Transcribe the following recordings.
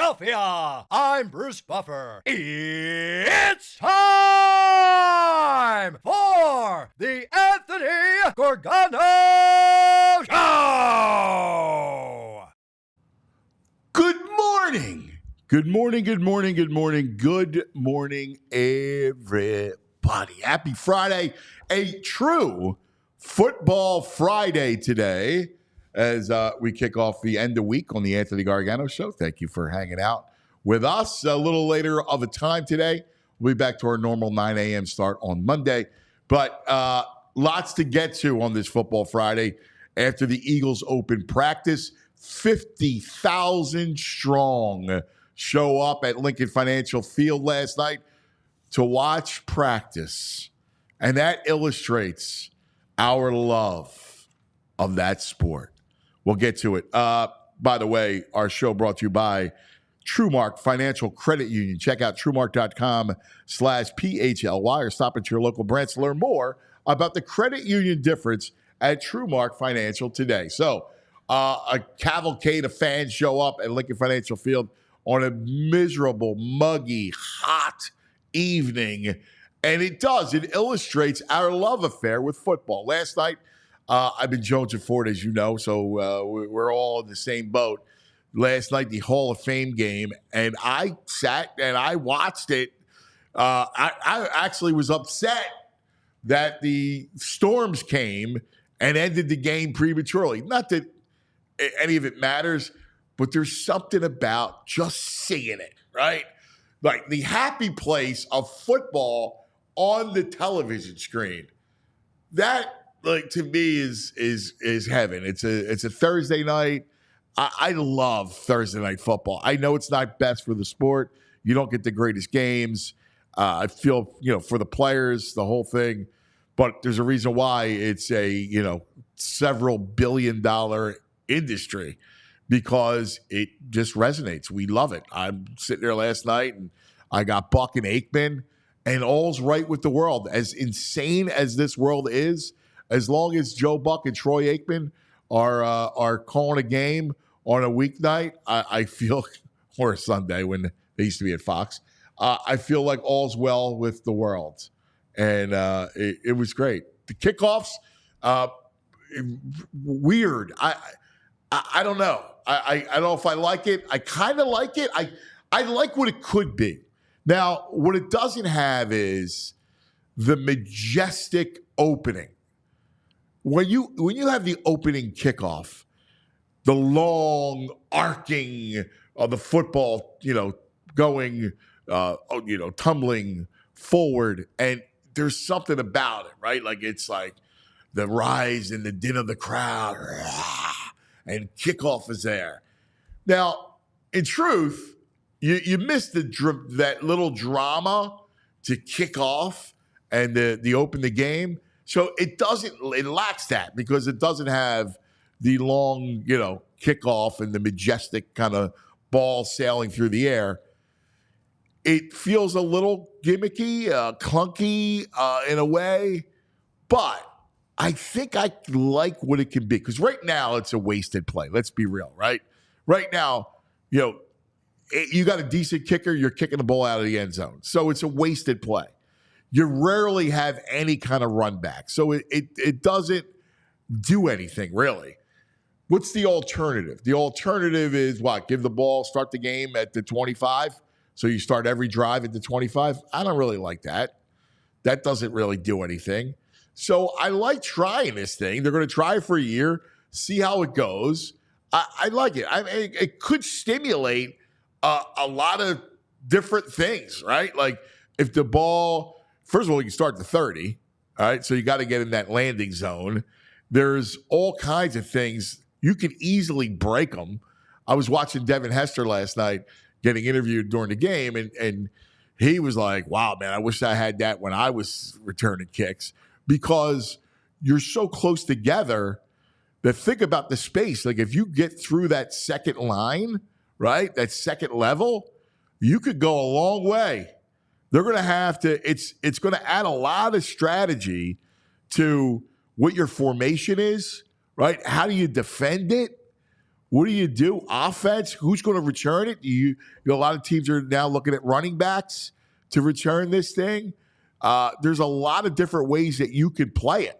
Philadelphia. I'm Bruce Buffer. It's time for the Anthony Gargano Show. Good morning. Good morning, good morning, good morning. Good morning, everybody. Happy Friday. A true Football Friday today as we kick off the end of the week on the Anthony Gargano Show. Thank you for hanging out with us. A little later of a time today. We'll be back to our normal 9 a.m. start on Monday. But lots to get to on this Football Friday after the Eagles open practice. 50,000 strong show up at Lincoln Financial Field last night to watch practice. And that illustrates our love of that sport. We'll get to it. By the way, our show brought to you by Trumark Financial Credit Union. Check out trumark.com/PHLY or stop at your local branch to learn more about the credit union difference at Trumark Financial today. So, a cavalcade of fans show up at Lincoln Financial Field on a miserable, muggy, hot evening. And it illustrates our love affair with football. Last night, I've been jonesing for it, as you know, so we're all in the same boat. Last night, the Hall of Fame game, and I sat and I watched it. I actually was upset that the storms came and ended the game prematurely. Not that any of it matters, but there's something about just seeing it, right? Like the happy place of football on the television screen. That, like, to me is heaven. It's a Thursday night. I love Thursday night football. I know it's not best for the sport. You don't get the greatest games. I feel, for the players, the whole thing. But there's a reason why it's a, several billion-dollar industry, because it just resonates. We love it. I'm sitting there last night and I got Buck and Aikman, and all's right with the world. As insane as this world is, as long as Joe Buck and Troy Aikman are calling a game on a weeknight, I feel, or a Sunday when they used to be at Fox, I feel like all's well with the world. And it was great. The kickoffs, weird. I don't know. I don't know if I like it. I kind of like it. I like what it could be. Now, what it doesn't have is the majestic opening. When you have the opening kickoff, the long arcing of the football, going, tumbling forward, and there's something about it, right? Like it's like the rise and the din of the crowd, and kickoff is there. Now, in truth, you missed that little drama to kick off and the open the game. So it lacks that because it doesn't have the long, kickoff and the majestic kind of ball sailing through the air. It feels a little gimmicky, clunky in a way, but I think I like what it can be, because right now it's a wasted play. Let's be real, right? Right now, you got a decent kicker, you're kicking the ball out of the end zone. So it's a wasted play. You rarely have any kind of run back. So it doesn't do anything, really. What's the alternative? The alternative is what? Give the ball, start the game at the 25? So you start every drive at the 25? I don't really like that. That doesn't really do anything. So I like trying this thing. They're going to try it for a year, see how it goes. I like it. It could stimulate a lot of different things, right? Like if the ball, first of all, you can start the 30, all right? So you got to get in that landing zone. There's all kinds of things. You can easily break them. I was watching Devin Hester last night getting interviewed during the game, and he was like, wow, man, I wish I had that when I was returning kicks, because you're so close together that think about the space. Like if you get through that second line, right, that second level, you could go a long way. They're going to have to, it's going to add a lot of strategy to what your formation is, right? How do you defend it? What do you do? Offense? Who's going to return it? A lot of teams are now looking at running backs to return this thing. There's a lot of different ways that you could play it.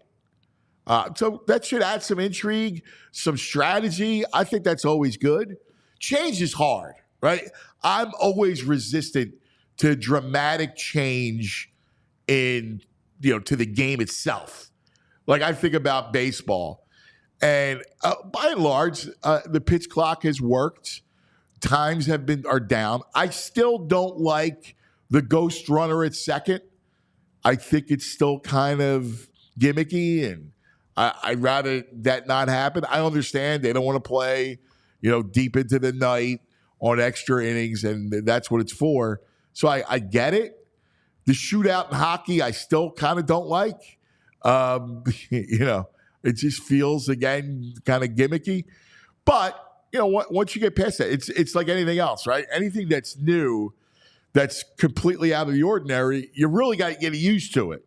So that should add some intrigue, some strategy. I think that's always good. Change is hard, right? I'm always resistant to dramatic change to the game itself. Like I think about baseball, and by and large, the pitch clock has worked. Times are down. I still don't like the ghost runner at second. I think it's still kind of gimmicky, and I'd rather that not happen. I understand they don't want to play, deep into the night on extra innings, and that's what it's for. So I get it. The shootout in hockey, I still kind of don't like. It just feels, again, kind of gimmicky. But, once you get past that, it's like anything else, right? Anything that's new, that's completely out of the ordinary, you really got to get used to it.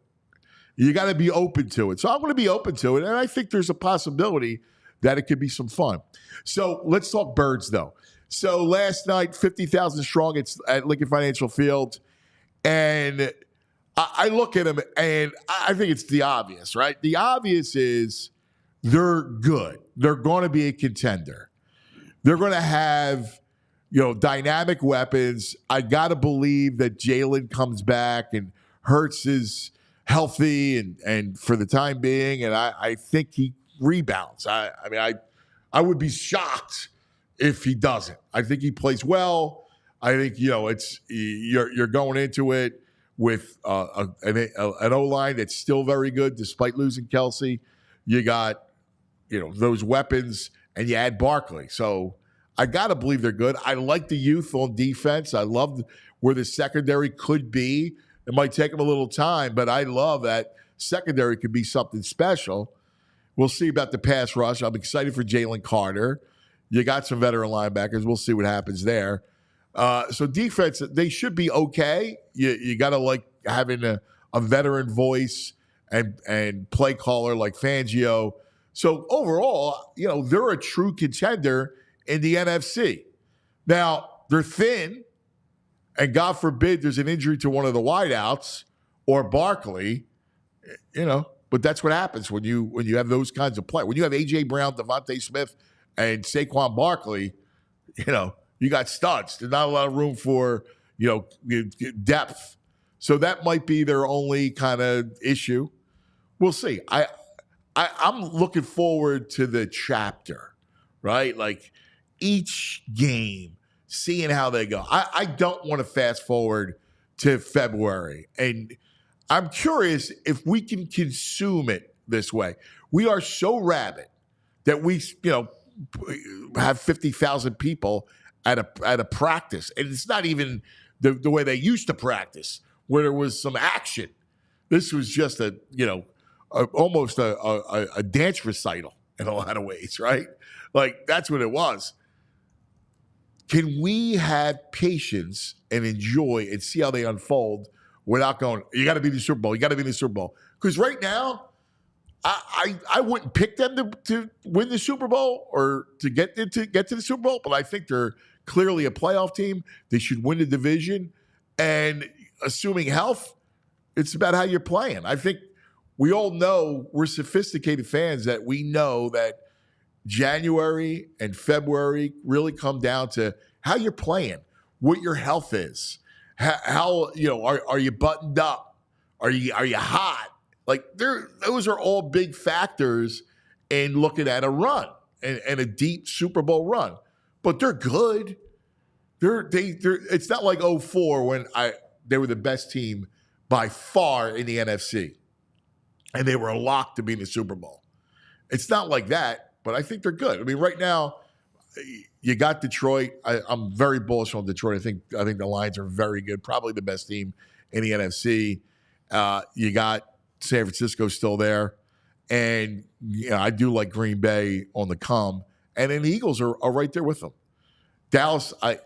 You got to be open to it. So I'm going to be open to it, and I think there's a possibility that it could be some fun. So let's talk birds, though. So last night, 50,000 strong at Lincoln Financial Field, and I look at them, and I think it's the obvious, right? The obvious is they're good. They're going to be a contender. They're going to have, dynamic weapons. I got to believe that Jalen comes back and Hurts is healthy and for the time being, and I think he rebounds. I mean, I would be shocked if he doesn't. I think he plays well. I think it's you're going into it with an O-line that's still very good despite losing Kelsey. You got those weapons, and you add Barkley. So I got to believe they're good. I like the youth on defense. I love where the secondary could be. It might take them a little time, but I love that secondary could be something special. We'll see about the pass rush. I'm excited for Jalen Carter. You got some veteran linebackers. We'll see what happens there. So defense, they should be okay. You got to like having a veteran voice and play caller like Fangio. So overall, they're a true contender in the NFC. Now, they're thin, and God forbid there's an injury to one of the wideouts or Barkley, but that's what happens when you have those kinds of play. When you have A.J. Brown, Devontae Smith, and Saquon Barkley, you got studs. There's not a lot of room for, depth. So that might be their only kind of issue. We'll see. I'm looking forward to the chapter, right? Like each game, seeing how they go. I don't want to fast forward to February. And I'm curious if we can consume it this way. We are so rabid that we, have 50,000 people at a practice. And it's not even the way they used to practice, where there was some action. This was just almost a dance recital in a lot of ways, right? Like, that's what it was. Can we have patience and enjoy and see how they unfold without going, you got to be in the Super Bowl, you got to be in the Super Bowl? Because right now, I wouldn't pick them to win the Super Bowl or to get to the Super Bowl, but I think they're clearly a playoff team. They should win the division. And assuming health, it's about how you're playing. I think we all know, we're sophisticated fans, that we know that January and February really come down to how you're playing, what your health is, how are you buttoned up, are you hot? Like, those are all big factors in looking at a run and a deep Super Bowl run. But they're good. They're it's not like 2004 when they were the best team by far in the NFC, and they were locked to be in the Super Bowl. It's not like that, but I think they're good. I mean, right now, you got Detroit. I'm very bullish on Detroit. I think the Lions are very good, probably the best team in the NFC. You got San Francisco still there, and I do like Green Bay on the come, and then the Eagles are right there with them. Dallas, I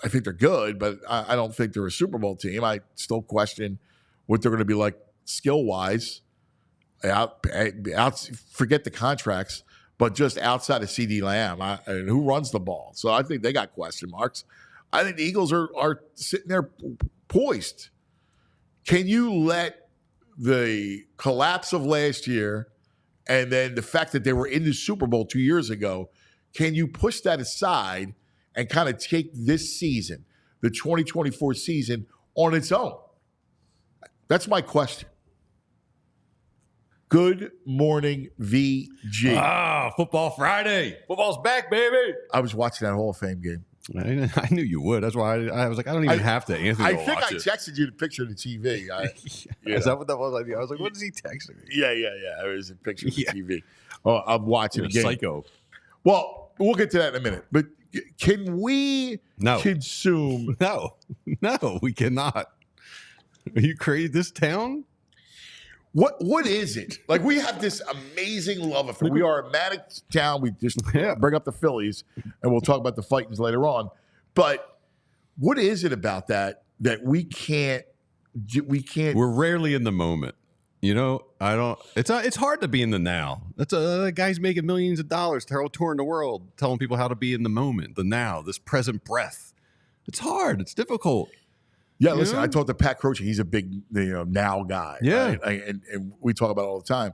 think they're good, but I don't think they're a Super Bowl team. I still question what they're going to be like skill wise. Forget the contracts, But just outside of CD Lamb, and who runs the ball? So I think they got question marks. I think the Eagles are sitting there poised. Can you let the collapse of last year and then the fact that they were in the Super Bowl 2 years ago, can you push that aside and kind of take this season, the 2024 season, on its own? That's my question. Good morning, VG. Football Friday. Football's back, baby. I was watching that Hall of Fame game. I knew you would. That's why I was like, I don't even have to. Anthony, I think I it. texted you the picture of the TV. Is that what that was? I was like, what is he texting me? Yeah. It was a picture of the TV. Oh, I'm watching You're the game. Psycho. Well, we'll get to that in a minute. But can we consume? No, we cannot. Are you crazy? This town? What is it? Like, we have this amazing love affair. We are a manic town. We just bring up the Phillies, and we'll talk about the Fightins later on. But what is it about that we can't? We're rarely in the moment. You know, I don't. It's hard to be in the now. That's a guy's making millions of dollars, touring the world, telling people how to be in the moment, the now, this present breath. It's hard. It's difficult. Yeah, listen, I talked to Pat Croce. He's a big now guy. Yeah. Right? And we talk about it all the time.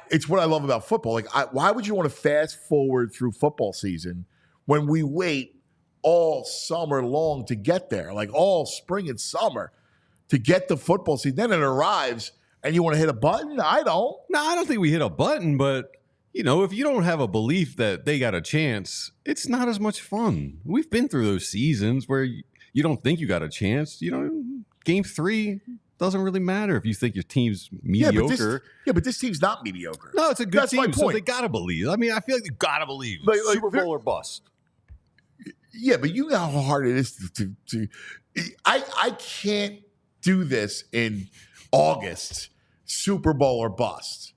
It's what I love about football. Like, why would you want to fast forward through football season when we wait all summer long to get there? Like, all spring and summer to get the football season. Then it arrives and you want to hit a button? I don't. No, I don't think we hit a button, but if you don't have a belief that they got a chance, it's not as much fun. We've been through those seasons where you don't think you got a chance. Game 3 doesn't really matter if you think your team's mediocre. But this team's not mediocre. No, it's a good That's team, my point. so they got to believe. I mean, I feel like you got to believe. Like, Super Bowl or bust. Yeah, but you know how hard it is to I can't do this in August, Super Bowl or bust.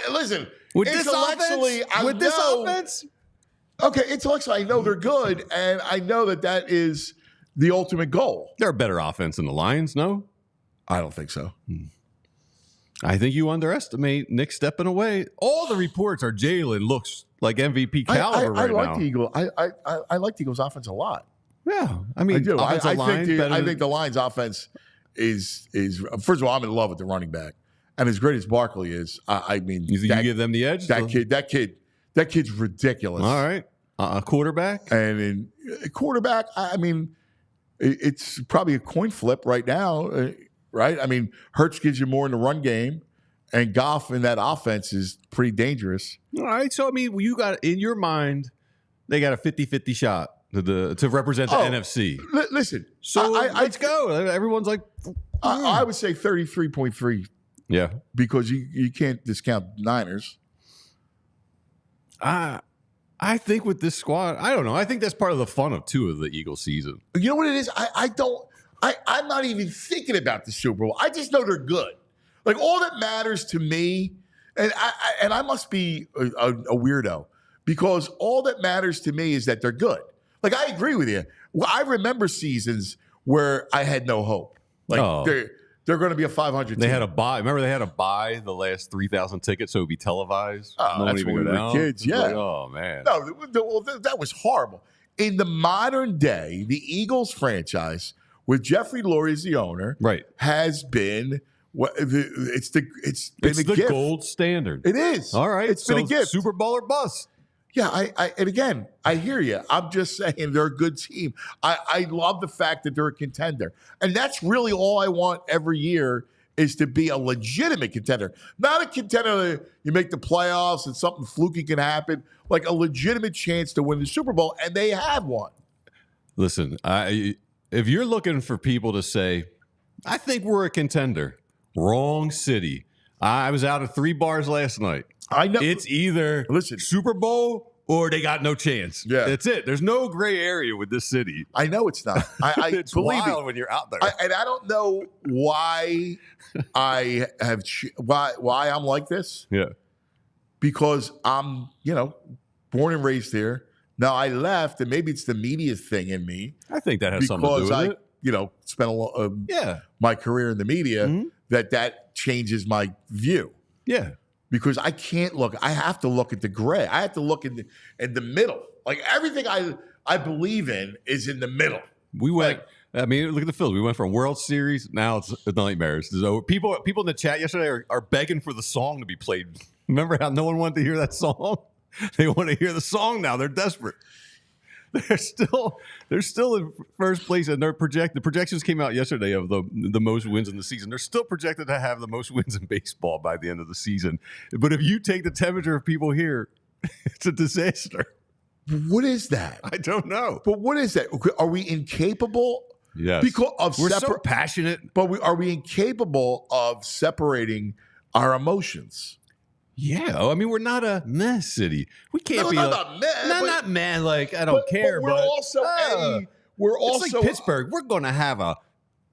Listen, with this offense? Okay, intellectually, I know they're good, and I know that is the ultimate goal. They're a better offense than the Lions, no? I don't think so. I think you underestimate Nick stepping away. All the reports are Jalen looks like MVP caliber right now. I like the Eagles' offense a lot. Yeah, I mean, I do. I think the Lions' offense is first of all, I'm in love with the running back, and as great as Barkley is, I mean, you think you give them the edge? That kid's ridiculous. All right, a quarterback, and in quarterback, I mean, it's probably a coin flip right now, right? I mean, Hurts gives you more in the run game, and Goff in that offense is pretty dangerous. All right, so I mean, you got in your mind, they got a 50-50 shot to represent the NFC. Listen, so let's go. Everyone's like, I would say 33.3. Yeah, because you can't discount Niners. I think with this squad, I don't know. I think that's part of the fun of the Eagles season. You know what it is? I'm not even thinking about the Super Bowl. I just know they're good. Like, all that matters to me, and I must be a weirdo, because all that matters to me is that they're good. Like, I agree with you. Well, I remember seasons where I had no hope. Like, they're going to be a 500 team. They had a buy. Remember, they had to buy the last 3,000 tickets so it would be televised. Oh, that's when we were kids. Yeah. Like, oh man. No, that was horrible. In the modern day, the Eagles franchise, with Jeffrey Lurie as the owner, right, has been it's the gift. Gold standard. It is. All right. It's been a gift. Super Bowl or bust. Yeah, and again, I hear you. I'm just saying they're a good team. I love the fact that they're a contender. And that's really all I want every year, is to be a legitimate contender. Not a contender that you make the playoffs and something fluky can happen, like a legitimate chance to win the Super Bowl, and they have one. Listen, if you're looking for people to say, I think we're a contender, wrong city. I was out at 3 bars last night. I know it's either Super Bowl or they got no chance. Yeah, that's it. There's no gray area with this city. I know it's not. It's believe wild me, when you're out there. And I don't know why why I'm like this. Yeah, because I'm born and raised here. Now I left, and maybe it's the media thing in me. I think that has something to do with it. Spent a lot my career in the media. Mm-hmm. That changes my view. Yeah. because I can't look. I have to look at the gray. I have to look in the middle. Like everything I believe in is in the middle. We went. I mean, look at the Phillies. We went from World Series. Now it's nightmares. So people in the chat yesterday are begging for the song to be played. Remember how no one wanted to hear that song? They want to hear the song now. They're desperate. They're still in first place, and the projections came out yesterday of the most wins in the season. They're still projected to have the most wins in baseball by the end of the season. But if you take the temperature of people here, it's a disaster. What is that? I don't know. But what is that? Are we incapable? Yes. Because we're so passionate. But are we incapable of separating our emotions? Yeah, I mean, we're not a meh city. We can't be not meh. Not meh. Like I don't care. But we're also it's like Pittsburgh. We're going to have a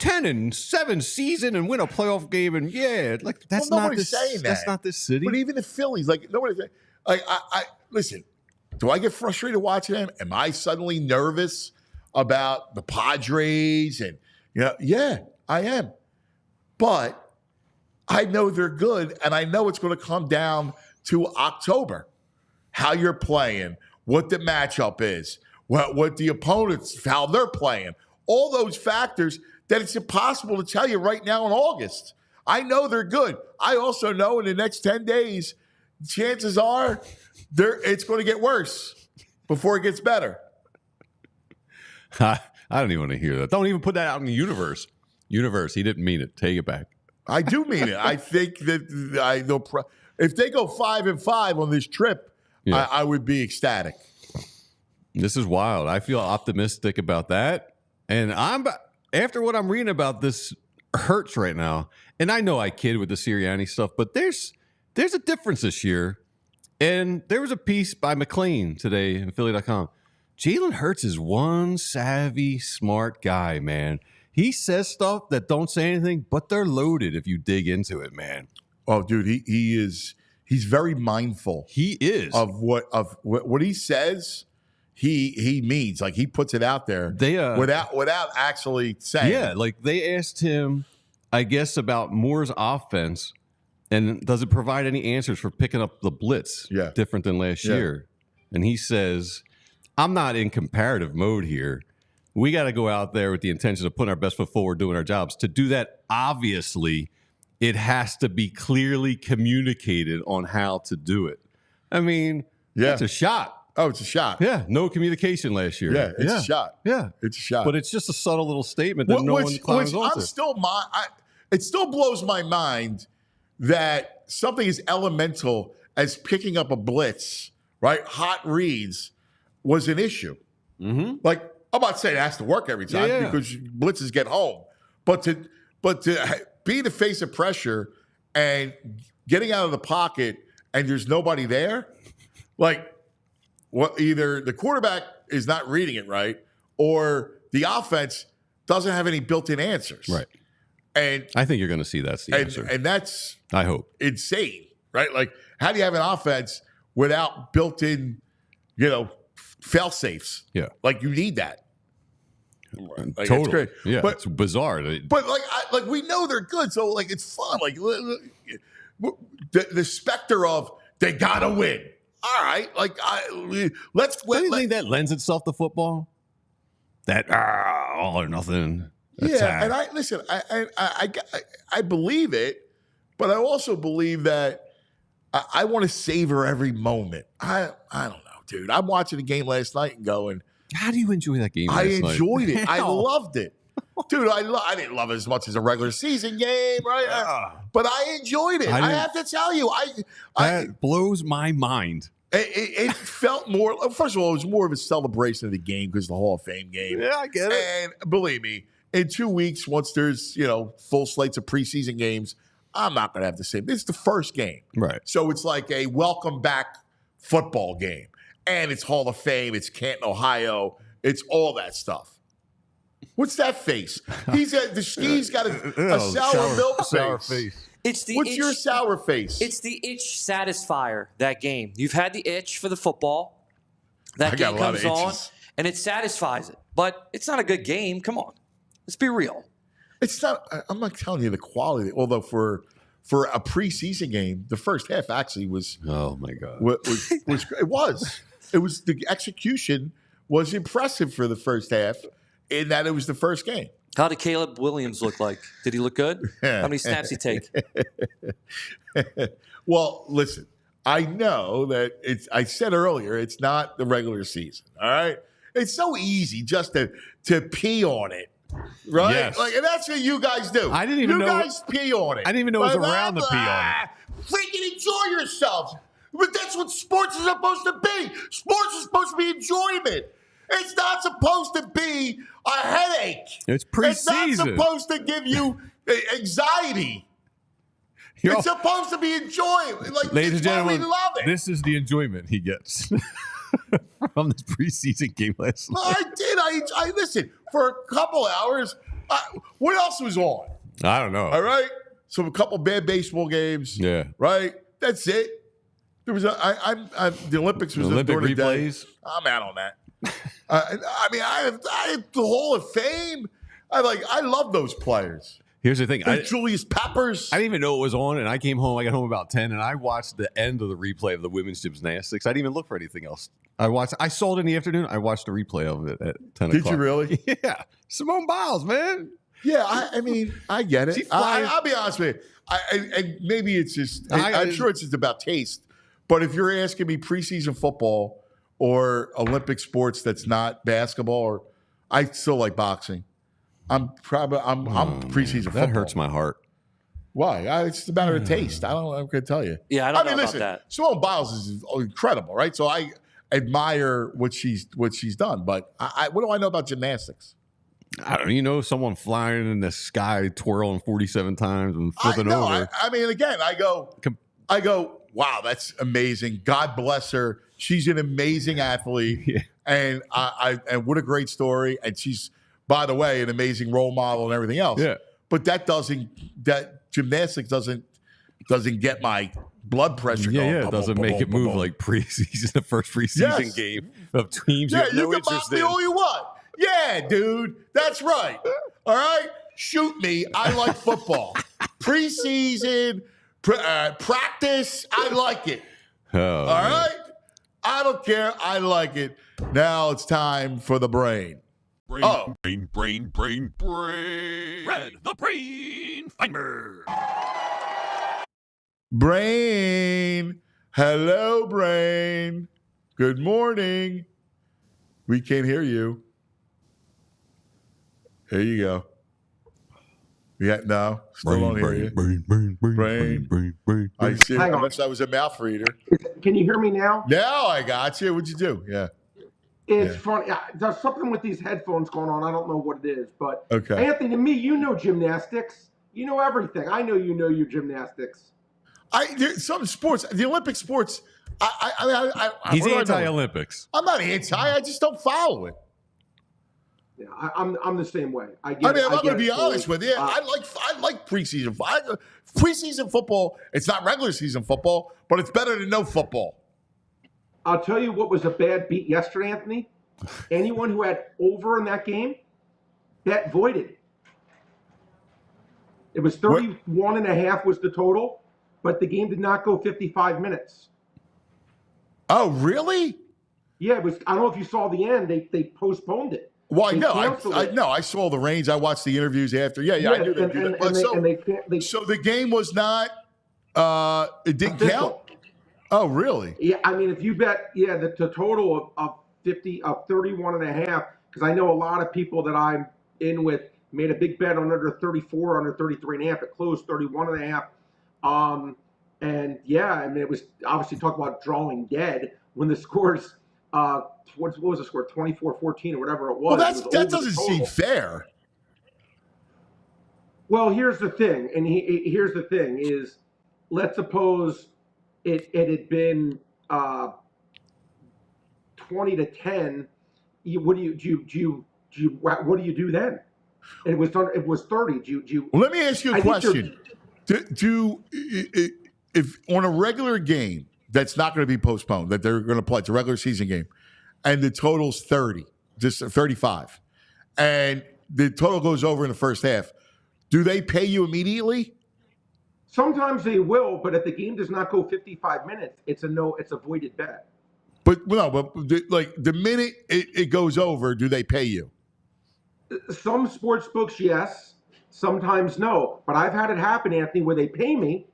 10-7 season and win a playoff game, and like that's not this. Saying that. That's not this city. But even the Phillies, like nobody's like I listen. Do I get frustrated watching them? Am I suddenly nervous about the Padres? And yeah, I am. But I know they're good, and I know it's going to come down to October. How you're playing, what the matchup is, what the opponents, how they're playing. All those factors that it's impossible to tell you right now in August. I know they're good. I also know in the next 10 days, chances are it's going to get worse before it gets better. I don't even want to hear that. Don't even put that out in the universe. Universe, he didn't mean it. Take it back. I do mean it. I think that if they go 5-5 on this trip, I would be ecstatic. This is wild. I feel optimistic about that. And after what I'm reading about this hurts right now. And I know I kid with the Sirianni stuff, but there's a difference this year. And there was a piece by McLean today in Philly.com. Jalen Hurts is one savvy, smart guy, man. He says stuff that don't say anything, but they're loaded if you dig into it, man. Oh, dude, he's very mindful. He is of what he says. He means, like, he puts it out there without actually saying. Yeah, like they asked him, I guess, about Moore's offense, and does it provide any answers for picking up the blitz different than last year? And he says, I'm not in comparative mode here. We got to go out there with the intention of putting our best foot forward, doing our jobs. To do that, obviously, it has to be clearly communicated on how to do it. I mean, it's a shot. Oh, it's a shot. Yeah, no communication last year. Yeah, it's a shot. Yeah, it's a shot. But it's just a subtle little statement that no one climbs onto. It still blows my mind that something as elemental as picking up a blitz, right? Hot reads was an issue. Mm-hmm. Like, I'm not saying it has to work every time because blitzes get home, but to be the face of pressure and getting out of the pocket and there's nobody there, like, either the quarterback is not reading it right or the offense doesn't have any built-in answers. Right. And I think you're going to see that's the answer. And that's, I hope, insane, right? Like, how do you have an offense without built-in, fail safes? Yeah. Like, you need that. Like, totally. It's great. Yeah, but, it's bizarre. But we know they're good, so like it's fun. Like the specter of they gotta win. All right, let's. Do you think that lends itself to football? That all or nothing. Yeah, and I believe it, but I also believe that I want to savor every moment. I don't know, dude. I'm watching the game last night and going, how do you enjoy that game? I enjoyed it. I loved it. Dude, I didn't love it as much as a regular season game, right? But I enjoyed it. I have to tell you. That blows my mind. It felt more, first of all, it was more of a celebration of the game because the Hall of Fame game. Yeah, I get it. And believe me, in 2 weeks, once there's, full slates of preseason games, I'm not going to have the same. This is the first game. Right. So it's like a welcome back football game. And it's Hall of Fame. It's Canton, Ohio. It's all that stuff. What's that face? He's got a sour milk face. What's your sour face? It's the itch satisfier, that game. You've had the itch for the football. That game comes on, and it satisfies it. But it's not a good game. Come on. Let's be real. It's not. I'm not telling you the quality. Although for for a preseason game, the first half actually was. Oh my God! It was the execution was impressive for the first half, in that it was the first game. How did Caleb Williams look like? Did he look good? How many snaps did he take? Well, listen, I know that I said earlier, it's not the regular season. All right. It's so easy just to pee on it. Right? Yes. And that's what you guys do. I didn't even know. You guys pee on it. I didn't even know it was around the pee on it. Freaking enjoy yourselves. But that's what sports is supposed to be. Sports is supposed to be enjoyment. It's not supposed to be a headache. It's preseason. It's not supposed to give you anxiety. It's supposed to be enjoyment. Ladies and gentlemen, we love it. This is the enjoyment he gets from this preseason game last night. I did. I listen for a couple hours. What else was on? I don't know. All right. So a couple bad baseball games. Yeah. Right. That's it. There was the Olympics was Olympic during the day. replays. I'm out on that. I have the Hall of Fame. I love those players. Here's the thing. Julius Peppers. I didn't even know it was on, and I came home. I got home about 10, and I watched the end of the replay of the women's gymnastics. I didn't even look for anything else. I saw it in the afternoon. I watched a replay of it at 10 o'clock. Did you really? Yeah. Simone Biles, man. Yeah, I mean, I get it. I'll be honest with you. And maybe it's just, I'm sure it's just about taste. But if you're asking me preseason football or Olympic sports that's not basketball, I still like boxing. I'm preseason football. That hurts my heart. Why? It's just a matter of taste. I'm going to tell you. Yeah, I don't know about that. Simone Biles is incredible, right? So I admire what she's done. But what do I know about gymnastics? I don't. Someone flying in the sky, twirling 47 times and flipping over. I mean, again, I go, wow, that's amazing. God bless her. She's an amazing athlete, Yeah. and and what a great story. And she's, by the way, an amazing role model and everything else. Yeah. But that gymnastics doesn't get my blood pressure going. Yeah, it doesn't make it move like preseason, the first preseason game of teams you have no can interest mock me in. all you want. Yeah, dude, that's right. All right, shoot me. I like football. Preseason, practice, I like it. Oh, all right? I don't care. I like it. Now it's time for the brain. Brain. Red, the brain finder. Brain. Hello, brain. Good morning. We can't hear you. There you go. Yeah, no, still don't hear you. Brain. I see. Unless I was a mouth reader. Can you hear me now? Now I got you. What'd you do? Yeah. It's funny. There's something with these headphones going on. I don't know what it is, but okay. Anthony, to me, you know gymnastics. You know everything. I know you know your gymnastics. Some sports, the Olympic sports. He's anti-Olympics. I'm not anti. I just don't follow it. Yeah, I'm the same way. I'm going to be honest with you. I like preseason. Preseason football. It's not regular season football, but it's better than no football. I'll tell you what was a bad beat yesterday, Anthony. Anyone who had over in that game, bet voided. It was 31.5 was the total, but the game did not go 55 minutes. Oh, really? Yeah, it was. I don't know if you saw the end. They postponed it. Well, I saw the range. I watched the interviews after. Yeah, I knew they did that. So the game was not. It didn't count. Oh, really? Yeah, I mean, if you bet, the total of 31.5, because I know a lot of people that I'm in with made a big bet on under 34, under 33.5. It closed 31.5. And yeah, I mean, it was obviously talk about drawing dead when the scores. What was the score? 24-14 or whatever it was. Well, that doesn't seem fair. Well, here's the thing, and here's the thing is, let's suppose it had been 20-10. What do you do then? And it was 30. Well, let me ask you a question. If on a regular game that's not going to be postponed, that they're going to play, it's a regular season game, and the total's 30, just 35, and the total goes over in the first half, do they pay you immediately? Sometimes they will, but if the game does not go 55 minutes, it's a voided bet. But the minute it goes over, do they pay you? Some sports books, yes. Sometimes no. But I've had it happen, Anthony, where they pay me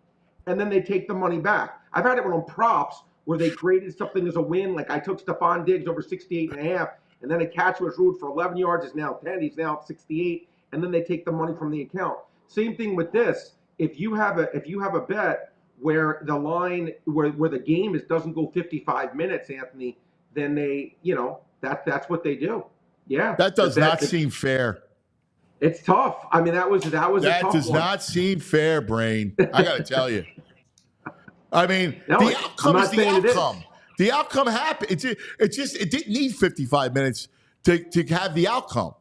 and then they take the money back. I've had it on props where they graded something as a win. Like I took Stephon Diggs over 68.5, and then a catch was ruled for 11 yards is now 10. He's now at 68, and then they take the money from the account. Same thing with this. If you have a bet where the line where the game doesn't go 55 minutes, Anthony, then they that's what they do. Yeah, that does not seem fair. It's tough. I mean, that was a tough one. That does not seem fair, Brain. I got to tell you. I mean, the outcome is the outcome. The outcome happened. It didn't need 55 minutes to have the outcome.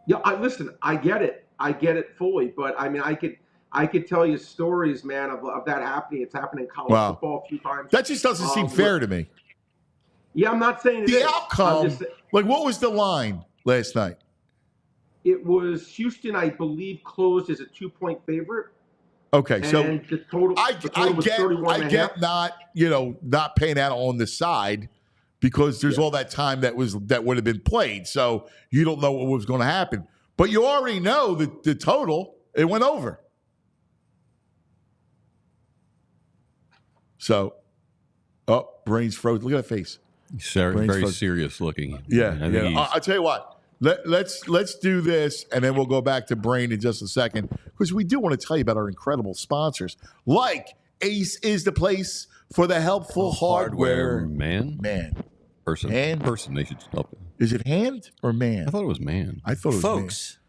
Yeah, listen, I get it fully, but I mean, I could tell you stories, man, of that happening. It's happened in college football a few times. That just doesn't seem fair to me. Yeah, I'm not saying the outcome. What was the line last night? It was Houston, I believe, closed as a 2-point favorite. Okay, and so the total was 31.5. not paying out on the side because there's all that time that would have been played. So you don't know what was going to happen, but you already know that the total it went over. So, Brain's froze. Look at that face. Very serious looking. Yeah. I'll tell you what. Let's do this, and then we'll go back to Brain in just a second, because we do want to tell you about our incredible sponsors, like Ace is the place for the helpful hardware. Person. They should help it. Is it hand or man? I thought it was man. I thought it was folks. Man.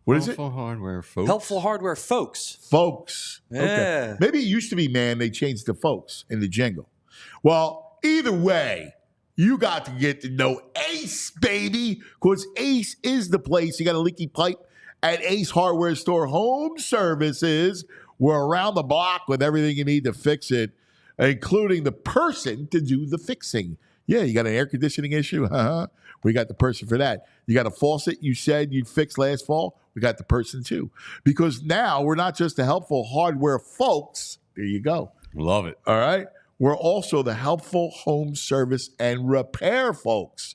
What is it? Helpful hardware, folks. Helpful hardware, folks. Folks. Yeah. Okay. Maybe it used to be man. They changed to folks in the jingle. Well, either way, you got to get to know Ace, baby, because Ace is the place. You got a leaky pipe at Ace Hardware Store Home Services. We're around the block with everything you need to fix it, including the person to do the fixing. Yeah, you got an air conditioning issue? We got the person for that. You got a faucet you said you'd fix last fall? We got the person too. Because now we're not just the helpful hardware folks. There you go. Love it. All right. We're also the helpful home service and repair folks.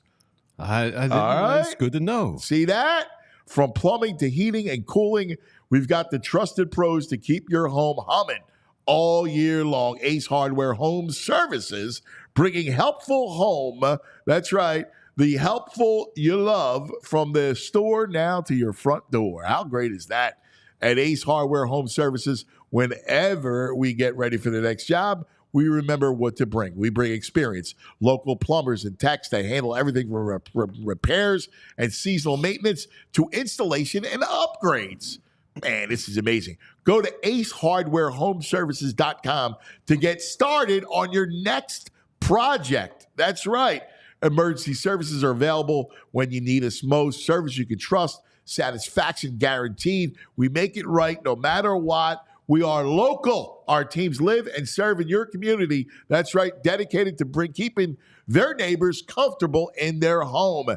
That's good to know. See that? From plumbing to heating and cooling, we've got the trusted pros to keep your home humming all year long. Ace Hardware Home Services, bringing helpful home. That's right. The helpful you love from the store now to your front door. How great is that? At Ace Hardware Home Services, whenever we get ready for the next job, we remember what to bring. We bring experience, local plumbers and techs that handle everything from repairs and seasonal maintenance to installation and upgrades. Man, this is amazing. Go to acehardwarehomeservices.com to get started on your next project. That's right. Emergency services are available when you need us most. Service you can trust, satisfaction guaranteed. We make it right no matter what. We are local. Our teams live and serve in your community. That's right, dedicated to keeping their neighbors comfortable in their home.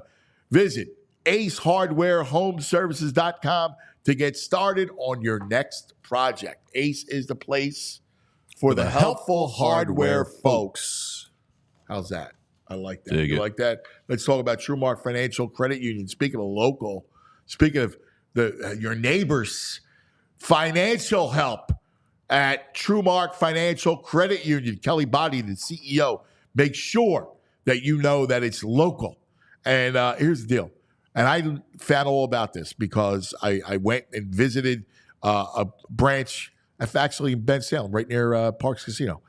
Visit acehardwarehomeservices.com to get started on your next project. Ace is the place for the helpful hardware folks. How's that? I like that. You like that? Let's talk about Trumark Financial Credit Union. Speaking of local, speaking of your neighbors, financial help at Trumark Financial Credit Union. Kelly Baldi, the CEO, make sure that you know that it's local. And here's the deal. And I found all about this because I went and visited a branch, actually in Ben Salem, right near PARX Casino.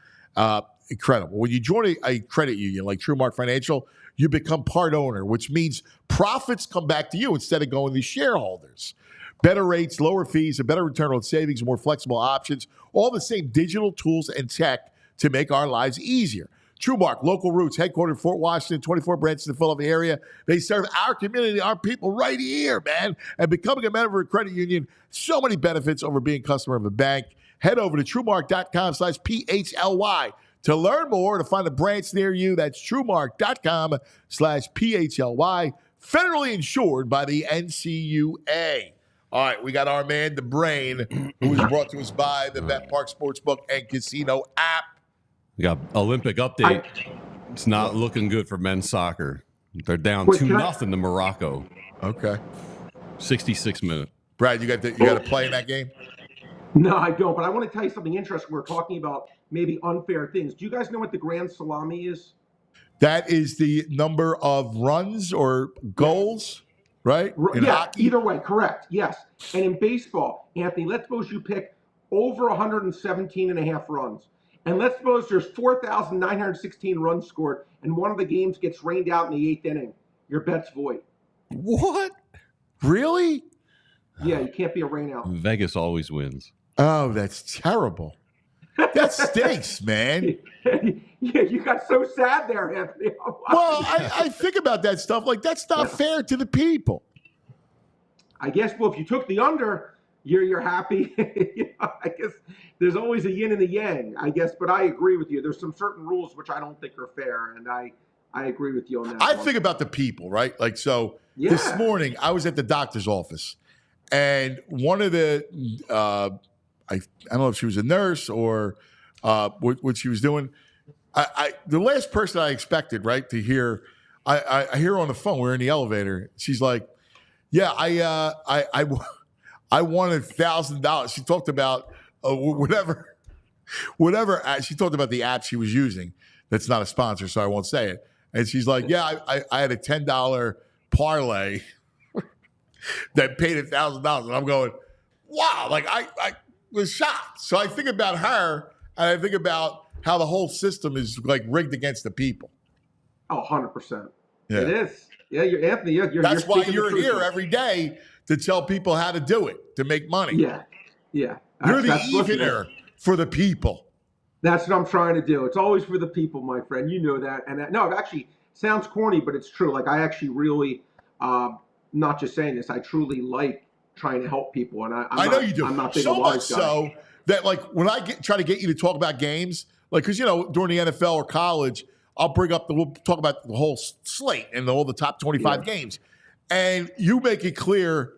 Incredible. When you join a credit union like Trumark Financial, you become part owner, which means profits come back to you instead of going to shareholders. Better rates, lower fees, a better return on savings, more flexible options, all the same digital tools and tech to make our lives easier. Trumark, local roots, headquartered in Fort Washington, 24 branches in the Philadelphia area. They serve our community, our people right here, man. And becoming a member of a credit union, so many benefits over being a customer of a bank. Head over to trumark.com/PHLY to learn more, to find a branch near you. That's trumark.com/PHLY, federally insured by the NCUA. All right, we got our man, the Brain, who was brought to us by the BetPARX Sportsbook and Casino app. We got Olympic update. It's not looking good for men's soccer. They're down 2-0 to Morocco. Okay. 66 minutes. Brad, you got to play in that game? No, I don't. But I want to tell you something interesting. We're talking about maybe unfair things. Do you guys know what the grand salami is? That is the number of runs or goals, right? In hockey? Either way, correct. Yes. And in baseball, Anthony, let's suppose you pick over 117 and a half runs. And let's suppose there's 4,916 runs scored, and one of the games gets rained out in the 8th inning. Your bet's void. What? Really? Yeah, you can't be a rainout. Vegas always wins. Oh, that's terrible. That stinks, man. Yeah, you got so sad there, Anthony. Well, I think about that stuff. Like, that's not fair to the people. I guess, well, if you took the under, you're happy. I guess there's always a yin and a yang, I guess. But I agree with you. There's some certain rules which I don't think are fair, and I agree with you on that. I think about the people, right? Like, so this morning I was at the doctor's office, and one of the I don't know if she was a nurse or what she was doing. The last person I expected, right, to hear, I hear her on the phone. We're in the elevator. She's like, "Yeah, I wanted $1,000." She talked about whatever. She talked about the app she was using. That's not a sponsor, so I won't say it. And she's like, "Yeah, I had a $10 parlay that paid $1,000," and I'm going, "Wow!" Like I was shocked. So I think about her, and I think about how the whole system is like rigged against the people. Oh, 100%. Yeah. It is. Yeah, Anthony. That's why you're here every day to tell people how to do it, to make money. Yeah. You're the evener for the people. That's what I'm trying to do. It's always for the people, my friend. You know that. And no, it actually sounds corny, but it's true. Like, I actually really, not just saying this, I truly like trying to help people. And I know you do. I'm not being so much so that, like, when I try to get you to talk about games, like, because, during the NFL or college, I'll bring up we'll talk about the whole slate and all the top 25 games. And you make it clear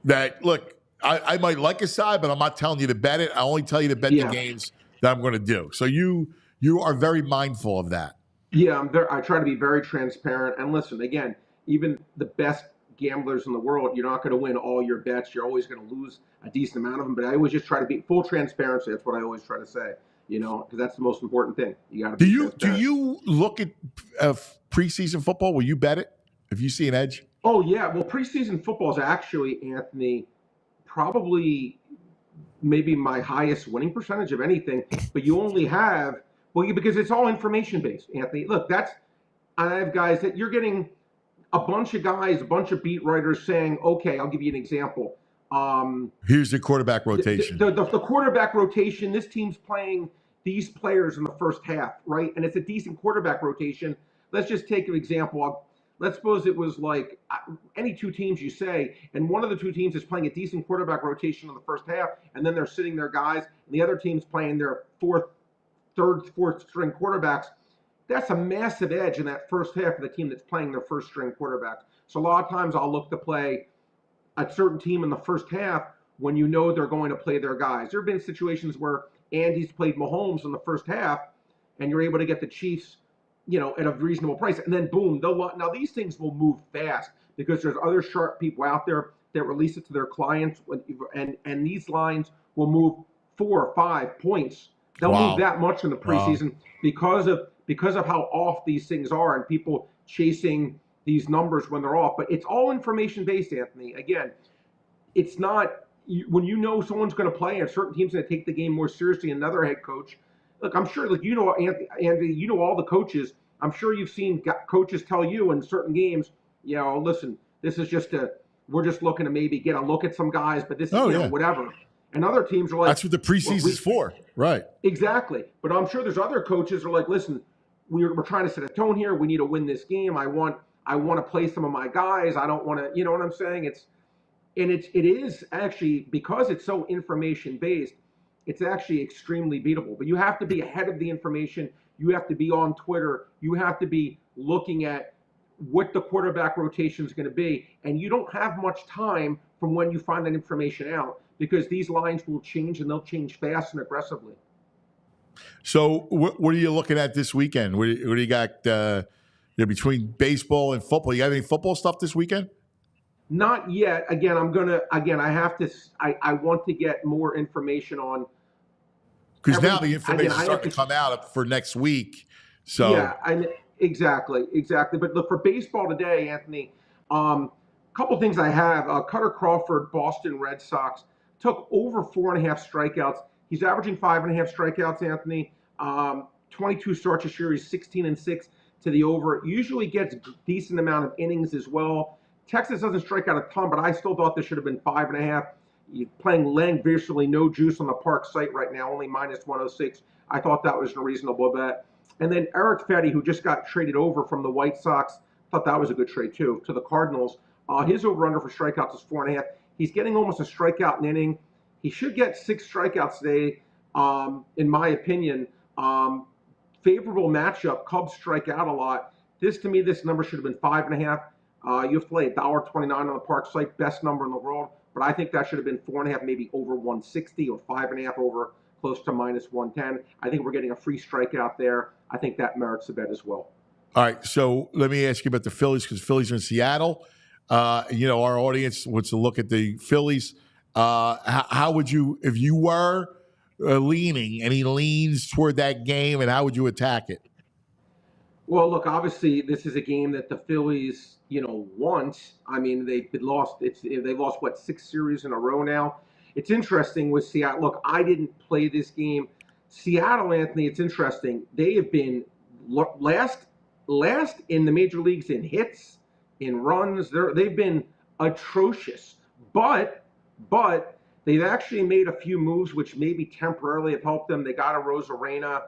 that, look, I might like a side, but I'm not telling you to bet it. I only tell you to bet the games that I'm going to do. So you are very mindful of that. Yeah, I try to be very transparent. And listen, again, even the best gamblers in the world, you're not going to win all your bets. You're always going to lose a decent amount of them. But I always just try to be full transparency. That's what I always try to say, because that's the most important thing. You got to be transparent. Do you look at preseason football? Will you bet it if you see an edge? Oh, yeah. Well, preseason football is actually, Anthony, probably maybe my highest winning percentage of anything. But you only have, because it's all information-based, Anthony. Look, I have guys that you're getting a bunch of guys, a bunch of beat writers saying, okay, I'll give you an example. Here's the quarterback rotation. The quarterback rotation, this team's playing these players in the first half, right? And it's a decent quarterback rotation. Let's just take an example. Let's suppose it was like any two teams you say, and one of the two teams is playing a decent quarterback rotation in the first half, and then they're sitting their guys, and the other team's playing their third, fourth string quarterbacks. That's a massive edge in that first half of the team that's playing their first string quarterback. So a lot of times I'll look to play a certain team in the first half when they're going to play their guys. There have been situations where Andy's played Mahomes in the first half, and you're able to get the Chiefs, at a reasonable price. And then boom, now these things will move fast because there's other sharp people out there that release it to their clients, and these lines will move 4 or 5 points. They'll move that much in the preseason because of how off these things are and people chasing these numbers when they're off. But it's all information-based, Anthony. Again, it's not when someone's going to play and a certain team's going to take the game more seriously, another head coach. Look, I'm sure, Andy, all the coaches. I'm sure you've seen coaches tell you in certain games, listen, this is we're just looking to maybe get a look at some guys, but this is whatever. And other teams are like, that's what the preseason's for, right? Exactly. But I'm sure there's other coaches who are like, listen, we're trying to set a tone here. We need to win this game. I want to play some of my guys. I don't want to, you know what I'm saying? It is actually, because it's so information based, it's actually extremely beatable. But you have to be ahead of the information. You have to be on Twitter. You have to be looking at what the quarterback rotation is going to be. And you don't have much time from when you find that information out, because these lines will change, and they'll change fast and aggressively. So what are you looking at this weekend? What do you got between baseball and football? You got any football stuff this weekend? Not yet. Again, I want to get more information on. Because now the information is starting to come out for next week. So yeah, exactly. But look, for baseball today, Anthony, couple things I have. Cutter Crawford, Boston Red Sox, took over 4.5 strikeouts. He's averaging 5.5 strikeouts, Anthony. 22 starts this year. He's 16-6 to the over. Usually gets a decent amount of innings as well. Texas doesn't strike out a ton, but I still thought this should have been 5.5. You're playing Lang, virtually no juice on the Park site right now, only -106. I thought that was a reasonable bet. And then Eric Fetty, who just got traded over from the White Sox, thought that was a good trade too, to the Cardinals. His over-under for strikeouts is 4.5. He's getting almost a strikeout an inning. He should get 6 strikeouts today, in my opinion. Favorable matchup. Cubs strike out a lot. To me, this number should have been 5.5. You have to play $1.29 on the Park site, best number in the world. But I think that should have been 4.5, maybe over 160, or 5.5 over close to -110. I think we're getting a free strikeout there. I think that merits a bet as well. All right, so let me ask you about the Phillies, because Phillies are in Seattle. Our audience wants to look at the Phillies. How would you, if you were leaning, and he leans toward that game, and how would you attack it? Well, look, obviously this is a game that the Phillies, want. I mean, they've lost 6 series in a row now. It's interesting with Seattle. Look, I didn't play this game. Seattle, Anthony, it's interesting. They have been last in the major leagues in hits, in runs. They've been atrocious. But they've actually made a few moves which maybe temporarily have helped them. They got a Rosarena,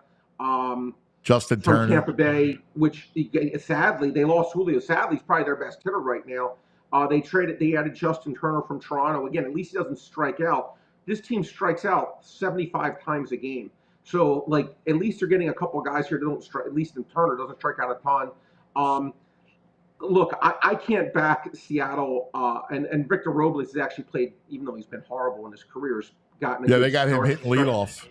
Justin from Turner, Tampa Bay, which sadly they lost Julio. Sadly, he's probably their best hitter right now. They added Justin Turner from Toronto. Again, at least he doesn't strike out. This team strikes out 75 times a game. So, at least they're getting a couple of guys here that don't strike. At least in Turner, doesn't strike out a ton. Look, I can't back Seattle, and Victor Robles has actually played, even though he's been horrible in his career, has gotten a they got him hitting leadoff.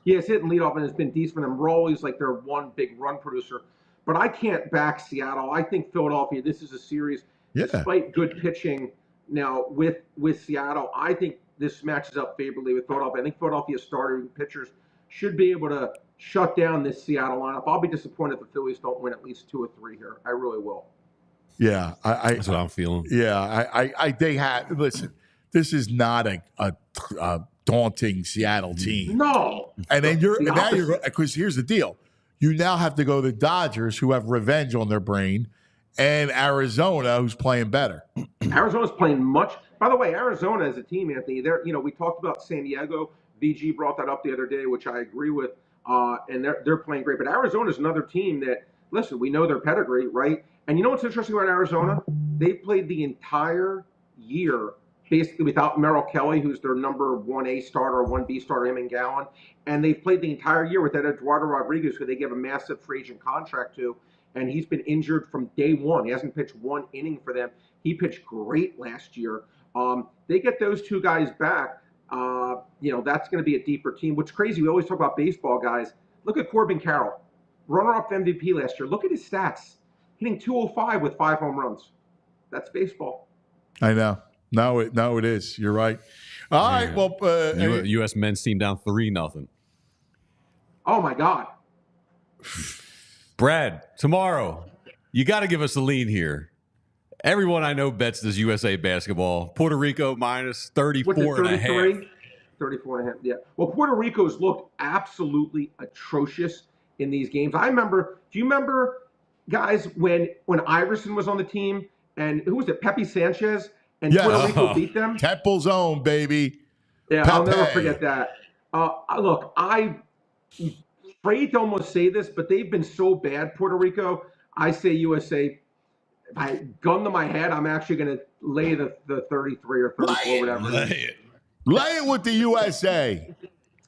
He has hit and leadoff, and has been decent for them. We're always their one big run producer. But I can't back Seattle. I think Philadelphia, this is a series, despite good pitching now with Seattle, I think this matches up favorably with Philadelphia. I think Philadelphia's starting pitchers should be able to shut down this Seattle lineup. I'll be disappointed if the Phillies don't win at least 2 or 3 here. I really will. Yeah, that's what I'm feeling. Yeah, they have. Listen, this is not a daunting Seattle team. No, and then because here's the deal: you now have to go to the Dodgers, who have revenge on their brain, and Arizona, who's playing better. Arizona's playing much. By the way, Arizona as a team, Anthony, we talked about San Diego. VG brought that up the other day, which I agree with, and they're playing great. But Arizona's another team that, listen, we know their pedigree, right? And you know what's interesting about Arizona? They played the entire year basically without Merrill Kelly, who's their number 1A starter or 1B starter, him and Gallen. And they've played the entire year with that Eduardo Rodriguez, who they give a massive free agent contract to. And he's been injured from day one. He hasn't pitched 1 inning for them. He pitched great last year. They get those 2 guys back. That's going to be a deeper team. What's crazy, we always talk about baseball guys. Look at Corbin Carroll, runner-up MVP last year. Look at his stats. Hitting 205 with 5 home runs. That's baseball. I know. No, it is. You're right. All right. Well, U.S. men's team down 3-0. Oh my God. Brad, tomorrow, you got to give us a lean here. Everyone I know bets this USA basketball. Puerto Rico minus 34.5. 34.5. Yeah. Well, Puerto Rico's looked absolutely atrocious in these games. Do you remember, guys, when Iverson was on the team, and who was it? Pepe Sanchez, and Puerto Rico beat them. Temple's own, baby. Yeah, Pepe. I'll never forget that. Look, I'm afraid to almost say this, but they've been so bad, Puerto Rico. I say USA. If I gun to my head, I'm actually going to lay the 33 or 34, whatever. Lay it with the USA.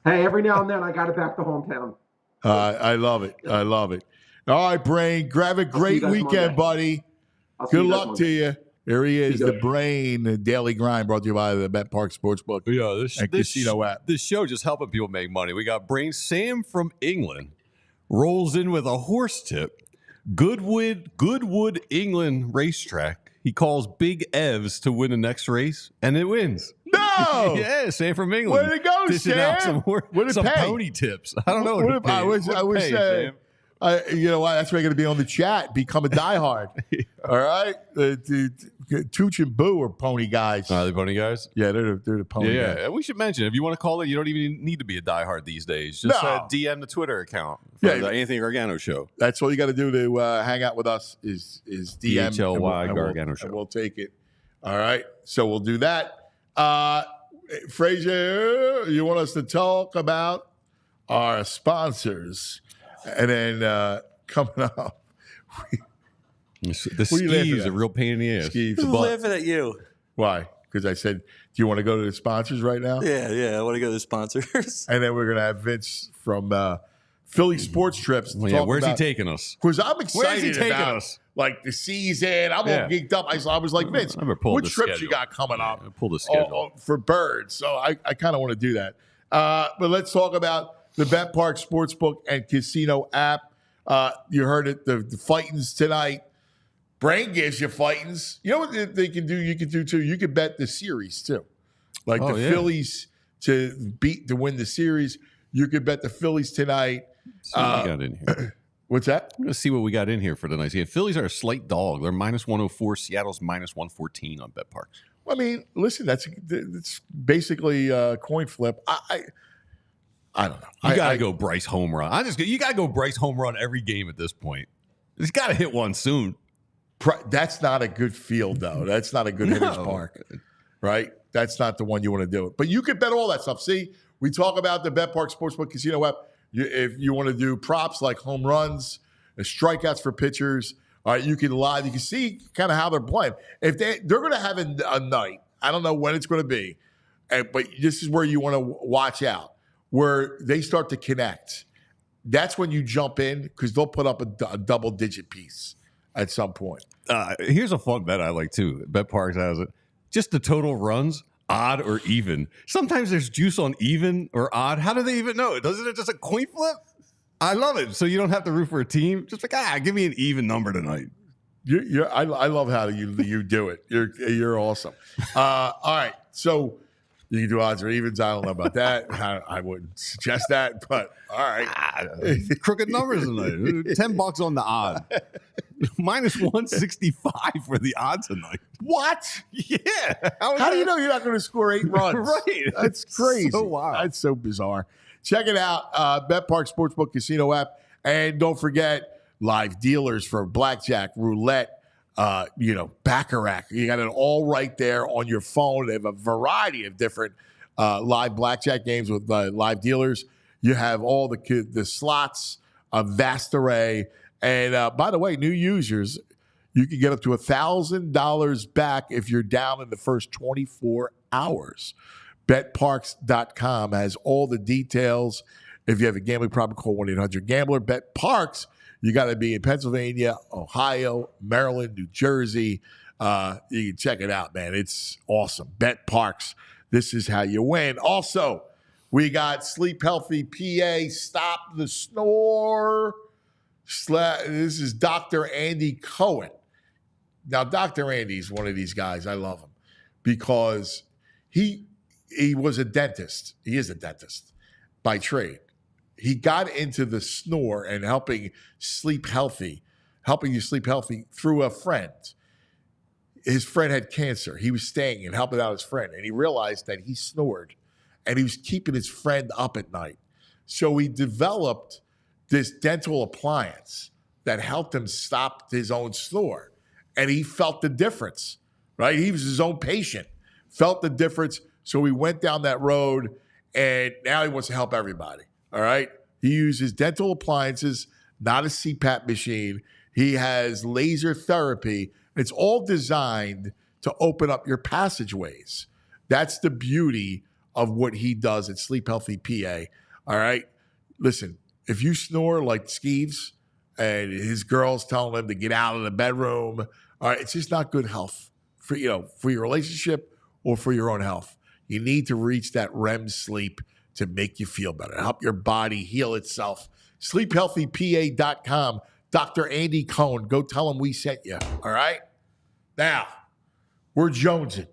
Hey, every now and then I got to back the hometown. I love it. I love it. All right, Brain. Grab a great weekend, buddy. I'll see Good you guys luck Monday. to you. Here he is, You the go. brain, the daily grind, brought to you by the BetPARX Sportsbook Yeah, and Casino app. This show just helping people make money. We got Brain Sam from England rolls in with a horse tip. Goodwood, England racetrack. He calls Big Evs to win the next race, and it wins. No! Yeah, Sam from England. Where'd it go, Dishing out Sam? some What did it pay? pony tips. I don't know. What What if I wish, Sam. you know what? That's why you're going to be on the chat. Become a diehard. All right? Tooch and Boo are pony guys. The pony guys? Yeah, they're the pony guys. Yeah. We should mention, if you want to call it, you don't even need to be a diehard these days. Just No. DM the Twitter account for Yeah. the Anthony Gargano show. That's all you got to do to hang out with us is DM. PHLY and Gargano show. And we'll take it. All right? So we'll do that. Frazier, you want us to talk about our sponsors? And then coming up, The What are you laughing skis at? are a real pain in the ass. Steve, Who's laughing at you? why? Because I said, do you want to go to the sponsors right now? Yeah, I want to go to the sponsors. And then we're going to have Vince from Philly Sports Trips. Well, yeah, where's he taking us? Because I'm Where's excited he taking about us? like the season. I'm Yeah. all geeked up. I was like, Vince, I better pull what the trips schedule. you got coming up? Pull the schedule. For birds. So I kind of want to do that. But let's talk about the BetPARX Sportsbook and Casino app. You heard it, the fightings tonight. Brain gives you fightings. You know what they can do? You can do too. You can bet the series too, like the Phillies to win the series. You could bet the Phillies tonight. See what we got in here. What's that? I'm going to see what we got in here for tonight. Yeah, Phillies are a slight dog. They're minus 104. Seattle's minus 114 on BetPARX. I mean, listen, that's basically a coin flip. I don't know. You got to go Bryce home run. You got to go Bryce home run every game at this point. He's got to hit one soon. That's not a good field, though. That's not a good hitter's park, right? That's not the one you want to do it. But you can bet all that stuff. See, we talk about the BetPARX Sportsbook Casino app. If you want to do props like home runs, strikeouts for pitchers, all right, you can live. You can see kind of how they're playing. If they're going to have a night, I don't know when it's going to be, but this is where you want to watch out, where they start to connect. That's when you jump in because they'll put up a double-digit piece at some point. Here's a fun bet I like too. BetPARX has it. Just the total runs, odd or even. Sometimes there's juice on even or odd. How do they even know? Doesn't it just a coin flip? I love it. So you don't have to root for a team. Just like, give me an even number tonight. I love how you do it. You're awesome. All right, so you can do odds or evens. I don't know about that. I wouldn't suggest that, but all right. Crooked numbers tonight. $10 on the odd. Minus 165 for the odd tonight. What? Yeah. How do you know you're not going to score 8 runs? Right. That's crazy. So wild. That's so bizarre. Check it out. BetPARX Sportsbook Casino app. And don't forget live dealers for blackjack, roulette, baccarat. You got it all right there on your phone. They have a variety of different live blackjack games with live dealers. You have all the slots, a vast array. And by the way, new users, you can get up to $1,000 back if you're down in the first 24 hours. BetPARX.com has all the details. If you have a gambling problem, call 1-800-GAMBLER. BetPARX, you got to be in Pennsylvania, Ohio, Maryland, New Jersey. You can check it out, man. It's awesome. BetPARX, this is how you win. Also, we got Sleep Healthy PA, Stop the Snore. This is Dr. Andy Cohen. Now, Dr. Andy's one of these guys. I love him because he was a dentist. He is a dentist by trade. He got into the snore and helping you sleep healthy through a friend. His friend had cancer. He was staying and helping out his friend, and he realized that he snored, and he was keeping his friend up at night. So he developed this dental appliance that helped him stop his own snore. And he felt the difference, right? He was his own patient, felt the difference. So he went down that road, and now he wants to help everybody, all right? He uses dental appliances, not a CPAP machine. He has laser therapy. It's all designed to open up your passageways. That's the beauty of what he does at Sleep Healthy PA, all right? Listen, if you snore like Skeeves and his girl's telling him to get out of the bedroom, All right, it's just not good health for your relationship or for your own health. You need to reach that REM sleep to make you feel better, help your body heal itself. SleepHealthyPA.com. Dr. Andy Cohen, go tell him we sent you. All right. Now we're jonesing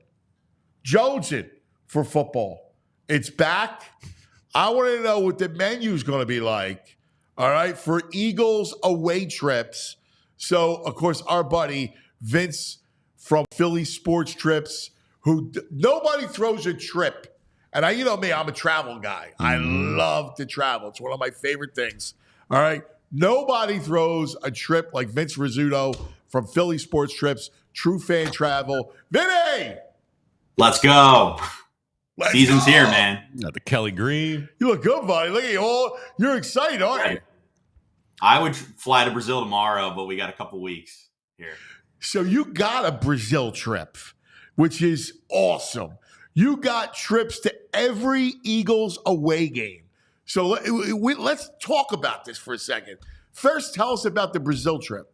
for football. It's back. I want to know what the menu is going to be like. All right, for Eagles away trips. So, of course, our buddy Vince from Philly Sports Trips, who nobody throws a trip. And you know me, I'm a travel guy. I love to travel. It's one of my favorite things. All right, nobody throws a trip like Vince Rizzuto from Philly Sports Trips, True Fan Travel. Vinny! Let's go. Season's here, man. Got the Kelly Green. You look good, buddy. Look at you all. You're excited, aren't you? I would fly to Brazil tomorrow, but we got a couple weeks here. So you got a Brazil trip, which is awesome. You got trips to every Eagles away game. So let's talk about this for a second. First, tell us about the Brazil trip.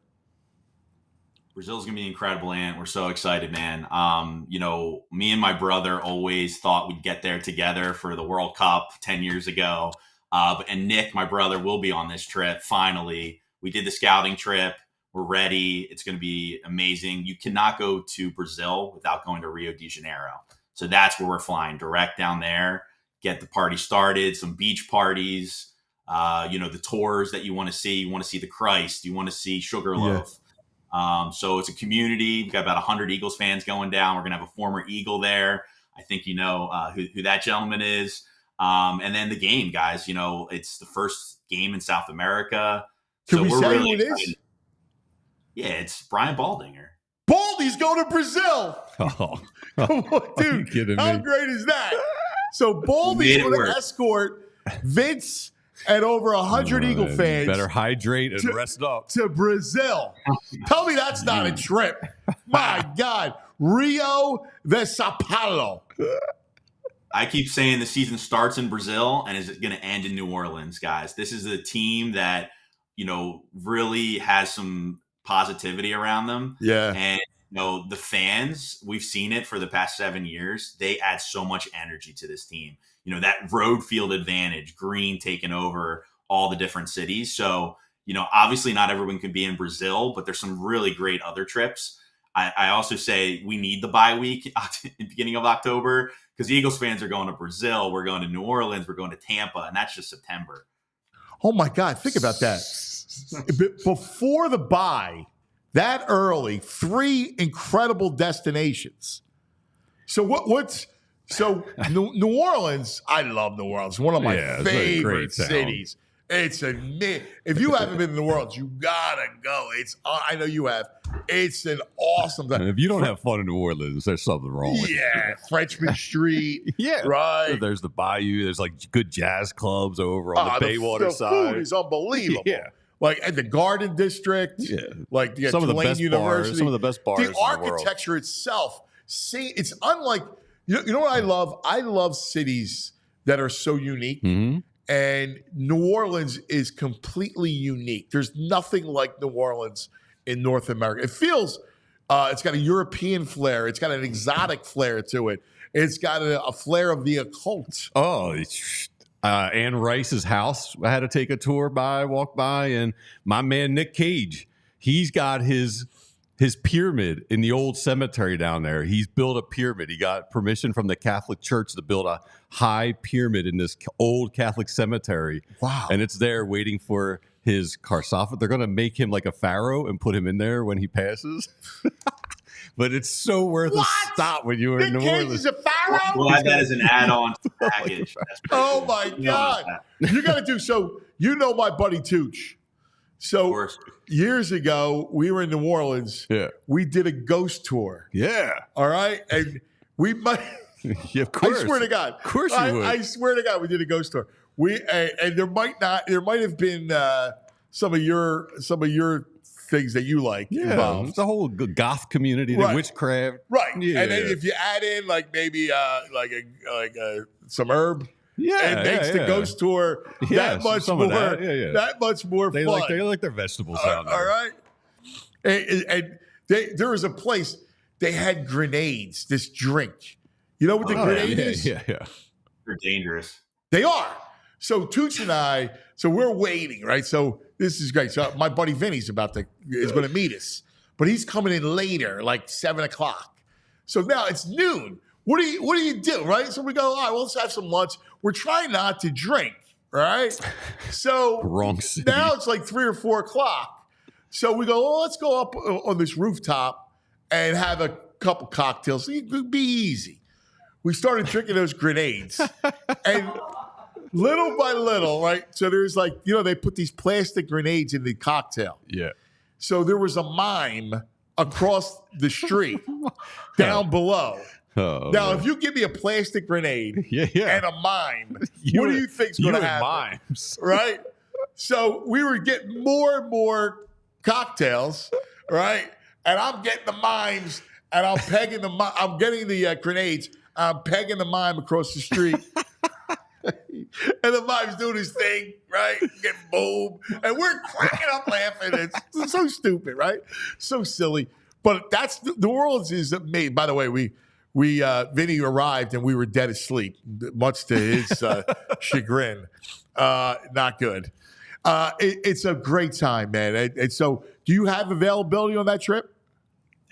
Brazil's going to be incredible, Ant. We're so excited, man. Me and my brother always thought we'd get there together for the World Cup 10 years ago. And Nick, my brother, will be on this trip. Finally, we did the scouting trip. We're ready. It's going to be amazing. You cannot go to Brazil without going to Rio de Janeiro. So that's where we're flying direct down there, get the party started, some beach parties, the tours that you want to see. You want to see the Christ. You want to see Sugarloaf. So it's a community. We've got about 100 Eagles fans going down. We're going to have a former Eagle there. I think you know who that gentleman is. And then the game, guys, it's the first game in South America. Can so we we're say really who it excited. is? Yeah, it's Brian Baldinger. Baldi's going to Brazil. Oh, Come on, dude. How great is that? So Baldi's going to escort Vince and over 100 Eagle fans. Better hydrate and rest up. To Brazil. Tell me that's not a trip. My God. Rio de Sao Paulo. I keep saying the season starts in Brazil and is going to end in New Orleans, guys. This is a team that, really has some positivity around them. Yeah. And, the fans, we've seen it for the past 7 years. They add so much energy to this team. That road field advantage, green taking over all the different cities. So, obviously not everyone can be in Brazil, but there's some really great other trips. I also say we need the bye week at the beginning of October because the Eagles fans are going to Brazil. We're going to New Orleans. We're going to Tampa, and that's just September. Oh, my God. Think about that. Before the bye, that early, 3 incredible destinations. So So New Orleans, I love New Orleans. One of my favorite cities. If you haven't been to New Orleans, you gotta go. I know you have. It's an awesome time. And if you don't have fun in New Orleans, there's something wrong with you. Yeah, Frenchman Street. Yeah, right. There's the Bayou. There's good jazz clubs over on the Baywater side. The food is unbelievable. Yeah. Like at the Garden District. Yeah. Like some of the Tulane best University. bars. Some of the best bars. The architecture itself. See, it's unlike. You know what I love? I love cities that are so unique. Mm-hmm. And New Orleans is completely unique. There's nothing like New Orleans in North America. It feels, it's got a European flair. It's got an exotic flair to it. It's got a flair of the occult. Oh, Anne Rice's house. I had to take a walk by, and my man Nick Cage, he's got his pyramid in the old cemetery down there. He's built a pyramid. He got permission from the Catholic Church to build a high pyramid in this old Catholic cemetery. Wow. And it's there waiting for his sarcophagus. They're going to make him like a pharaoh and put him in there when he passes. But it's so worth a stop when you were in New Orleans. Is a pharaoh? Well, that is an add-on to the package. Oh, my God. You got to do so. You know my buddy Tooch. So years ago, we were in New Orleans. Yeah. We did a ghost tour. Yeah. All right. And we might. Yeah, of course. I swear to God. Of course you would. I swear to God, we did a ghost tour. And there might have been some of your things that you like involved. It's the whole goth community, the witchcraft. Right. Yeah. And then if you add in maybe some herb. Yeah, it makes the ghost tour that much more. That much more fun. They like their vegetables down there. All right, and There was a place, they had grenades, this drink. You know what the grenade is? Yeah. They're dangerous. They are. So Toots and I, so we're waiting, right? So this is great. So my buddy Vinny's is going to meet us, but he's coming in later, like 7 o'clock. So now it's noon. What do you do, right? So we go, all right, well, let's have some lunch. We're trying not to drink, right? So Wrong city. now it's like 3 or 4 o'clock. So we go, oh, let's go up on this rooftop and have a couple cocktails. It could be easy. We started drinking those grenades. And little by little, right? So there's like, they put these plastic grenades in the cocktail. Yeah. So there was a mime across the street down below. Oh, now, man. if you give me a plastic grenade and a mime, what do you think's going to happen? Mimes. Right? So we were getting more and more cocktails, right? And I'm getting the mimes, and I'm pegging I'm getting the grenades. I'm pegging the mime across the street. And the mime's doing his thing, right? Getting boom. And we're cracking up laughing. It's so stupid, right? So silly. But that's the world is made. By the way, Vinny arrived and we were dead asleep, much to his chagrin. Not good. It's a great time, man. And so do you have availability on that trip?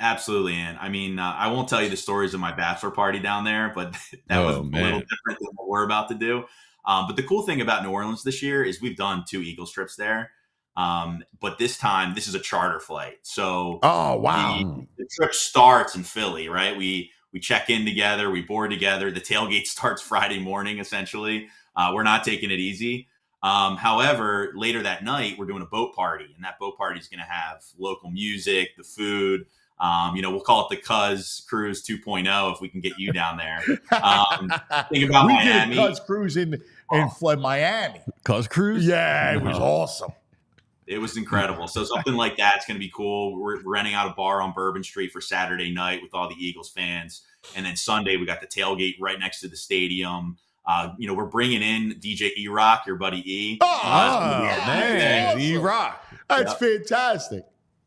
Absolutely, and I mean, I won't tell you the stories of my bachelor party down there, but that was a little different than what we're about to do. But the cool thing about New Orleans this year is we've done 2 Eagles trips there. But this time, this is a charter flight. So the trip starts in Philly, right? We check in together, we board together. The tailgate starts Friday morning, essentially. We're not taking it easy. However, later that night, we're doing a boat party, and that boat party is going to have local music, the food. We'll call it the Cuz Cruise 2.0 if we can get you down there. Think about Miami. We did a Cuz Cruise in Miami. Cuz Cruise? Yeah, it was awesome. It was incredible. So something like that's going to be cool. We're renting out a bar on Bourbon Street for Saturday night with all the Eagles fans. And then Sunday, we got the tailgate right next to the stadium. We're bringing in DJ E-Rock, your buddy E. Man, E-Rock. That's fantastic.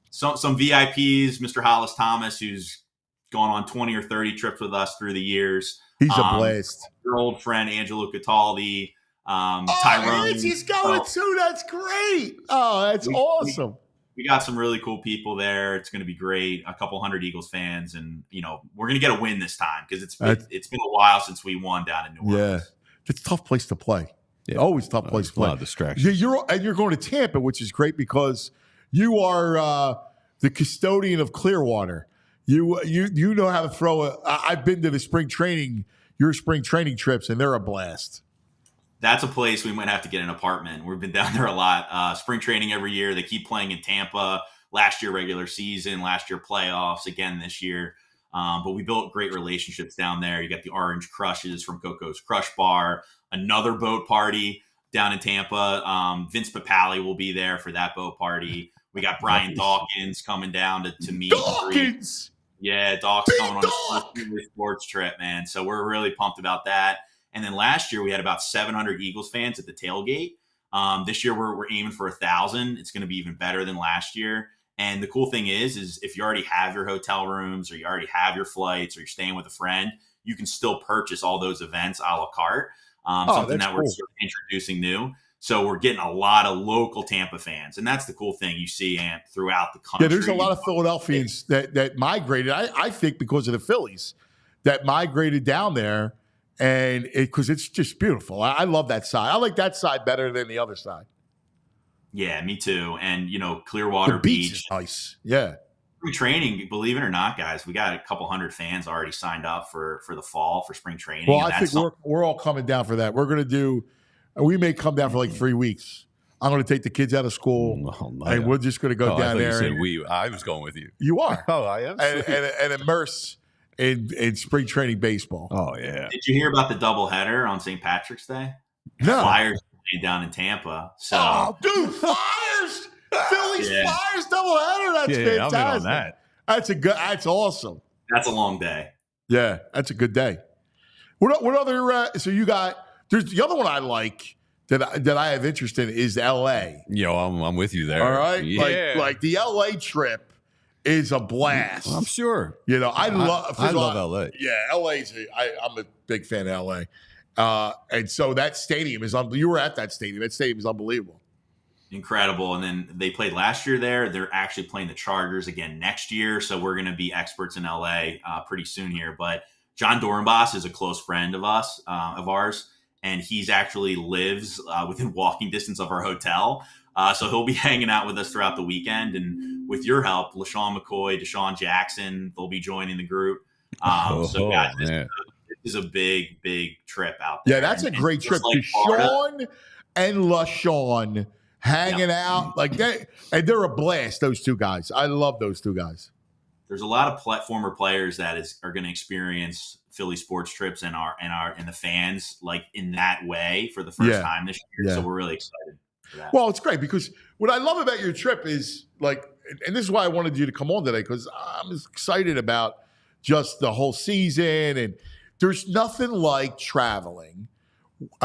Some VIPs, Mr. Hollis Thomas, who's gone on 20 or 30 trips with us through the years. He's a blast. Your old friend, Angelo Cataldi, Tyrone. He's going too. That's great. Oh, that's awesome. We got some really cool people there. It's going to be great. A couple hundred Eagles fans. And, we're going to get a win this time because it's been a while since we won down in New Orleans. Yeah. It's a tough place to play. Yeah. Always tough place to play. A lot of distractions. You're going to Tampa, which is great because you are the custodian of Clearwater. You know how to throw I've been to your spring training trips, and they're a blast. That's a place we might have to get an apartment. We've been down there a lot. Spring training every year. They keep playing in Tampa. Last year, regular season. Last year, playoffs. Again this year. But we built great relationships down there. You got the Orange Crushes from Coco's Crush Bar. Another boat party down in Tampa. Vince Papale will be there for that boat party. We got Brian Dawkins coming down to meet. Dawkins! Yeah, Doc's coming on his first sports trip, man. So we're really pumped about that. And then last year we had about 700 Eagles fans at the tailgate. This year we're aiming for 1,000. It's going to be even better than last year. And the cool thing is if you already have your hotel rooms or you already have your flights or you're staying with a friend, you can still purchase all those events a la carte. Something that we're sort of introducing new. So we're getting a lot of local Tampa fans. And that's the cool thing you see, Ant, throughout the country. Yeah, there's a lot of Philadelphians that migrated, I think because of the Phillies, that migrated down there. And because it's just beautiful. I love that side. I like that side better than the other side. Yeah, me too. And, Clearwater the beach is nice. Yeah. Spring training, believe it or not, guys, we got a couple hundred fans already signed up for the fall for spring training. Well, I think we're all coming down for that. We're going to we may come down for like 3 weeks. I'm going to take the kids out of school, and we're just going to go down there. I was going with you. You are. Oh, I am. And immerse in spring training baseball. Oh, yeah. Did you hear about the doubleheader on St. Patrick's Day? No. Flyers down in Tampa. So, oh, dude, Flyers! Phillies Flyers doubleheader. That's fantastic. I'm in on that. That's awesome. That's a long day. Yeah, that's a good day. What other? So you got? There's the other one I like that I have interest in is L.A. Yo, I'm with you there. All right, yeah. like the L.A. trip is a blast. I'm sure. You know, I love LA. Yeah, LA's. I'm a big fan of LA, and so that stadium is. You were at that stadium. That stadium is unbelievable. Incredible. And then they played last year there. They're actually playing the Chargers again next year. So we're going to be experts in LA pretty soon here. But John Dorenbos is a close friend of ours, and he's actually lives within walking distance of our hotel. So he'll be hanging out with us throughout the weekend. And with your help, LaShawn McCoy, Deshaun Jackson, they'll be joining the group. So guys, this is a big, big trip out there. Yeah, that's a great trip. Like Deshaun and LaShawn hanging out like that, and they're a blast. Those two guys, I love those two guys. There's a lot of former players that are going to experience Philly sports trips and the fans like in that way for the first time this year. So we're really excited for that. Well, it's great because what I love about your trip is like, and this is why I wanted you to come on today, because I'm excited about just the whole season, and there's nothing like traveling.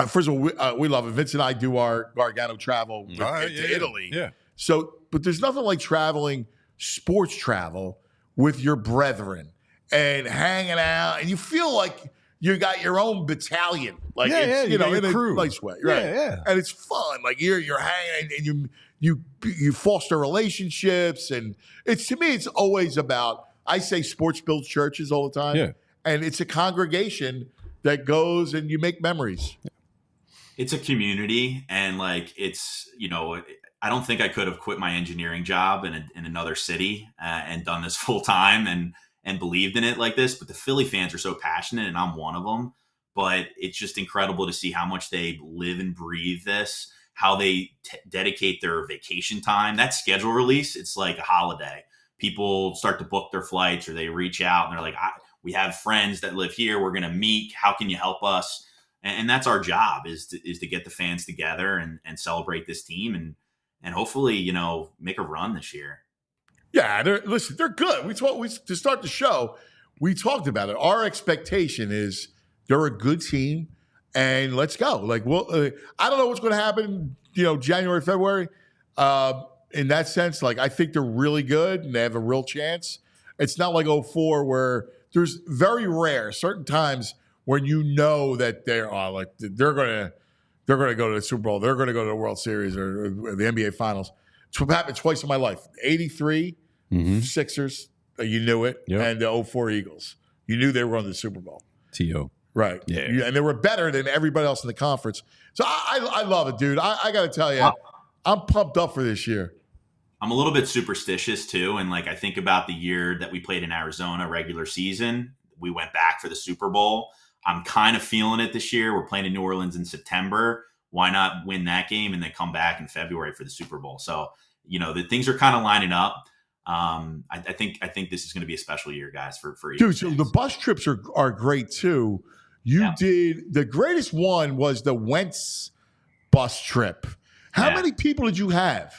First of all, we love it. Vince and I do our Gargano travel to Italy. Yeah. So, but there's nothing like traveling, sports travel with your brethren and hanging out, and you feel like you got your own battalion, like you know, in a nice way, right? Yeah. And it's fun. Like you're hanging, and you foster relationships, and it's, to me, it's always about. I say sports builds churches all the time, and it's a congregation that goes and you make memories. It's a community, and like it's, you know, I don't think I could have quit my engineering job in another city and done this full time and believed in it like this. But the Philly fans are so passionate, and I'm one of them. But it's just incredible to see how much they live and breathe this, how they dedicate their vacation time. That schedule release, it's like a holiday. People start to book their flights, or they reach out and they're like, we have friends that live here. We're going to meet. How can you help us? And that's our job is to get the fans together and celebrate this team and hopefully, you know, make a run this year. Yeah, they're good. To start the show, we talked about it. Our expectation is they're a good team, and let's go. Like, I don't know what's going to happen, you know, January, February. In that sense, like, I think they're really good and they have a real chance. It's not like 2004 where there's very rare certain times when you know that they're going to go to the Super Bowl, they're going to go to the World Series or the NBA Finals. It's what happened twice in my life. 83 Sixers, you knew it, and the 04 Eagles. You knew they were on the Super Bowl. T.O. Right. Yeah. And they were better than everybody else in the conference. So I love it, dude. I got to tell you, I'm pumped up for this year. I'm a little bit superstitious too. And like, I think about the year that we played in Arizona regular season. We went back for the Super Bowl. I'm kind of feeling it this year. We're playing in New Orleans in September. Why not win that game and then come back in February for the Super Bowl? So, you know, the things are kind of lining up. I think this is going to be a special year, guys, for dude. So the bus trips are great too. You did the greatest one was the Wentz bus trip. How many people did you have?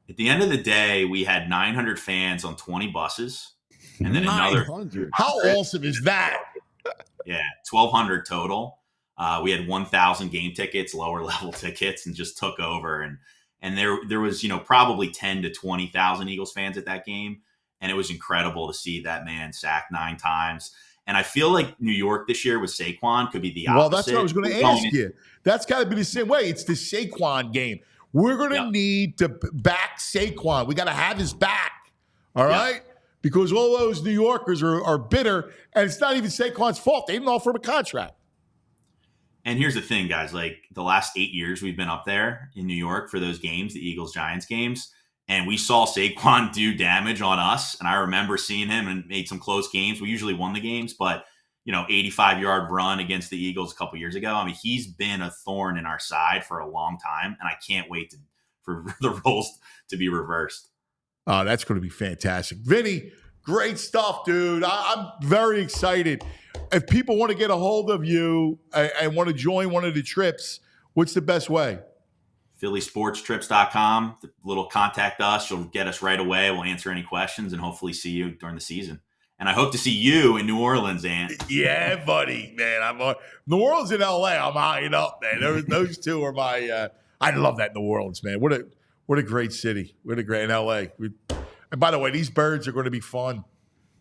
At the end of the day, we had 900 fans on 20 buses, and then another. How awesome is that? Yeah, 1,200 total. We had 1,000 game tickets, lower level tickets, and just took over. And there was, you know, probably 10 to 20,000 Eagles fans at that game, and it was incredible to see that man sacked 9 times. And I feel like New York this year with Saquon could be the opposite. Well, that's what I was going to ask you. That's got to be the same way. It's the Saquon game. We're going to need to back Saquon. We got to have his back. All right? Because all those New Yorkers are bitter, and it's not even Saquon's fault. They didn't offer him a contract. And here's the thing, guys. Like, the last 8 years we've been up there in New York for those games, the Eagles-Giants games, and we saw Saquon do damage on us. And I remember seeing him and made some close games. We usually won the games, but, you know, 85-yard run against the Eagles a couple years ago. I mean, he's been a thorn in our side for a long time, and I can't wait for the roles to be reversed. Oh, that's going to be fantastic. Vinny, great stuff, dude. I'm very excited. If people want to get a hold of you and want to join one of the trips, what's the best way? PhillySportsTrips.com. The little contact us. You'll get us right away. We'll answer any questions and hopefully see you during the season. And I hope to see you in New Orleans, Ant. Yeah, buddy, man. I'm New Orleans and LA. I'm eyeing up, man. Those two are my. I love that New Orleans, man. What a great city. What a great in LA. And by the way, these birds are going to be fun,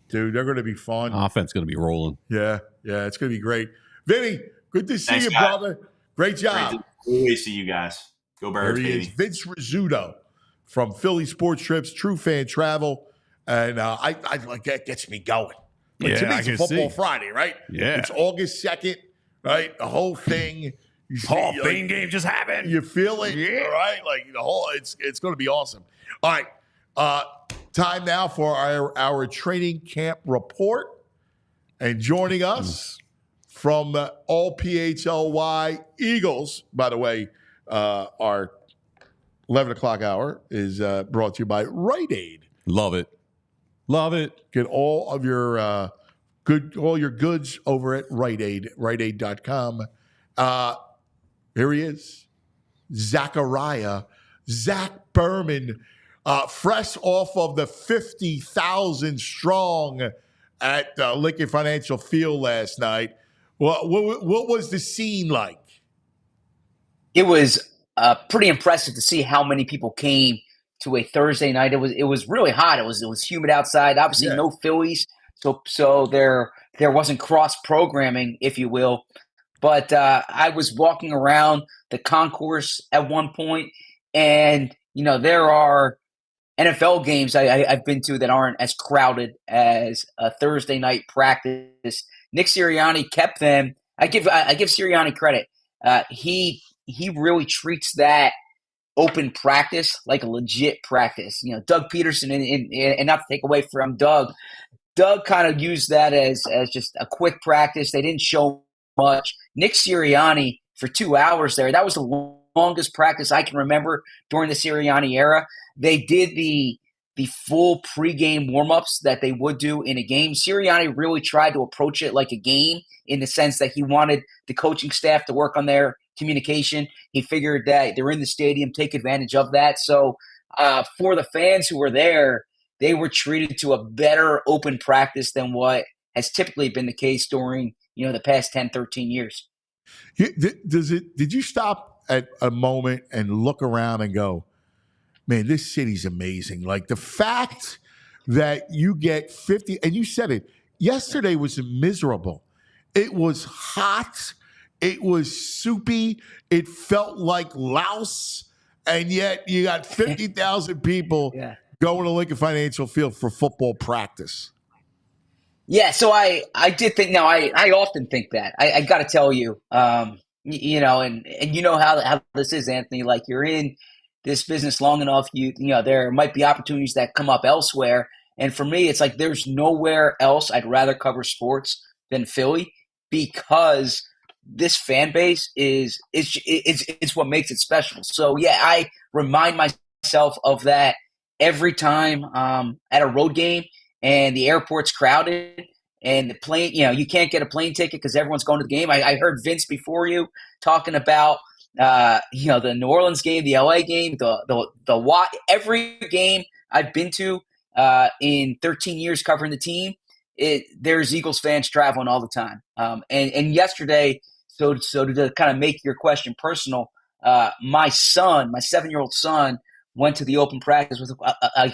dude. They're going to be fun. Offense going to be rolling. Yeah, it's going to be great. Vinny, good to see Thanks, you, guys. brother. Great job. Great to always see you guys. Go Birds, There he baby. is, Vince Rizzuto from Philly Sports Trips, True Fan Travel, and I like that gets me going. Like, to me, I it's can Football see. Friday, right? Yeah. It's August 2nd, right? The whole thing. You see, Hall of like, Fame game just happened. You feel it, Yeah. right? Like the whole, it's going to be awesome. All right, time now for our training camp report, and joining us from all PHLY Eagles. By the way, our 11 o'clock hour is brought to you by Rite Aid. Love it. Get all of your goods over at Rite Aid, riteaid.com. Here he is, Zach Berman, fresh off of the 50,000 strong at Lincoln Financial Field last night. What was the scene like? It was pretty impressive to see how many people came to a Thursday night. It was really hot. It was humid outside. Obviously, Yeah. no Phillies, so there wasn't cross programming, if you will. But I was walking around the concourse at one point, and there are NFL games I've been to that aren't as crowded as a Thursday night practice. Nick Sirianni kept them. I give Sirianni credit. He really treats that open practice like a legit practice. Doug Peterson, and not to take away from Doug kind of used that as just a quick practice. They didn't show much. Nick Sirianni for 2 hours there. That was the longest practice I can remember during the Sirianni era. They did the full pregame warm-ups that they would do in a game. Sirianni really tried to approach it like a game in the sense that he wanted the coaching staff to work on their communication. He figured that they're in the stadium, take advantage of that. So for the fans who were there, they were treated to a better open practice than what has typically been the case during the past 10, 13 years. Did you stop at a moment and look around and go, man, this city's amazing? Like the fact that you get 50, and you said it, yesterday was miserable. It was hot. It was soupy. It felt like louse. And yet you got 50,000 people going to Lincoln Financial Field for football practice. Yeah, so I did think. Now I often think that. I got to tell you, and you know how this is, Anthony. Like, you're in this business long enough, there might be opportunities that come up elsewhere. And for me, it's like there's nowhere else I'd rather cover sports than Philly, because this fan base is what makes it special. So yeah, I remind myself of that every time at a road game and the airport's crowded and the plane, you can't get a plane ticket because everyone's going to the game. I heard Vince before you talking about the New Orleans game, the LA game, the every game I've been to in 13 years covering the team. There's Eagles fans traveling all the time. And yesterday, so to kind of make your question personal, my 7-year-old son, went to the open practice with.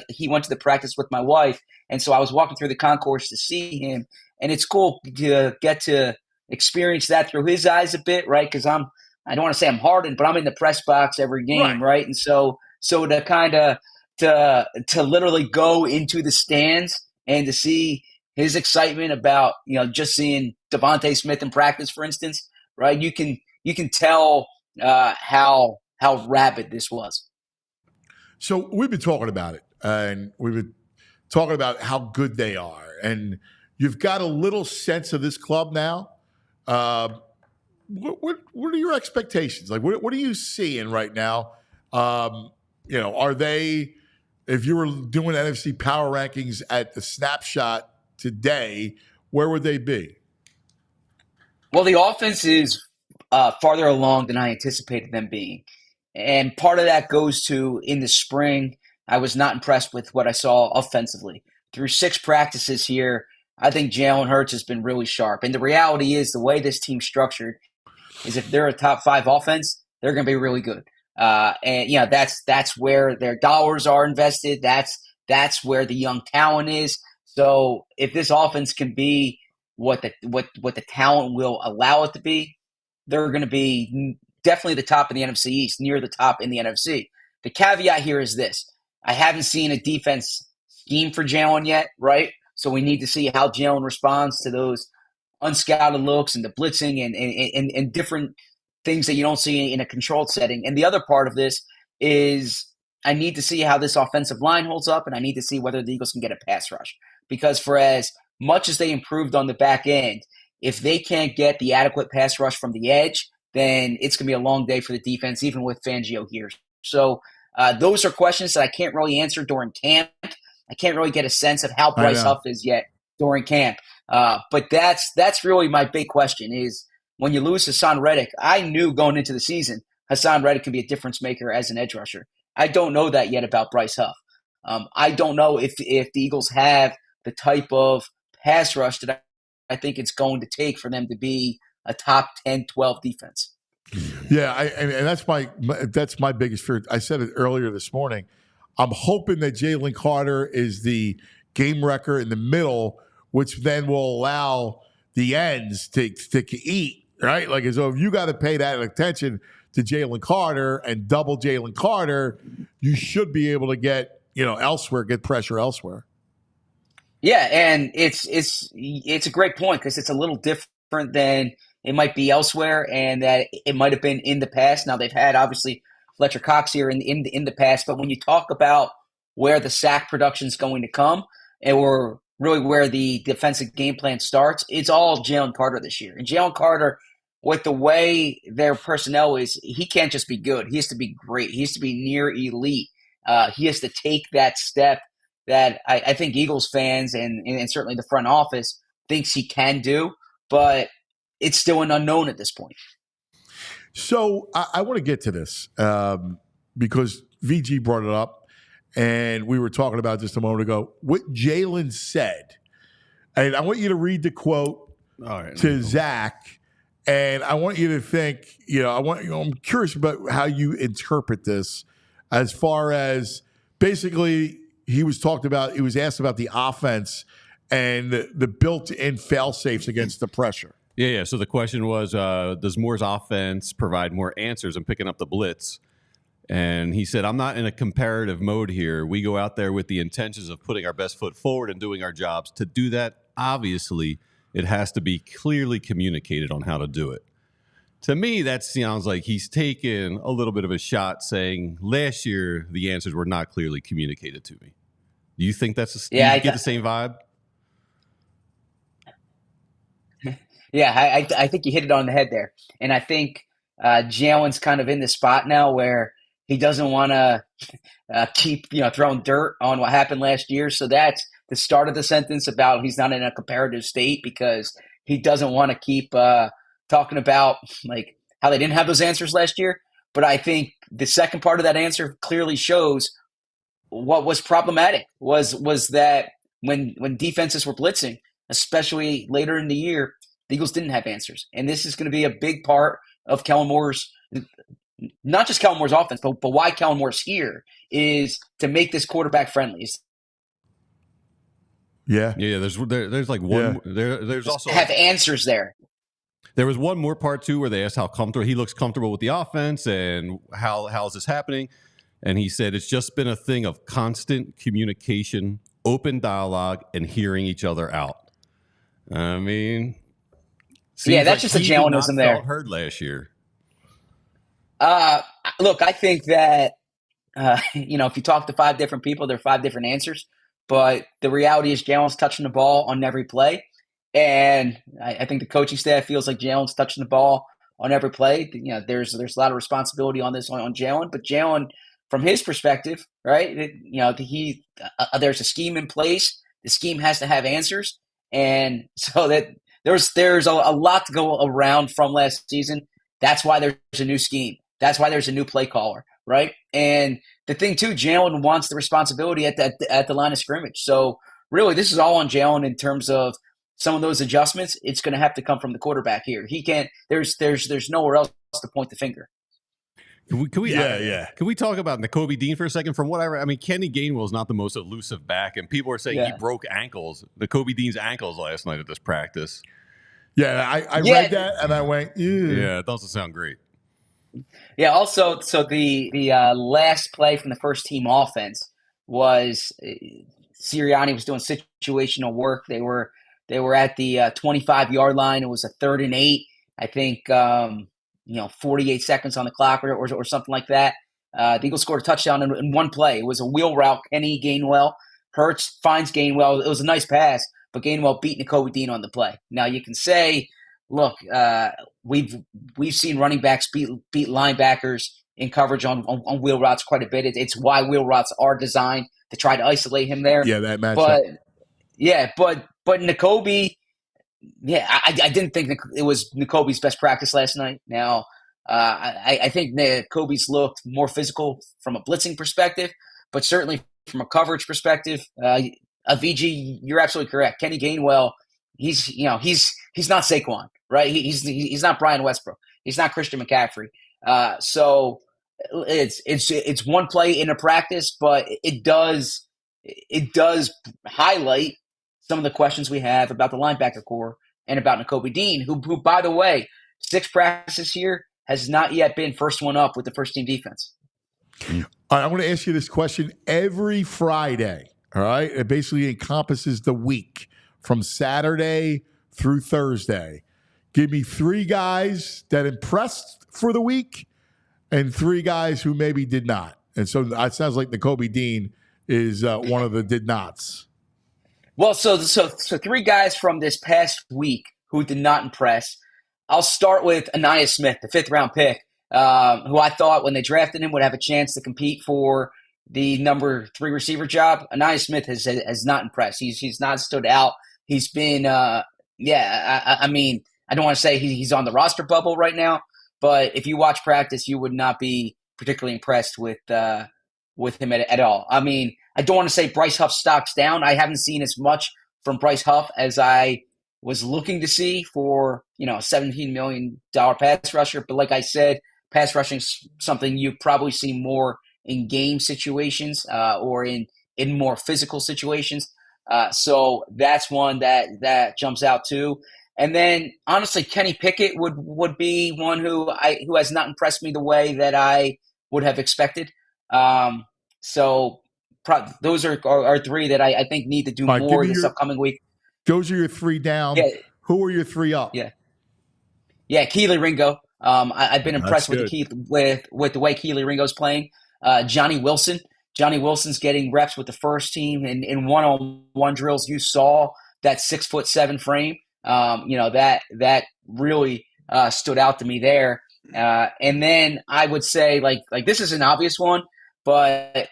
He went to the practice with my wife, and so I was walking through the concourse to see him, and it's cool to get to experience that through his eyes a bit, right? Because I don't want to say I'm hardened, but I'm in the press box every game, right? And so to kind of to literally go into the stands and to see his excitement about just seeing Devontae Smith in practice, for instance, right? You can tell how rabid this was. So we've been talking about it, and we've been talking about how good they are, and you've got a little sense of this club now. What are your expectations? Like, what are you seeing right now? Are they, if you were doing NFC power rankings at the snapshot today, where would they be? Well, the offense is farther along than I anticipated them being. And part of that goes to, in the spring, I was not impressed with what I saw offensively. Through 6 practices here, I think Jalen Hurts has been really sharp. And the reality is, the way this team's structured is, if they're a top 5 offense, they're going to be really good. And that's where their dollars are invested. That's That's where the young talent is. So if this offense can be what the talent will allow it to be, they're going to be definitely the top in the NFC East, near the top in the NFC. The caveat here is this. I haven't seen a defense scheme for Jalen yet, right? So we need to see how Jalen responds to those unscouted looks and the blitzing and different things that you don't see in a controlled setting. And the other part of this is I need to see how this offensive line holds up, and I need to see whether the Eagles can get a pass rush. Because for as much as they improved on the back end, if they can't get the adequate pass rush from the edge, then it's going to be a long day for the defense, even with Fangio here. So those are questions that I can't really answer during camp. I can't really get a sense of how Bryce Huff is yet during camp. But that's really my big question is when you lose Hassan Reddick, I knew going into the season Hassan Reddick could be a difference maker as an edge rusher. I don't know that yet about Bryce Huff. I don't know if the Eagles have the type of pass rush that I think it's going to take for them to be a top 10, 12 defense. Yeah, and that's my biggest fear. I said it earlier this morning. I'm hoping that Jalen Carter is the game wrecker in the middle, which then will allow the ends to eat, right? Like, as though if you got to pay that attention to Jalen Carter and double Jalen Carter, you should be able to get pressure elsewhere. Yeah, and it's a great point because it's a little different than it might be elsewhere, and that it might have been in the past. Now they've had obviously Fletcher Cox here in the past, but when you talk about where the sack production is going to come, or really where the defensive game plan starts, it's all Jalen Carter this year. And Jalen Carter, with the way their personnel is, he can't just be good. He has to be great. He has to be near elite. He has to take that step that I think Eagles fans and certainly the front office thinks he can do, but it's still an unknown at this point. So I want to get to this because VG brought it up, and we were talking about just a moment ago. What Jalen said, and I want you to read the quote to Zach, and I want you to think. I'm curious about how you interpret this, as far as basically he was asked about the offense and the built-in fail-safes against the pressure. Yeah. So the question was, does Moore's offense provide more answers in picking up the blitz? And he said, I'm not in a comparative mode here. We go out there with the intentions of putting our best foot forward and doing our jobs. To do that, obviously, it has to be clearly communicated on how to do it. To me, that sounds like he's taken a little bit of a shot saying, last year, the answers were not clearly communicated to me. Do you think that's do you get the same vibe? Yeah, I think you hit it on the head there. And I think Jalen's kind of in the spot now where he doesn't want to keep throwing dirt on what happened last year. So that's the start of the sentence about he's not in a comparative state because he doesn't want to keep talking about like how they didn't have those answers last year. But I think the second part of that answer clearly shows what was problematic was that when defenses were blitzing, especially later in the year, the Eagles didn't have answers. And this is going to be a big part of Kellen Moore's, not just Kellen Moore's offense, but why Kellen Moore's here is to make this quarterback friendly. Yeah. There's like one. Yeah. There's also have answers there. There was one more part too where they asked how comfortable he looks comfortable with the offense and how is this happening, and he said it's just been a thing of constant communication, open dialogue, and hearing each other out. I mean, that's just a Jalenism there. Felt heard last year. Look, I think that if you talk to 5 different people, there are 5 different answers. But the reality is Jalen's touching the ball on every play. And I think the coaching staff feels like Jalen's touching the ball on every play. There's a lot of responsibility on this on Jalen. But Jalen, from his perspective, right, there's a scheme in place. The scheme has to have answers. And so that there's a lot to go around from last season. That's why there's a new scheme. That's why there's a new play caller, right? And the thing, too, Jalen wants the responsibility at the line of scrimmage. So, really, this is all on Jalen in terms of some of those adjustments. It's going to have to come from the quarterback here. He can't – there's nowhere else to point the finger. Can we Yeah. Can we talk about Nakobe Dean for a second? From what I read, I mean, Kenny Gainwell is not the most elusive back, and people are saying he broke ankles, Nakobe Dean's ankles last night at this practice. Yeah, I read that and I went, ew. Yeah, it doesn't sound great. Yeah. Also, so the last play from the first team offense was Sirianni was doing situational work. They were at the 25-yard line. It was a 3rd and 8. I think 48 seconds on the clock or something like that. The Eagles scored a touchdown in one play. It was a wheel route. Kenny Gainwell, Hurts finds Gainwell. It was a nice pass, but Gainwell beat Nakobe Dean on the play. Now you can say, look, we've seen running backs beat linebackers in coverage on wheel routes quite a bit. It's why wheel routes are designed to try to isolate him there. Yeah, that matchup. But Nakobe, I didn't think it was Nakobe's best practice last night. Now, I think Nakobe's looked more physical from a blitzing perspective, but certainly from a coverage perspective, VG, you're absolutely correct. Kenny Gainwell, he's not Saquon, right? He's not Brian Westbrook. He's not Christian McCaffrey. So it's one play in a practice, but it does highlight some of the questions we have about the linebacker core and about Nakobe Dean, who by the way, 6 practices here, has not yet been first one up with the first team defense. All right, I'm going to ask you this question every Friday. All right, it basically encompasses the week from Saturday through Thursday. Give me 3 guys that impressed for the week and 3 guys who maybe did not. And so it sounds like Nakobe Dean is one of the did nots. Well, so 3 guys from this past week who did not impress. I'll start with Anaya Smith, the 5th round pick, who I thought when they drafted him would have a chance to compete for the number 3 receiver job. Anaya Smith has not impressed. He's not stood out. He's been, I mean, I don't want to say he's on the roster bubble right now, but if you watch practice, you would not be particularly impressed with him at all. I mean, I don't want to say Bryce Huff stock's down. I haven't seen as much from Bryce Huff as I was looking to see for, a $17 million pass rusher. But like I said, pass rushing is something you probably see more in game situations or in more physical situations. So that's one that jumps out too. And then honestly, Kenny Pickett would be one who has not impressed me the way that I would have expected. So those are 3 that I think need to do more this upcoming week. Those are your 3 down. Yeah. Who are your 3 up? Yeah, Keely Ringo. I've been impressed with the way Keely Ringo's playing. Johnny Wilson. Johnny Wilson's getting reps with the first team in one-on-one drills. You saw that 6'7" frame. That really stood out to me there. And then I would say like this is an obvious one, but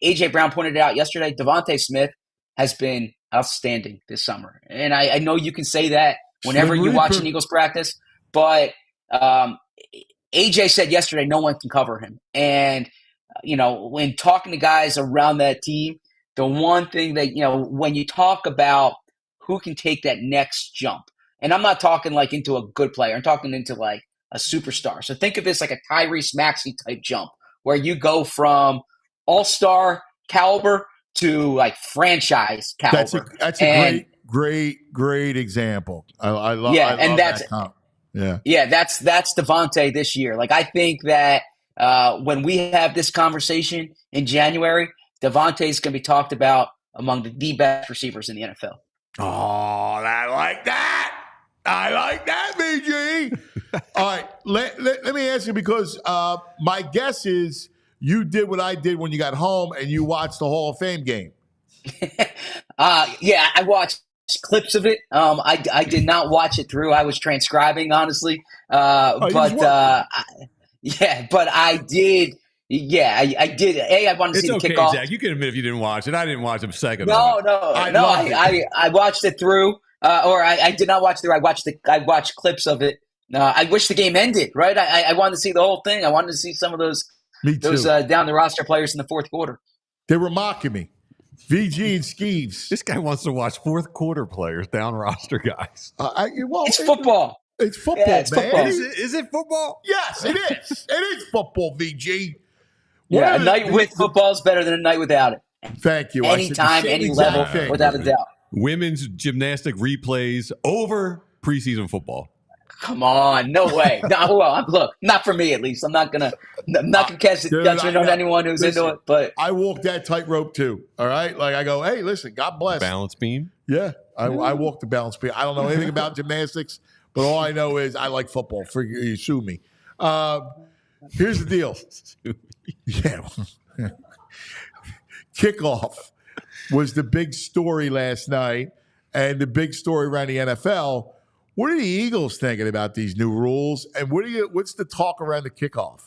AJ Brown pointed it out yesterday. Devontae Smith has been outstanding this summer. And I know you can say that whenever you watch an Eagles practice, but AJ said yesterday no one can cover him. And, when talking to guys around that team, the one thing that, when you talk about who can take that next jump, and I'm not talking like into a good player, I'm talking into like a superstar. So think of this like a Tyrese Maxey type jump where you go from all-star caliber to like franchise caliber. That's a great example. I love that. Yeah, that's Devontae this year. Like I think that when we have this conversation in January, Devontae is going to be talked about among the best receivers in the NFL. Oh, I like that. BG. All right, let me ask you because my guess is you did what I did when you got home and you watched the Hall of Fame game. I watched clips of it. I did not watch it through. I was transcribing, honestly. But I did. Yeah, I did. I wanted to see the kickoff. Zach. You can admit if you didn't watch it. I didn't watch a second. No. I watched it through, or I did not watch through. I watched clips of it. I wish the game ended. Right. I wanted to see the whole thing. I wanted to see some of those down the roster players in the fourth quarter. They were mocking me. VG and Skeeves. This guy wants to watch fourth quarter players, down roster guys. It's football. It's football, Yeah, it's man. football. Is it football? Yes, it is. It is football, VG. Yeah, a night with football is better than a night without it. Thank you. Anytime, any level, without a doubt. Women's gymnastic replays over preseason football. Come on, no way. No, well, look, not for me at least. I'm not gonna cast judgment on anyone who's into it. But I walk that tightrope too. All right, like I go, hey, listen, God bless. Balance beam. Yeah, I walk the balance beam. I don't know anything about gymnastics, but all I know is I like football. You sue me. Here's the deal. Yeah, Kickoff was the big story last night, and the big story around the NFL. What are the Eagles thinking about these new rules, and what's the talk around the kickoff?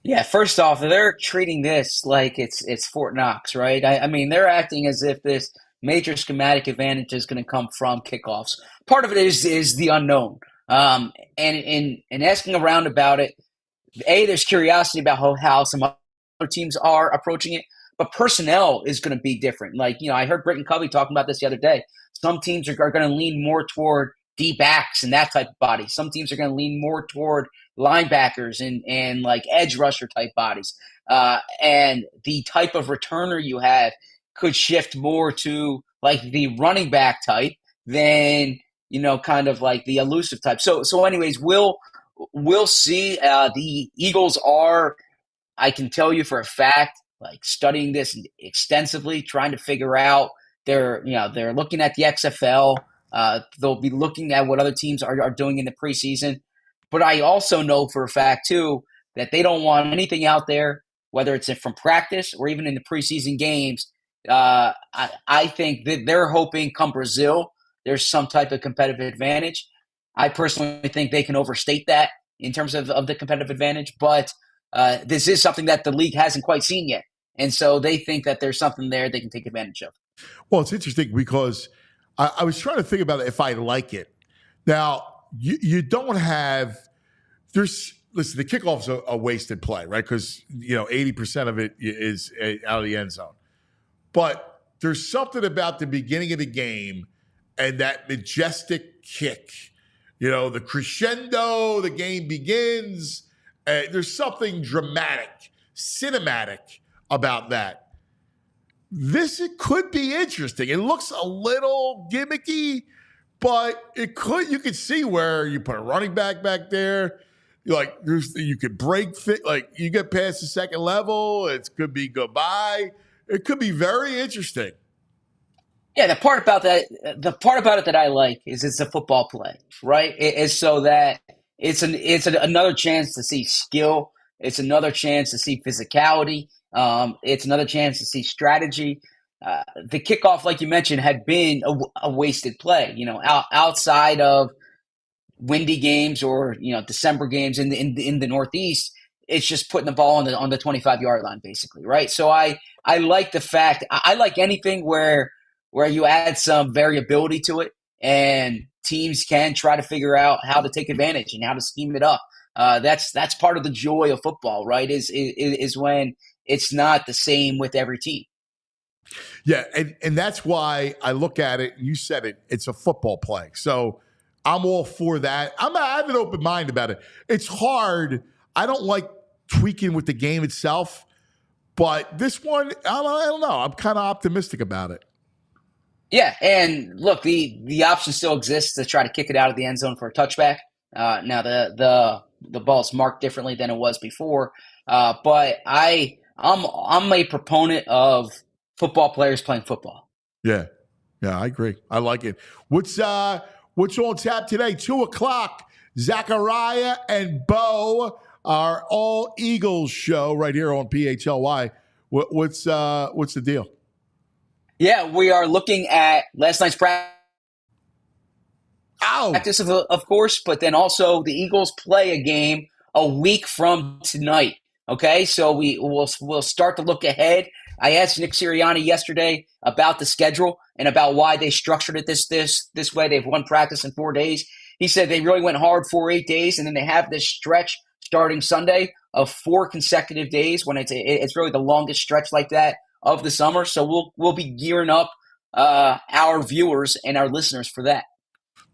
yeah, first off, they're treating this like it's Fort Knox, right? I mean, they're acting as if this major schematic advantage is going to come from kickoffs. Part of it is the unknown, and in asking around about it, there's curiosity about how some other teams are approaching it, but personnel is going to be different. Like, I heard Britton Covey talking about this the other day. Some teams are going to lean more toward D-backs and that type of body. Some teams are going to lean more toward linebackers and like edge rusher type bodies. And the type of returner you have could shift more to like the running back type than, kind of like the elusive type. So anyways, we'll see. The Eagles are, I can tell you for a fact, like studying this extensively, trying to figure out. They're looking at the XFL. They'll be looking at what other teams are doing in the preseason. But I also know for a fact, too, that they don't want anything out there, whether it's from practice or even in the preseason games. I think that they're hoping come Brazil, there's some type of competitive advantage. I personally think they can overstate that in terms of the competitive advantage. But this is something that the league hasn't quite seen yet. And so they think that there's something there they can take advantage of. Well, it's interesting because I was trying to think about if I like it. Now, you don't have – listen, the kickoff's a wasted play, right? Because, 80% of it is out of the end zone. But there's something about the beginning of the game and that majestic kick. The crescendo, the game begins. There's something dramatic, cinematic about that. It could be interesting. It looks a little gimmicky, but you could see where you put a running back there. You could break fit, like you get past the second level. It could be goodbye. It could be very interesting. Yeah, the part about it that I like is it's a football play, right? It is so that it's another chance to see skill. It's another chance to see physicality. It's another chance to see strategy. The kickoff, like you mentioned, had been a wasted play. Outside of windy games or December games in the Northeast, it's just putting the ball on the 25-yard line, basically, right? So I like the fact I like anything where you add some variability to it and teams can try to figure out how to take advantage and how to scheme it up. That's part of the joy of football, right? Is when it's not the same with every team. Yeah, and that's why I look at it. You said it. It's a football play, so I'm all for that. I have an open mind about it. It's hard. I don't like tweaking with the game itself, but this one, I don't know. I'm kind of optimistic about it. Yeah, and look, the option still exists to try to kick it out of the end zone for a touchback. Now the ball's marked differently than it was before, but I'm a proponent of football players playing football. Yeah, I agree. I like it. What's on tap today? 2:00. Zachariah and Bo, our All Eagles show right here on PHLY. What's the deal? Yeah, we are looking at last night's practice, of course, but then also the Eagles play a game a week from tonight. Okay, so we'll start to look ahead. I asked Nick Sirianni yesterday about the schedule and about why they structured it this way. They've one practice in 4 days. He said they really went hard for 8 days, and then they have this stretch starting Sunday of 4 consecutive days when it's really the longest stretch like that of the summer. So we'll be gearing up our viewers and our listeners for that.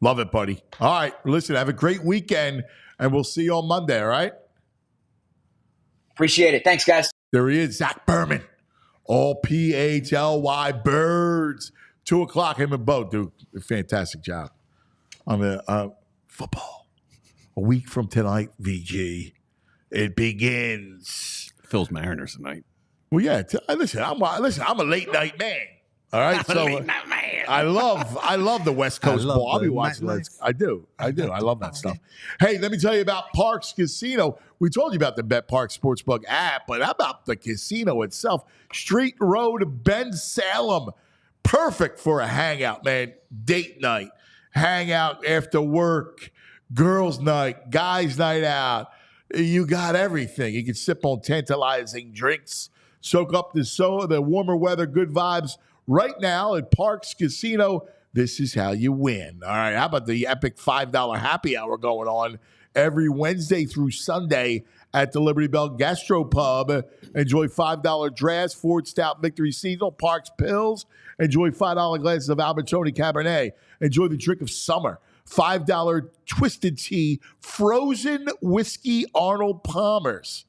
Love it, buddy. All right, listen, have a great weekend, and we'll see you on Monday, all right? Appreciate it. Thanks, guys. There he is, Zach Berman. All PHLY Birds. 2 o'clock, him and Bo do a fantastic job on the football. A week from tonight, VG, it begins. Phil's Mariners tonight. Well, yeah. Listen, I'm a late night man. All right, I love the West Coast ball. I'll be watching that. I do. I love that stuff. Hey, let me tell you about Parx Casino. We told you about the BetPARX Sportsbook app, but how about the casino itself? Street Road, Ben Salem. Perfect for a hangout, man. Date night, hangout after work, girls' night, guys' night out. You got everything. You can sip on tantalizing drinks, soak up the warmer weather, good vibes. Right now at Parx Casino, this is how you win. All right, how about the epic $5 happy hour going on every Wednesday through Sunday at the Liberty Bell Gastropub? Enjoy $5 drafts, Ford Stout Victory Seasonal, Parx Pills. Enjoy $5 glasses of Albertoni Cabernet. Enjoy the drink of summer. $5 Twisted Tea, frozen whiskey Arnold Palmer's.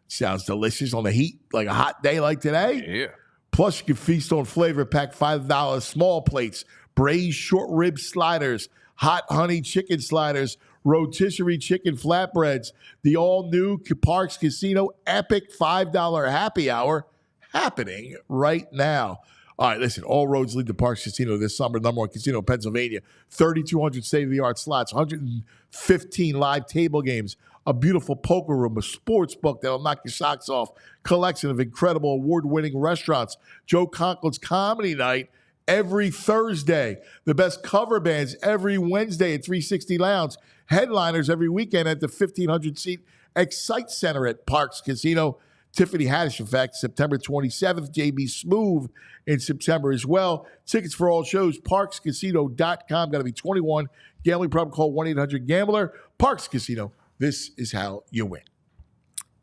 Sounds delicious on the heat, like a hot day like today. Yeah. Plus, you can feast on flavor pack $5 small plates, braised short rib sliders, hot honey chicken sliders, rotisserie chicken flatbreads. The all-new Parx Casino epic $5 happy hour happening right now. All right, listen, all roads lead to Parx Casino this summer, number 1 casino in Pennsylvania. 3,200 state-of-the-art slots, 115 live table games, a beautiful poker room, a sports book that'll knock your socks off, collection of incredible award-winning restaurants, Joe Conklin's Comedy Night every Thursday, the best cover bands every Wednesday at 360 Lounge, headliners every weekend at the 1,500-seat Excite Center at Parx Casino. Tiffany Haddish Effect, September 27th. JB Smoove in September as well. Tickets for all shows, parxcasino.com. Got to be 21. Gambling problem, call 1-800-GAMBLER. Parx Casino. This is how you win.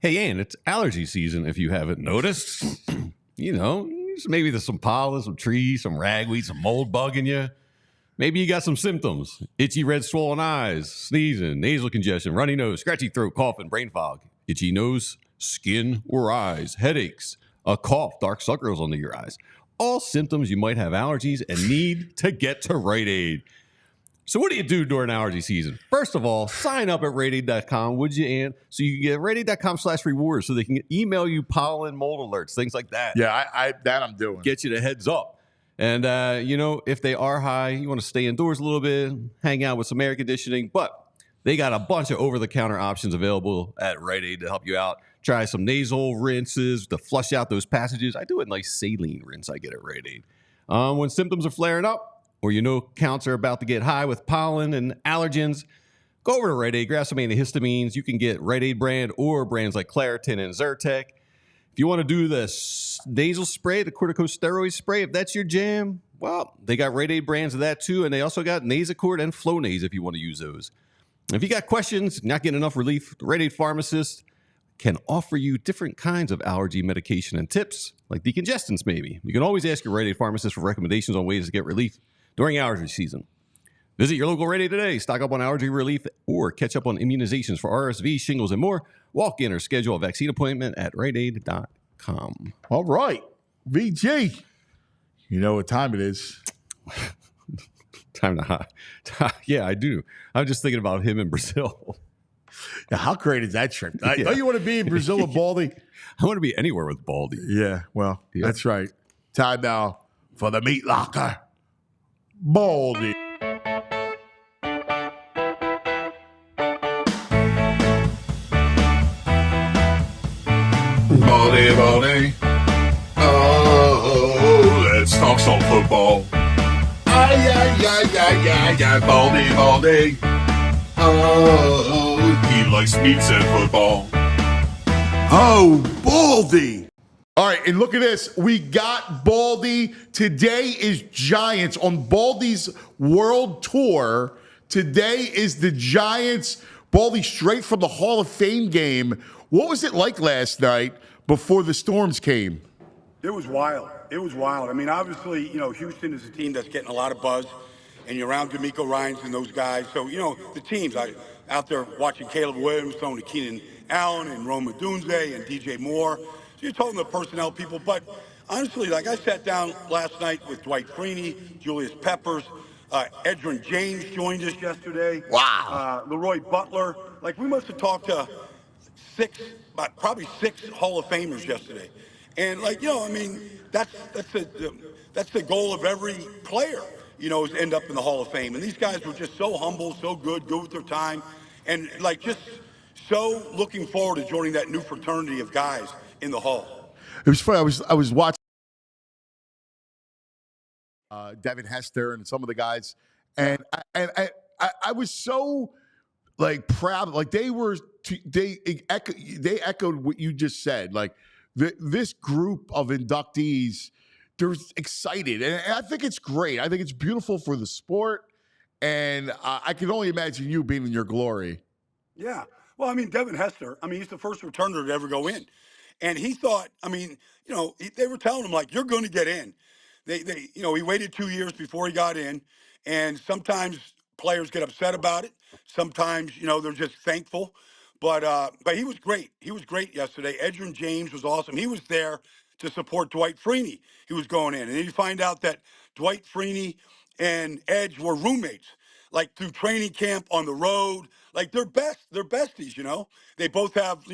Hey, Ann, it's allergy season if you haven't noticed. Maybe there's some pollen, some trees, some ragweed, some mold bugging you. Maybe you got some symptoms. Itchy red swollen eyes, sneezing, nasal congestion, runny nose, scratchy throat, coughing, brain fog, itchy nose, skin or eyes, headaches, a cough, dark circles under your eyes. All symptoms you might have allergies and need to get to Rite Aid. So what do you do during allergy season? First of all, sign up at RiteAid.com, would you, Ann? So you can get RiteAid.com/rewards so they can email you pollen, mold alerts, things like that. Yeah, that I'm doing. Get you the heads up. And, if they are high, you want to stay indoors a little bit, hang out with some air conditioning. But they got a bunch of over-the-counter options available at Rite Aid to help you out. Try some nasal rinses to flush out those passages. I do a nice saline rinse I get at Rite Aid. When symptoms are flaring up, or counts are about to get high with pollen and allergens, go over to Rite Aid, grab some antihistamines. You can get Rite Aid brand or brands like Claritin and Zyrtec. If you want to do the nasal spray, the corticosteroid spray, if that's your jam, well, they got Rite Aid brands of that too, and they also got Nasacort and Flonase if you want to use those. If you got questions, not getting enough relief, the Rite Aid pharmacist can offer you different kinds of allergy medication and tips, like decongestants maybe. You can always ask your Rite Aid pharmacist for recommendations on ways to get relief during allergy season. Visit your local Rite Aid today. Stock up on allergy relief or catch up on immunizations for RSV, shingles, and more. Walk in or schedule a vaccine appointment at RiteAid.com. All right. VG, you know what time it is. Time to hide. Yeah, I do. I'm just thinking about him in Brazil. Now, how great is that trip? Don't you want to be in Brazil with Baldi? I want to be anywhere with Baldi. Yeah, well, That's right. Time now for the meat locker. Baldi. Baldi. Oh, let's talk some football. Baldi. Oh, he likes pizza and football. Oh, Baldi. All right, and look at this. We got Baldi. Today is Giants on Baldi's World Tour. Today is the Giants. Baldi straight from the Hall of Fame game. What was it like last night before the storms came? It was wild. I mean, obviously, Houston is a team that's getting a lot of buzz. and you're around D'Amico Ryans and those guys. So, the teams, I out there watching Caleb Williams, throwing to Keenan Allen and Roma Dunze and DJ Moore. So you're talking to personnel people. But honestly, like I sat down last night with Dwight Freeney, Julius Peppers, Edgerrin James joined us yesterday. Wow. Leroy Butler. Like, we must have talked to probably six Hall of Famers yesterday. And that's the goal of every player, is end up in the Hall of Fame. And these guys were just so humble, so good with their time, and just so looking forward to joining that new fraternity of guys in the Hall. It was funny. I was watching Devin Hester and some of the guys, and I was so proud. Like they echoed what you just said. Like this group of inductees, they're excited, and I think it's great. I think it's beautiful for the sport, and I can only imagine you being in your glory. Yeah. Well, Devin Hester, he's the first returner to ever go in. And he thought, they were telling him, like, you're going to get in. He waited 2 years before he got in. And sometimes players get upset about it. Sometimes, they're just thankful. But he was great. He was great yesterday. Edgerrin James was awesome. He was there to support Dwight Freeney. He was going in. And then you find out that Dwight Freeney and Edge were roommates, like through training camp, on the road. Like they're besties. They both have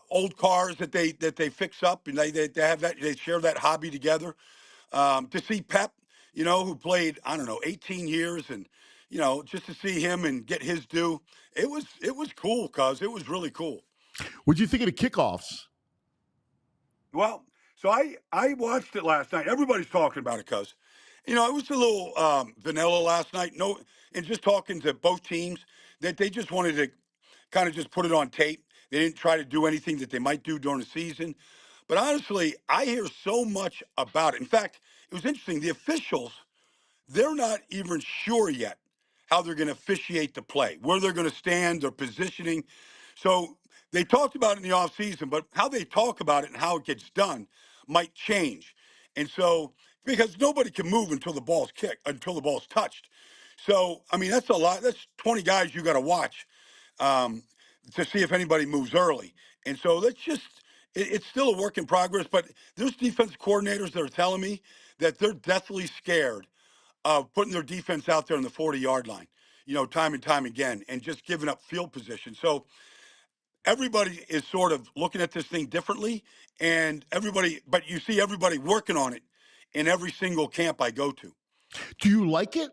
old cars that they fix up, and they share that hobby together. To see Pep, who played 18 years, and just to see him and get his due, it was cool, cuz it was really cool. What'd you think of the kickoffs? Well, so I watched it last night. Everybody's talking about it, cuz it was a little vanilla last night. And just talking to both teams, that they just wanted to kind of just put it on tape. They didn't try to do anything that they might do during the season. But honestly, I hear so much about it. In fact, it was interesting. The officials, they're not even sure yet how they're going to officiate the play, where they're going to stand, their positioning. So they talked about it in the offseason, but how they talk about it and how it gets done might change. And so, because nobody can move until the ball's kicked, until the ball's touched. So, that's a lot. That's 20 guys you got to watch to see if anybody moves early. And so it's still a work in progress, but there's defense coordinators that are telling me that they're deathly scared of putting their defense out there on the 40-yard line, time and time again, and just giving up field position. So everybody is sort of looking at this thing differently, but you see everybody working on it in every single camp I go to. Do you like it?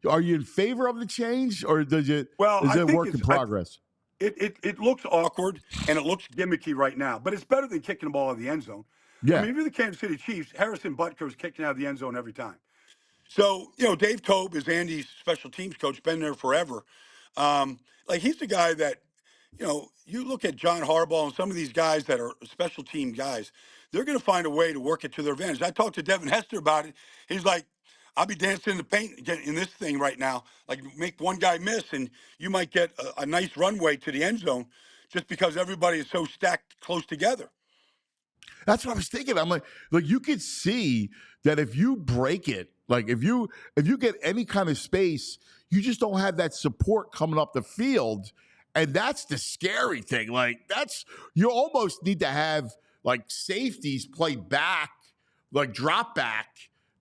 Are you in favor of the change, or is it work in progress? It looks awkward and it looks gimmicky right now, but it's better than kicking the ball out of the end zone. Yeah. If you're the Kansas City Chiefs, Harrison Butker is kicking out of the end zone every time. So, Dave Tobe is Andy's special teams coach, been there forever. He's the guy that, you look at John Harbaugh and some of these guys that are special team guys, they're going to find a way to work it to their advantage. I talked to Devin Hester about it. He's like, I'll be dancing in the paint in this thing right now. Like, make one guy miss, and you might get a nice runway to the end zone just because everybody is so stacked close together. That's what I was thinking. I'm like you could see that if you break it, like if you get any kind of space, you just don't have that support coming up the field, and that's the scary thing. Like you almost need to have like safeties play back, like drop back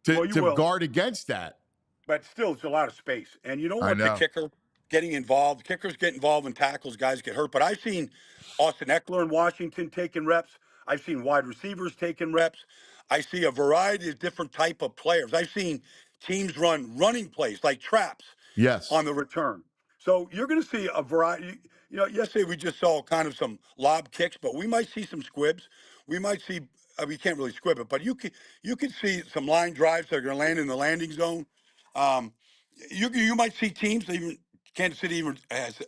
to guard against that. But still, it's a lot of space, and you don't want the kicker getting involved. Kickers get involved in tackles, guys get hurt. But I've seen Austin Eckler in Washington taking reps. I've seen wide receivers taking reps. I see a variety of different type of players. I've seen teams run running plays like traps on the return. So you're going to see a variety. Yesterday we just saw kind of some lob kicks, but we might see some squibs. We might see, we can't really squib it, but you could see some line drives that are going to land in the landing zone. You might see teams, even Kansas City even has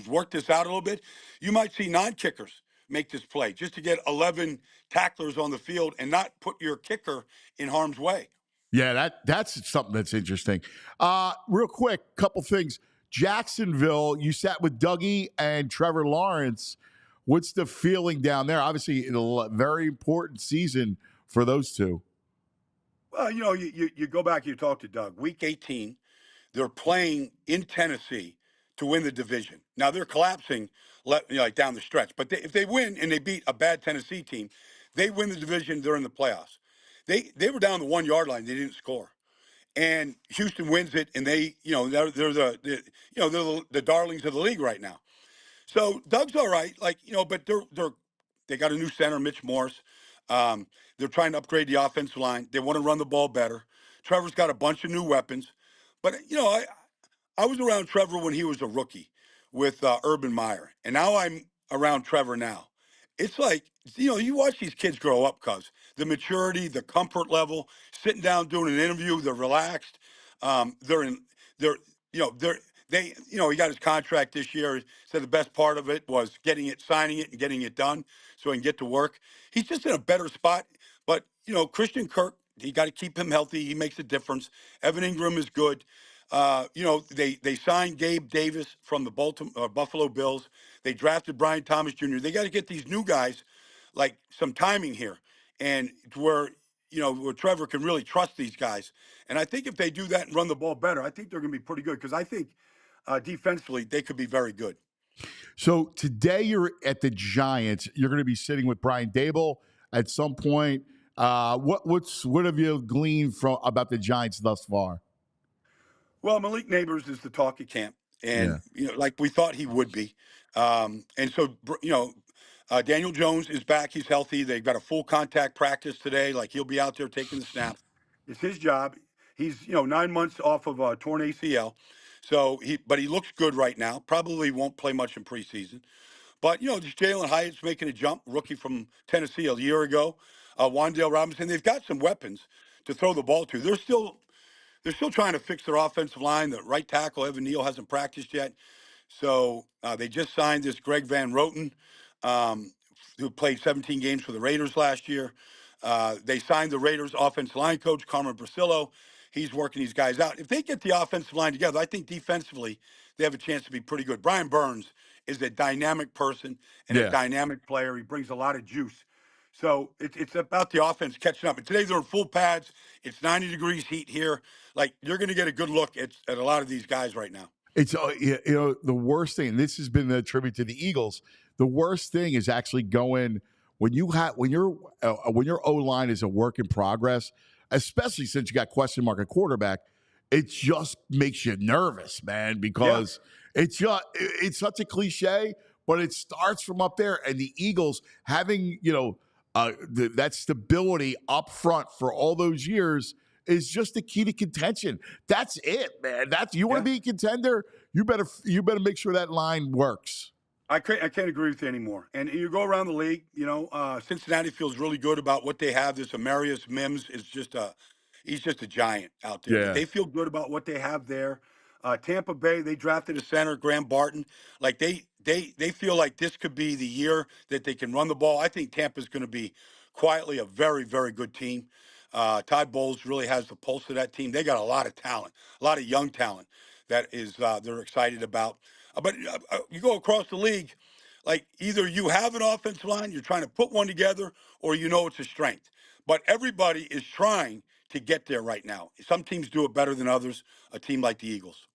worked this out a little bit. You might see non-kickers make this play just to get 11 tacklers on the field and not put your kicker in harm's way. Yeah, that's something that's interesting. Real quick, couple things. Jacksonville, you sat with Dougie and Trevor Lawrence. What's the feeling down there? Obviously, a very important season for those two. Well, you go back, you talk to Doug. Week 18, they're playing in Tennessee to win the division. Now they're collapsing like down the stretch, but if they win and they beat a bad Tennessee team, they win the division. They're in the playoffs. They were down the 1 yard line. They didn't score, and Houston wins it, and they're the darlings of the league right now. So Doug's all right, but they got a new center, Mitch Morse. They're trying to upgrade the offensive line. They want to run the ball better. Trevor's got a bunch of new weapons, but I was around Trevor when he was a rookie with Urban Meyer, and now I'm around Trevor now. It's like, you watch these kids grow up, cuz the maturity, the comfort level, sitting down doing an interview, they're relaxed. They're, he got his contract this year. Said the best part of it was signing it and getting it done so he can get to work. He's just in a better spot. But, Christian Kirk, you got to keep him healthy. He makes a difference. Evan Ingram is good. They signed Gabe Davis from the Buffalo Bills. They drafted Brian Thomas Jr. They got to get these new guys like some timing here, and where Trevor can really trust these guys. And I think if they do that and run the ball better, I think they're going to be pretty good, because I think defensively they could be very good. So today you're at the Giants. You're going to be sitting with Brian Dable at some point. What have you gleaned about the Giants thus far? Well, Malik Neighbors is the talk at camp, and like we thought he would be. And so Daniel Jones is back. He's healthy. They've got a full contact practice today. Like, he'll be out there taking the snaps. It's his job. He's 9 months off of a torn ACL, but he looks good right now. Probably won't play much in preseason. But Jalen Hyatt's making a jump, rookie from Tennessee a year ago. Wan'Dale Robinson. They've got some weapons to throw the ball to. They're still trying to fix their offensive line. The right tackle, Evan Neal, hasn't practiced yet. So they just signed this Greg Van Roten, who played 17 games for the Raiders last year. They signed the Raiders offensive line coach, Carmen Brasillo. He's working these guys out. If they get the offensive line together, I think defensively they have a chance to be pretty good. Brian Burns is a dynamic person and a dynamic player. He brings a lot of juice. So it's about the offense catching up. And today they're in full pads. It's 90 degrees heat here. Like, you're going to get a good look at a lot of these guys right now. It's the worst thing. And this has been the tribute to the Eagles. The worst thing is actually going when your O line is a work in progress, especially since you got question mark at quarterback. It just makes you nervous, man, because it's such a cliche, but it starts from up there. And the Eagles having that stability up front for all those years is just the key to contention. That's it, man. You want to be a contender, you better make sure that line works. I can't agree with you anymore. And you go around the league, Cincinnati feels really good about what they have. This Amarius Mims is he's just a giant out there. Yeah. They feel good about what they have there. Tampa Bay, they drafted a center, Graham Barton. Like, they feel like this could be the year that they can run the ball. I think Tampa's going to be quietly a very, very good team. Todd Bowles really has the pulse of that team. They got a lot of talent, a lot of young talent that is they're excited about. But you go across the league, like, either you have an offensive line, you're trying to put one together, or it's a strength. But everybody is trying to get there right now. Some teams do it better than others, a team like the Eagles.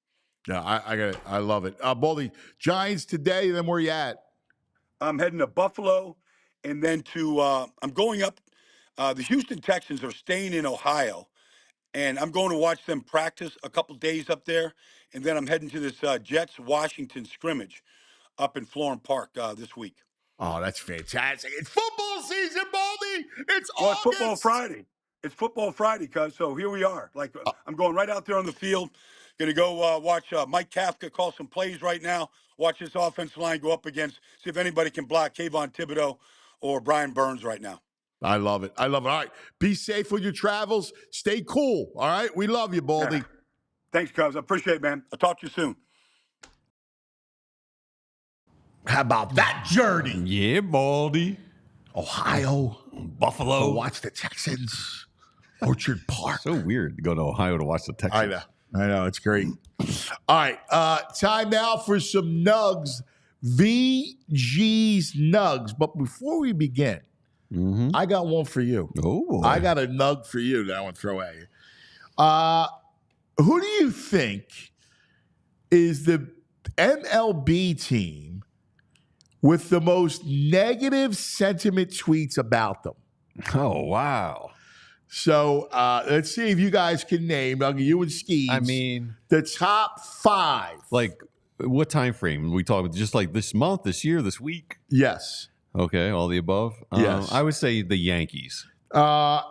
Yeah, I got it. I love it. Baldi, Giants today, then where you at? I'm heading to Buffalo, and then I'm going up. The Houston Texans are staying in Ohio, and I'm going to watch them practice a couple days up there, and then I'm heading to this Jets-Washington scrimmage up in Florham Park this week. Oh, that's fantastic. It's football season, Baldi. It's August. It's football Friday. It's football Friday, cuz. So here we are. Like, I'm going right out there on the field. Going to go watch Mike Kafka call some plays right now. Watch this offensive line go up against, see if anybody can block Kayvon Thibodeau or Brian Burns right now. I love it. All right. Be safe with your travels. Stay cool. All right. We love you, Baldi. Yeah. Thanks, cuz. I appreciate it, man. I'll talk to you soon. How about that journey? Yeah, Baldi. Ohio, Buffalo. Go watch the Texans. Orchard Park. So weird to go to Ohio to watch the Texans. I know. It's great. All right. Time now for some Nugs. VG's Nugs. But before we begin, I got one for you. Oh, boy. I got a nug for you that I want to throw at you. Who do you think is the MLB team with the most negative sentiment tweets about them? Oh, wow. So let's see if you guys can name, you and Skeeves, I mean, the top 5. like, what time frame? We talking about just like this month, this year, this week? Yes. Okay, all the above? Yes. I would say the Yankees. So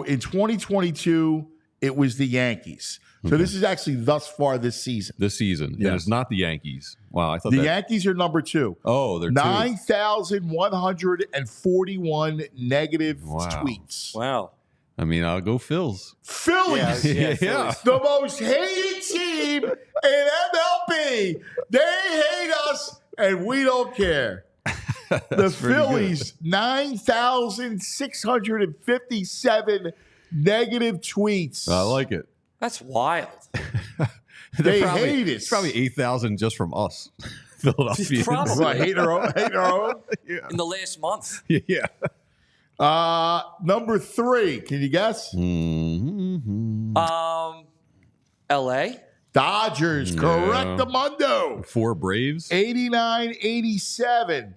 in 2022, it was the Yankees. So this is actually thus far this season. This season. Yes. And it's not the Yankees. Wow, I thought The Yankees are number 2. Oh, they're 9,141 negative tweets. Wow. I mean, I'll go Phils. Phillies. Yeah. Phillies. The most hated team in MLB. They hate us, and we don't care. The Phillies, 9,657 negative tweets. I like it. That's wild. They probably, hate It's us. probably 8,000 just from us. Philadelphia. Probably. What, hating our own? In the last month. Yeah. Number 3. Can you guess? Mm-hmm. LA. Dodgers. Yeah. Correctamundo. 4 Braves. 89-87.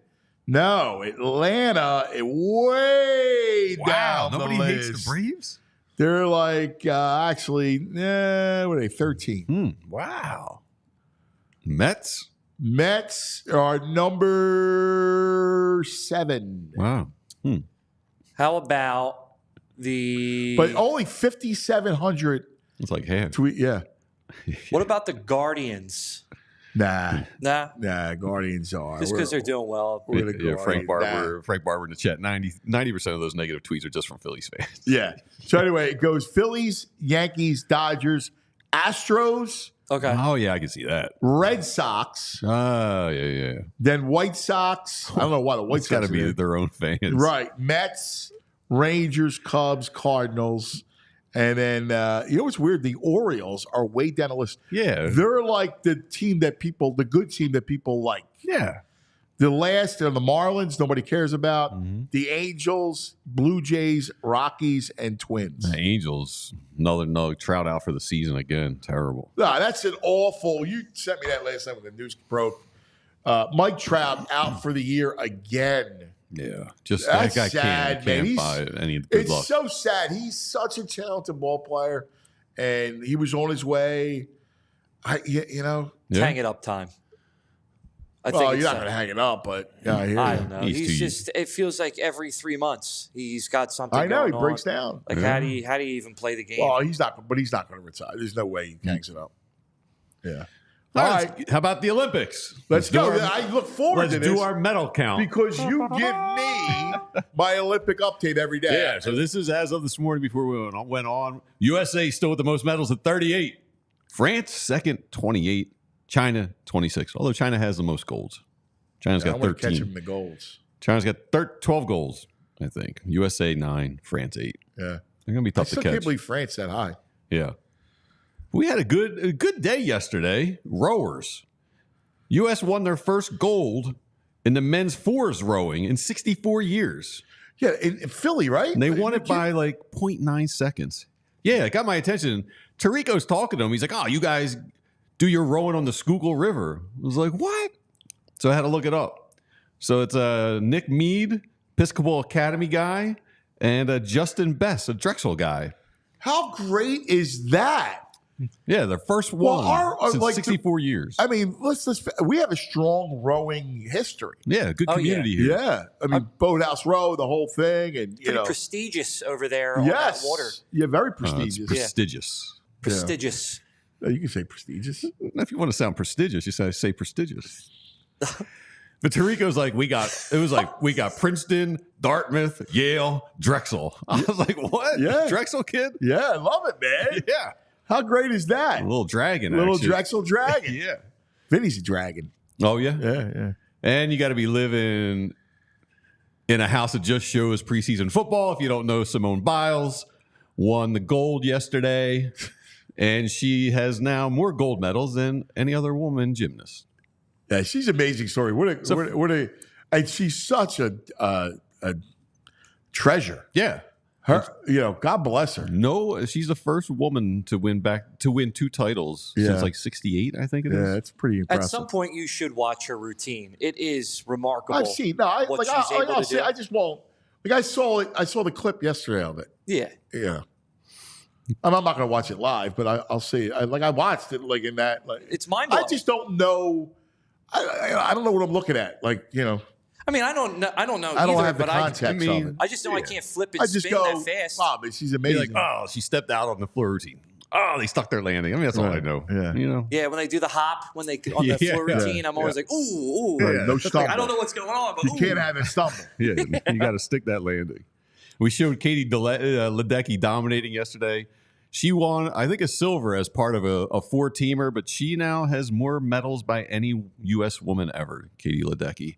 No, Atlanta, way down Nobody the hates list. the Braves? They're like, actually, what are they, 13? Wow. Mets? Mets are number 7. Wow. How about the? But only 5,700 It's like half. tweet. Yeah. What about the Guardians? Nah, Guardians are. Just because they're doing well. We're gonna go Frank Guardians. Barber. Frank Barber in the chat. 90% of those negative tweets are just from Phillies fans. Yeah. So anyway, it goes Phillies, Yankees, Dodgers, Astros, Okay. Oh yeah, I can see that. Red Sox, Oh yeah. then White Sox. I don't know why the White It's got to Sox are be there. their own fans, Right. Mets, Rangers, Cubs, Cardinals. And then, you know what's weird? The Orioles are way down the list. Yeah. They're like the good team that people like. Yeah. The last are the Marlins, nobody cares about. The Angels, Blue Jays, Rockies, and Twins. The Angels, another Trout out for the season again. Terrible. No, that's an awful. You sent me that last time when the news broke. Mike Trout out for the year again. Yeah. Just That's that guy sad, man. can't buy any good It's luck. so sad. He's such a talented ball player, and he was on his way. Yeah. Hang it up time. I Well, think you're it's not going to hang it up, but yeah, I hear I you. don't know. He's too He's just. It feels like every 3 months he's got something. I know he going breaks on. down. Like how do you even play the game? Well, he's not going to retire. There's no way he hangs it up. Yeah. All All right. right, How about the Olympics? let's do go. our- I look forward Let's to this do our medal count. because you give me my Olympic update every day. Yeah, so this is as of this morning before we went on. USA still with the most medals at 38. France, second, 28. China, 26. Although China has the most golds. China's I got want to catch 13. him in the goals. China's got 12 goals, I think. USA, 9. France, 8. Yeah. They're going to be I tough still to can't catch. believe France that high. Yeah. We had a good day yesterday. Rowers. U.S. won their first gold in the men's fours rowing in 64 years. Yeah, in Philly, right? And they won it by like 0.9 seconds. Yeah, it got my attention. Tarico's talking to him. He's like, oh, you guys do your rowing on the Schuylkill River. I was like, what? So I had to look it up. So it's Nick Mead, Episcopal Academy guy, and Justin Bess, a Drexel guy. How great is that? Yeah, their first Well, one since 64 years. I mean, we have a strong rowing history. Yeah, good Oh, community Yeah. here. I mean, Boathouse Row, the whole thing, and you Pretty know, prestigious over there on yes, that water. yeah, very It's prestigious. prestigious. Prestigious. You can say prestigious. If you want to sound prestigious, you say prestigious. But Tarico's like, we got Princeton, Dartmouth, Yale, Drexel. I was like, what? Yeah. Drexel kid? Yeah, I love it, man. Yeah. How great is that? A little dragon, Little actually. Drexel dragon. Yeah. Vinny's a dragon. Oh, yeah? Yeah. And you got to be living in a house that just shows preseason football. If you don't know, Simone Biles won the gold yesterday, and she has now more gold medals than any other woman gymnast. Yeah, she's an amazing story. And she's such a treasure. Yeah. Her, God bless her. No, she's the first woman to win 2 titles since like 68, I think it is. Yeah, it's pretty impressive. At some point, you should watch her routine. It is remarkable. I've seen. No, I just won't. Like I saw it. I saw the clip yesterday of it. Yeah. Yeah. I'm not going to watch it live, but I'll see it. I watched it like in that. Like, it's mind-blowing. I just don't know. I don't know what I'm looking at. Like, I mean, I don't know. I don't have the context of it. I just know I can't flip and spin that fast. Oh, but she's amazing. Like, she stepped out on the floor routine. Oh, they stuck their landing. I mean, that's all I know. Yeah. Yeah, when they do the hop, when they on the floor routine, I'm always like, ooh. Right, no stumble. I don't know what's going on, but you can't have a stumble. Yeah, you got to stick that landing. We showed Katie Ledecky dominating yesterday. She won, I think, a silver as part of a 4-teamer, but she now has more medals by any U.S. woman ever, Katie Ledecky.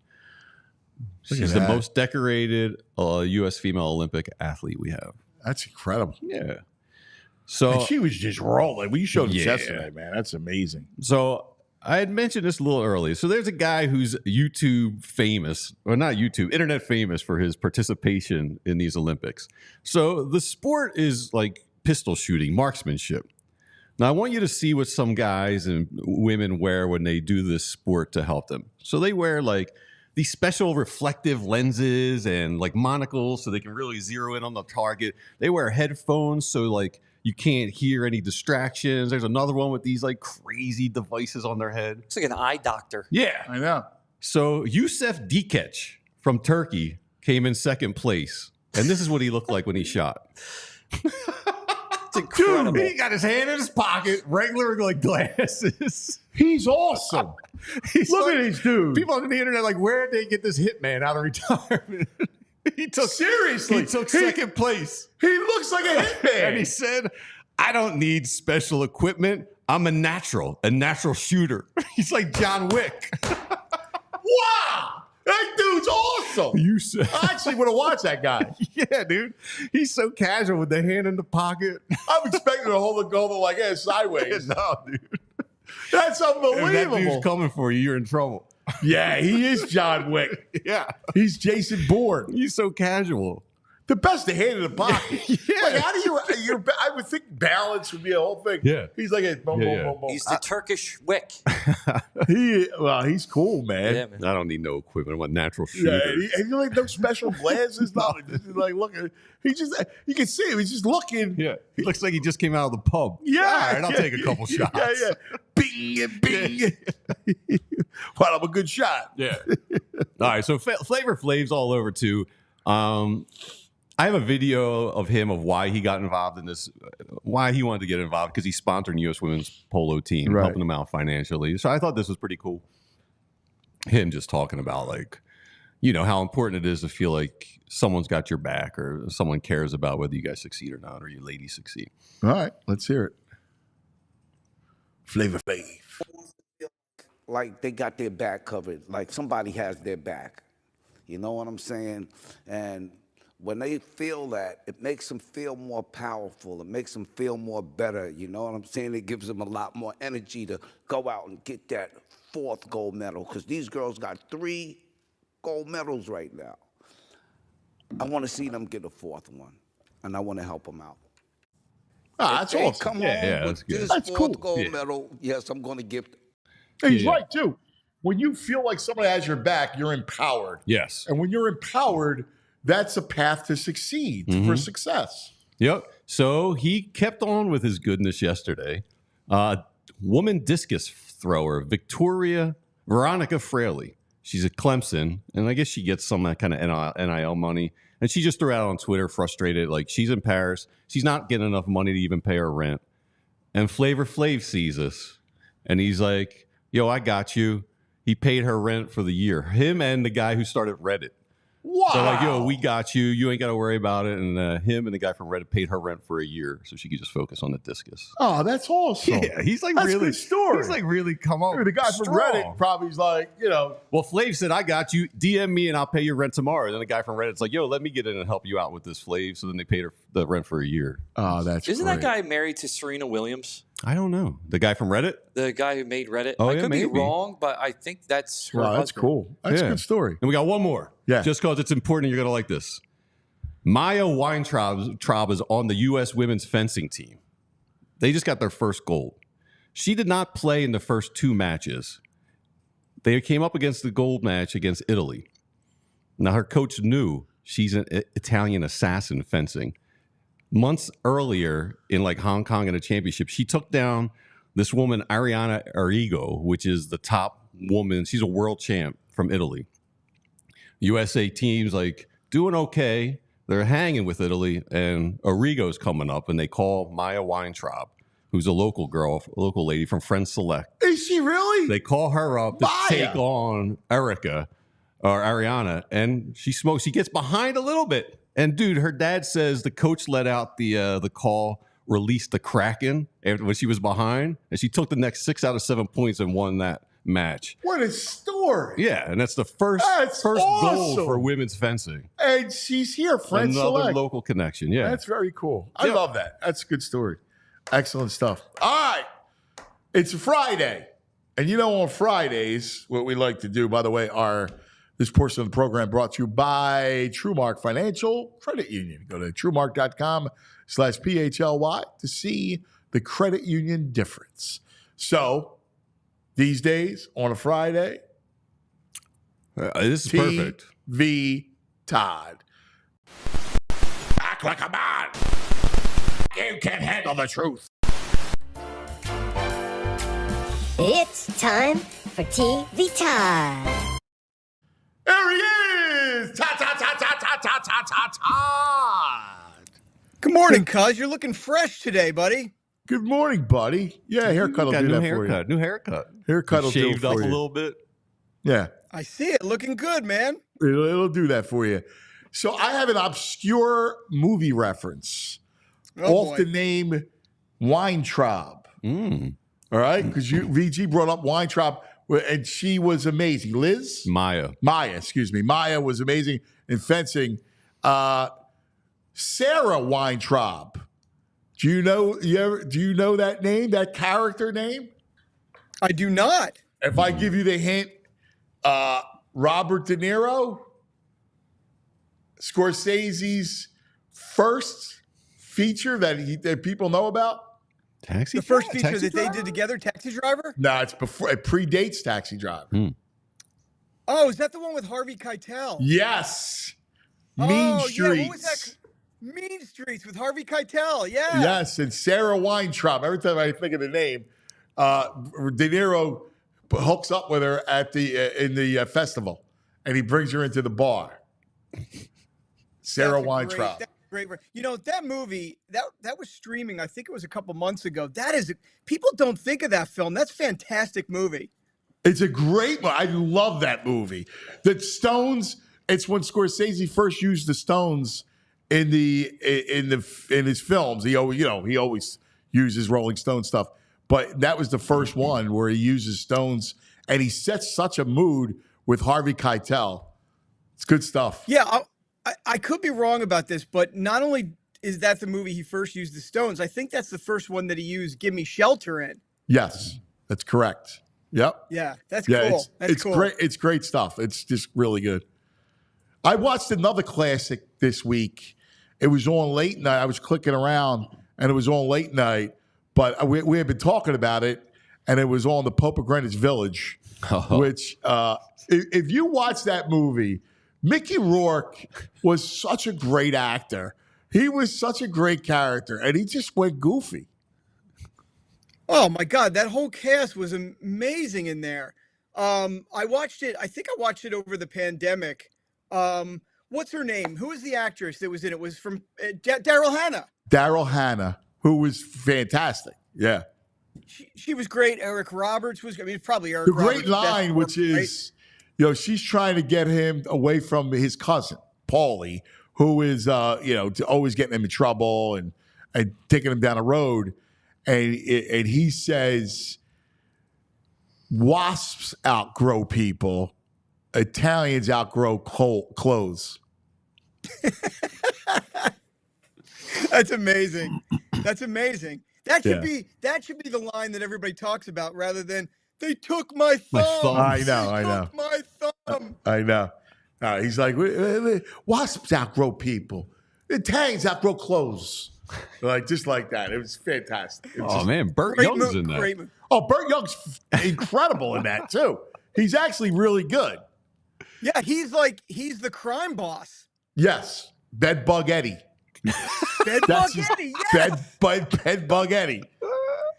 She's the most decorated U.S. female Olympic athlete we have. That's incredible. Yeah. So and she was just rolling. We showed us yesterday, man. That's amazing. So I had mentioned this a little earlier. So there's a guy who's YouTube famous, or not YouTube, internet famous for his participation in these Olympics. So the sport is like pistol shooting, marksmanship. Now I want you to see what some guys and women wear when they do this sport to help them. So they wear like these special reflective lenses and like monocles so they can really zero in on the target. They wear headphones so like you can't hear any distractions. There's another one with these like crazy devices on their head. It's like an eye doctor. Yeah. I know. So Yusuf Dikeç from Turkey came in second place. And this is what he looked like when he shot. It's incredible. Dude, he got his hand in his pocket, regular like glasses. He's awesome. Look at these dudes. People on the internet like, where did they get this hitman out of retirement? He took second place. He looks like a hitman. And he said, I don't need special equipment. I'm a natural shooter. He's like John Wick. Wow. That dude's awesome. I actually want to watch that guy. Yeah, dude. He's so casual with the hand in the pocket. I'm expecting to hold the goal like sideways. No, dude. That's unbelievable. If that dude's coming for you, you're in trouble. Yeah, he is John Wick. Yeah. He's Jason Bourne. He's so casual. The best to hand in the pocket. Yeah. Like, how do you, I would think balance would be a whole thing. Yeah. He's like a boom, boom, boom, boom. He's the Turkish Wick. He's cool, man. Yeah, man. I don't need no equipment. I want natural shooter. Yeah, he like no special glasses, nothing. Like, look, you can see him. He's just looking. Yeah. He looks like he just came out of the pub. Yeah. All right, I'll take a couple shots. Yeah. Bing and bing. Well, I'm a good shot. Yeah. All right, so Flavor Flav's all over too. I have a video of him of why he got involved in this, why he wanted to get involved, because he's sponsoring U.S. women's polo team, helping them out financially. So I thought this was pretty cool. Him just talking about like, how important it is to feel like someone's got your back or someone cares about whether you guys succeed or not, or you ladies succeed. All right, let's hear it. Flavor Flav. Like they got their back covered, like somebody has their back. You know what I'm saying? And when they feel that, it makes them feel more powerful. It makes them feel more better. You know what I'm saying? It gives them a lot more energy to go out and get that 4th gold medal, because these girls got 3 gold medals right now. I want to see them get a 4th one, and I want to help them out. That's awesome. Come home with this 4th gold medal, yes, I'm going to give them. He's right, too. When you feel like somebody has your back, you're empowered. Yes. And when you're empowered, that's a path to succeed, for success. Yep. So he kept on with his goodness yesterday. Woman discus thrower, Veronica Fraley. She's at Clemson, and I guess she gets some of that kind of NIL money. And she just threw out on Twitter, frustrated, like she's in Paris. She's not getting enough money to even pay her rent. And Flavor Flav sees this, and he's like, yo, I got you. He paid her rent for the year. Him and the guy who started Reddit. Wow. So like, yo, we got you. You ain't got to worry about it. And him and the guy from Reddit paid her rent for a year so she could just focus on the discus. Oh, that's awesome. Yeah, he's like that's really, a good story. He's like really come up. The guy from Reddit probably's like, Well, Flav said, I got you. DM me and I'll pay your rent tomorrow. And then the guy from Reddit's like, yo, let me get in and help you out with this, Flav. So then they paid her the rent for a year. Oh, that's Isn't that guy married to Serena Williams? I don't know. The guy from Reddit? The guy who made Reddit? Oh, I yeah, could maybe be wrong, but I think that's her Wow, that's husband. cool. That's a good story. And we got one more. Yeah. Just because it's important, you're going to like this. Maya Weintraub is on the U.S. women's fencing team. They just got their first gold. She did not play in the first 2 matches. They came up against the gold match against Italy. Now, her coach knew she's an Italian assassin fencing. Months earlier in like Hong Kong in a championship, she took down this woman, Ariana Arrigo, which is the top woman. She's a world champ from Italy. USA team's like doing okay. They're hanging with Italy, and Arrigo's coming up, and they call Maya Weintraub, who's a local girl, a local lady from Friends Select. Is she really? They call her up to Maya. take on Erica or Ariana, and she smokes. She gets behind a little bit, and dude, her dad says the coach let out the call, released the Kraken when she was behind, and she took the next 6 out of 7 points and won that match. What a story. Yeah, and that's the first goal awesome. for women's fencing. And she's here, Friends Another Select. local connection. Yeah, That's very cool. I love that. That's a good story. Excellent stuff. All right. It's Friday. And you know, on Fridays, what we like to do, by the way, this portion of the program brought to you by Trumark Financial Credit Union. Go to trumark.com/PHLY to see the credit union difference. So, these days, on a Friday, this is perfect. V. Todd. Act like a man. You can't handle the truth. It's time for TV Todd. There he is! Todd. Good morning, cuz. You're looking fresh today, buddy. Good morning, buddy. Yeah, haircut will do that for you. New haircut. Haircut will do it Shaved for up you. a little bit. Yeah. I see it. Looking good, man. It'll do that for you. So I have an obscure movie reference off the name Weintraub. All right? Because VG brought up Weintraub, and she was amazing. Liz? Maya, excuse me. Maya was amazing in fencing. Sarah Weintraub. Do you know that name, that character name? I do not. If I give you the hint, Robert De Niro, Scorsese's first feature that people know about? The first feature that they did together, Taxi Driver? No, it predates Taxi Driver. Oh, is that the one with Harvey Keitel? Yes. Mean Streets. Yeah, what was that? Mean Streets with Harvey Keitel, yeah. Yes, and Sarah Weintraub. Every time I think of the name, De Niro hooks up with her at in the festival, and he brings her into the bar. Sarah Weintraub. Great. You know, that movie, that was streaming, I think it was a couple months ago. People don't think of that film. That's a fantastic movie. It's a great one. I love that movie. The Stones, it's when Scorsese first used the Stones in his films. He always uses Rolling Stone stuff. But that was the first one where he uses Stones, and he sets such a mood with Harvey Keitel. It's good stuff. Yeah, I could be wrong about this, but not only is that the movie he first used the Stones, I think that's the first one that he used Give Me Shelter in. Yes, that's correct. Yep. Yeah, that's cool. It's cool. Great. It's great stuff. It's just really good. I watched another classic this week. It was on late night. I was clicking around, and it was on late night, but we had been talking about it, and it was on the Pope of Greenwich Village, which if you watch that movie, Mickey Rourke was such a great actor. He was such a great character, and he just went goofy. Oh, my God. That whole cast was amazing in there. I watched it. I think I watched it over the pandemic. What's her name? Who was the actress that was in it? It was from Daryl Hannah. Daryl Hannah, who was fantastic. Yeah. She was great. Eric Roberts was, probably Eric The Roberts. great line, which is, she's trying to get him away from his cousin, Paulie, who is, always getting him in trouble and taking him down the road. And he says, wasps outgrow people. Italians outgrow clothes. That's amazing. That's amazing. That should be the line that everybody talks about rather than they took my thumb. I know. My thumb. I know. He's like, wasps outgrow people. It hangs out real close. Like, just like that. It was fantastic. It was Oh, just, man. Burt Great Young's move, in that. great move. Oh, Burt Young's incredible in that, too. He's actually really good. Yeah, he's the crime boss. Yes. Bedbug Eddie. Bedbug Eddie, yes. Bedbug Eddie.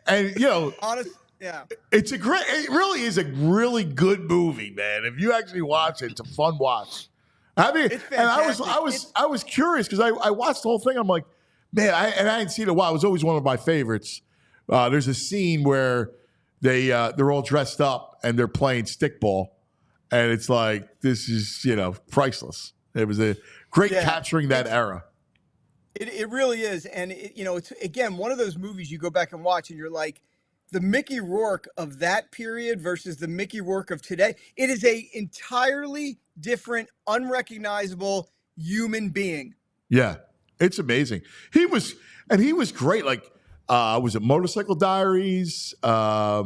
And, Honest, yeah. it really is a really good movie, man. If you actually watch it, it's a fun watch. I mean, It's and fantastic. I was curious because I watched the whole thing. I'm like, man, I hadn't seen it in a while. It was always one of my favorites. There's a scene where they're all dressed up and they're playing stickball, and it's like, this is priceless. It was a great capturing that era. It really is, and it's again one of those movies you go back and watch, and you're like, the Mickey Rourke of that period versus the Mickey Rourke of today. It is a entirely different, unrecognizable human being. Yeah, it's amazing. He was great. Like, was it Motorcycle Diaries? There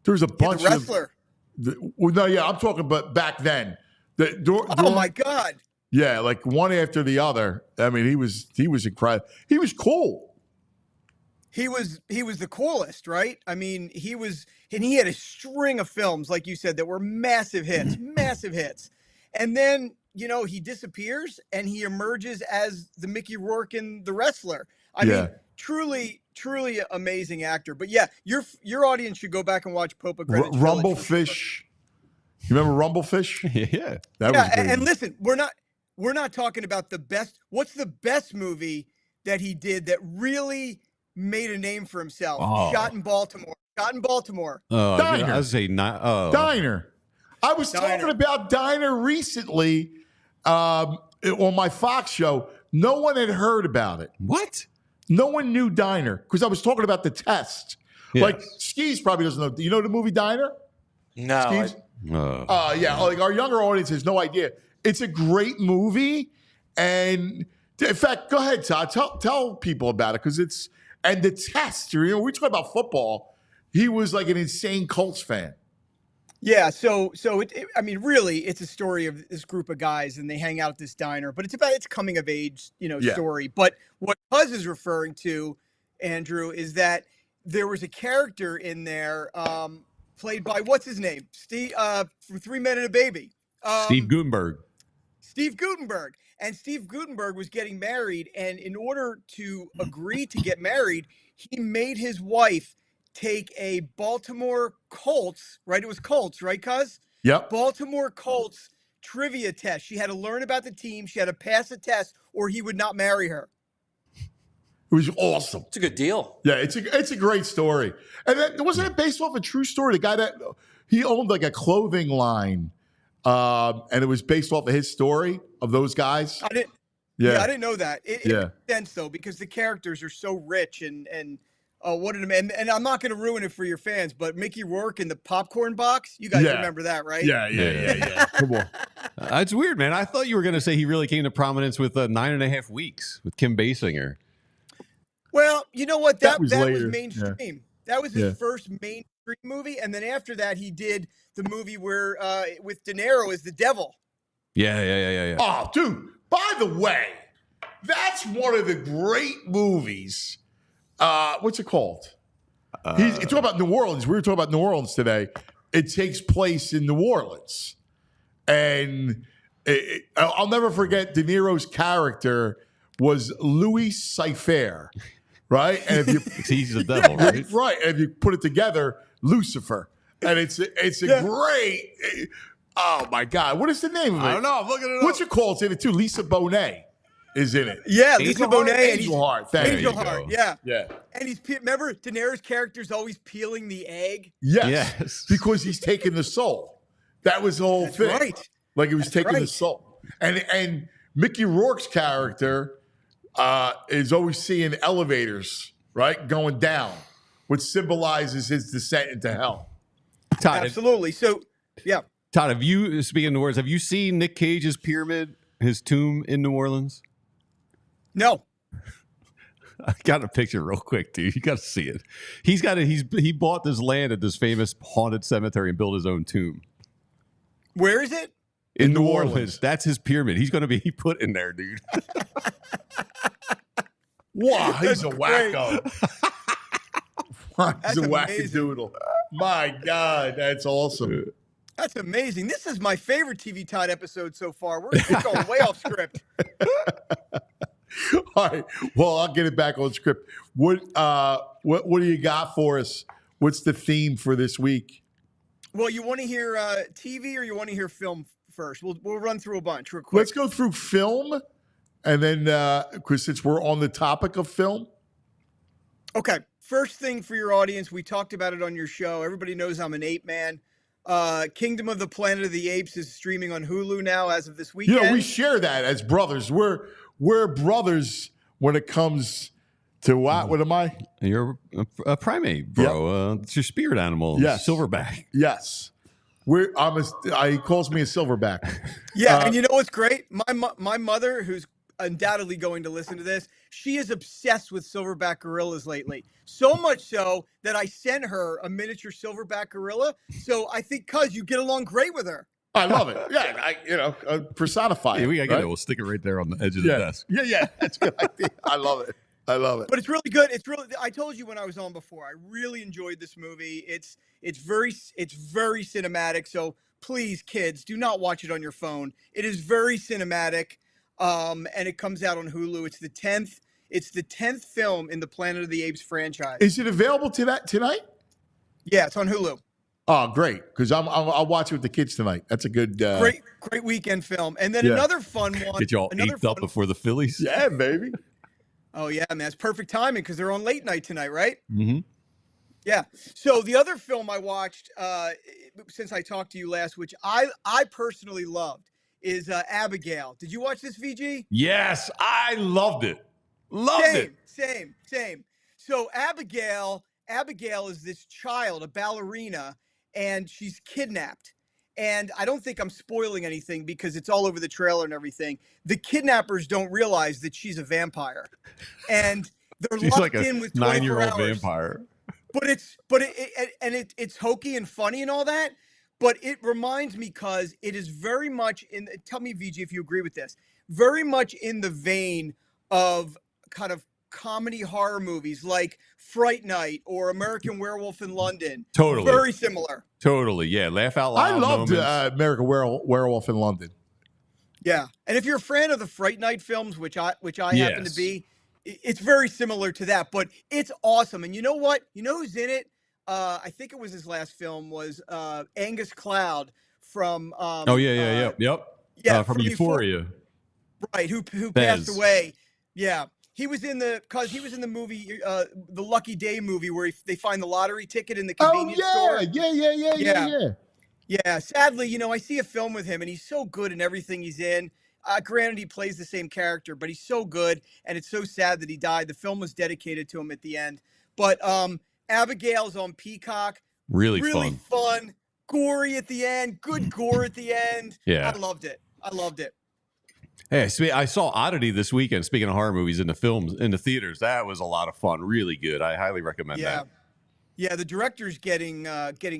was a bunch The Wrestler. I'm talking about back then. Oh my God. Yeah, like one after the other. I mean, he was incredible. He was cool. He was the coolest, right? I mean, he had a string of films, like you said, that were massive hits. And then, he disappears and he emerges as the Mickey Rourke in The Wrestler. I mean, truly amazing actor. But yeah, your audience should go back and watch Pope of Greenwich Rumblefish. You remember Rumblefish? Yeah. That was great. And listen, we're not talking about the best. What's the best movie that he did that really made a name for himself? Oh. Shot in Baltimore. Diner. I was saying Diner. I was talking about Diner recently on my Fox show. No one had heard about it. What? No one knew Diner because I was talking about the test. Yes. Like, Skis probably doesn't know. Do you know the movie Diner? No. Skis? Yeah. Like, our younger audience has no idea. It's a great movie. And in fact, go ahead, Todd. Tell people about it because it's – and the test, we're talking about football. He was like an insane Colts fan. Yeah, so really, it's a story of this group of guys, and they hang out at this diner. But it's about its coming of age, story. But what Buzz is referring to, Andrew, is that there was a character in there played by what's his name, Steve from 3 Men and a Baby, Steve Guttenberg. Steve Guttenberg, and Steve Guttenberg was getting married, and in order to agree to get married, he made his wife take a Baltimore Colts, right? It was Colts, right, cuz? Yep. Baltimore Colts trivia test. She had to learn about the team. She had to pass a test or he would not marry her. It was awesome. It's a good deal. Yeah, it's a great story. And then, wasn't it based off a true story? The guy that he owned like a clothing line, and it was based off of his story of those guys. I didn't know that. It makes sense though, because the characters are so rich and what did and I'm not going to ruin it for your fans, but Mickey Rourke in the popcorn box, you guys remember that, right? Yeah. Come on. It's weird, man. I thought you were going to say he really came to prominence with 9.5 Weeks with Kim Basinger. Well, you know what? That was later. mainstream. Yeah. That was his first mainstream movie, and then after that, he did the movie where with De Niro as the devil. Yeah. Oh, dude. By the way, that's one of the great movies. What's it called? He's talking about New Orleans. We were talking about New Orleans today. It takes place in New Orleans. And I'll never forget De Niro's character was Louis Cypher, right? And if you he's the devil, right? Right. And if you put it together, Lucifer. And it's a great oh my God. What is the name of it? I don't know. I'm looking it up. What's it called? It's in it too. Lisa Bonet is in it. Yeah, Lisa Bonet. Angel Heart. Angel Heart, yeah. Yeah. And remember, De Niro's character's always peeling the egg? Yes. Because he's taking the soul. That was the whole thing. Right. Like he was taking the soul. And Mickey Rourke's character is always seeing elevators, right, going down, which symbolizes his descent into hell. Todd, absolutely. So, yeah. Todd, speaking of New Orleans, have you seen Nick Cage's pyramid, his tomb in New Orleans? No. I got a picture real quick, dude. You got to see it. He bought this land at this famous haunted cemetery and built his own tomb. Where is it? in New Orleans. That's his pyramid. He's going to be put in there, dude. Wow, he's a wacko. He's a wackadoodle. My God, that's awesome. That's amazing. This is my favorite TV Tide episode so far. We're going way off script. All right. Well, I'll get it back on script. What do you got for us? What's the theme for this week? Well, you want to hear TV or you want to hear film first? We'll run through a bunch real quick. Let's go through film, and then because since we're on the topic of film. Okay. First thing for your audience, we talked about it on your show. Everybody knows I'm an ape man. Kingdom of the Planet of the Apes is streaming on Hulu now as of this weekend. You know, we share that as brothers. We're brothers when it comes to what? What am I? You're a primate, bro. Yep. It's your spirit animal. Yes. Silverback. Yes. He calls me a silverback. Yeah, and you know what's great? My mother, who's undoubtedly going to listen to this, she is obsessed with silverback gorillas lately. So much so that I sent her a miniature silverback gorilla. So I think, cuz you get along great with her. I love it. Yeah, personify it. We gotta get right? it. We'll stick it right there on the edge of the desk. Yeah, that's a good idea. I love it. But it's really good. I told you when I was on before, I really enjoyed this movie. It's very cinematic. So please, kids, do not watch it on your phone. It is very cinematic. And it comes out on Hulu. It's the 10th film in the Planet of the Apes franchise. Is it available tonight? Yeah, it's on Hulu. Oh, great! Because I'll watch it with the kids tonight. That's a good, great weekend film. And then another fun one. Get you all aped up before the Phillies. Yeah, baby. Oh yeah, man, it's perfect timing because they're on late night tonight, right? Mm-hmm. Yeah. So the other film I watched since I talked to you last, which I personally loved, is Abigail. Did you watch this, VG? Yes, I loved it. Same. So Abigail is this child, a ballerina, and she's kidnapped. And I don't think I'm spoiling anything because it's all over the trailer and everything. The kidnappers don't realize that she's a vampire, and they're she's locked like a in with 24 hours. vampire. But it's hokey and funny and all that. But it reminds me because it is very much in. Tell me, VG, if you agree with this. Very much in the vein of kind of comedy horror movies like Fright Night or American Werewolf in London. Totally. Very similar. Totally. Yeah. Laugh out loud. I loved American Werewolf in London. Yeah. And if you're a fan of the Fright Night films, which I happen to be, it's very similar to that, but it's awesome. And you know what? You know who's in it? I think it was his last film was Angus Cloud from Yep. From Euphoria. Right, who passed away. Yeah. He was in the movie, the Lucky Day movie, where they find the lottery ticket in the convenience store. Yeah. Yeah. Sadly, I see a film with him, and he's so good in everything he's in. Granted, he plays the same character, but he's so good, and it's so sad that he died. The film was dedicated to him at the end. But Abigail's on Peacock. Really fun. Gory at the end. Good gore at the end. Yeah. I loved it. Hey, I saw Oddity this weekend. Speaking of horror movies in the theaters, that was a lot of fun. Really good. I highly recommend that. Yeah, the director's getting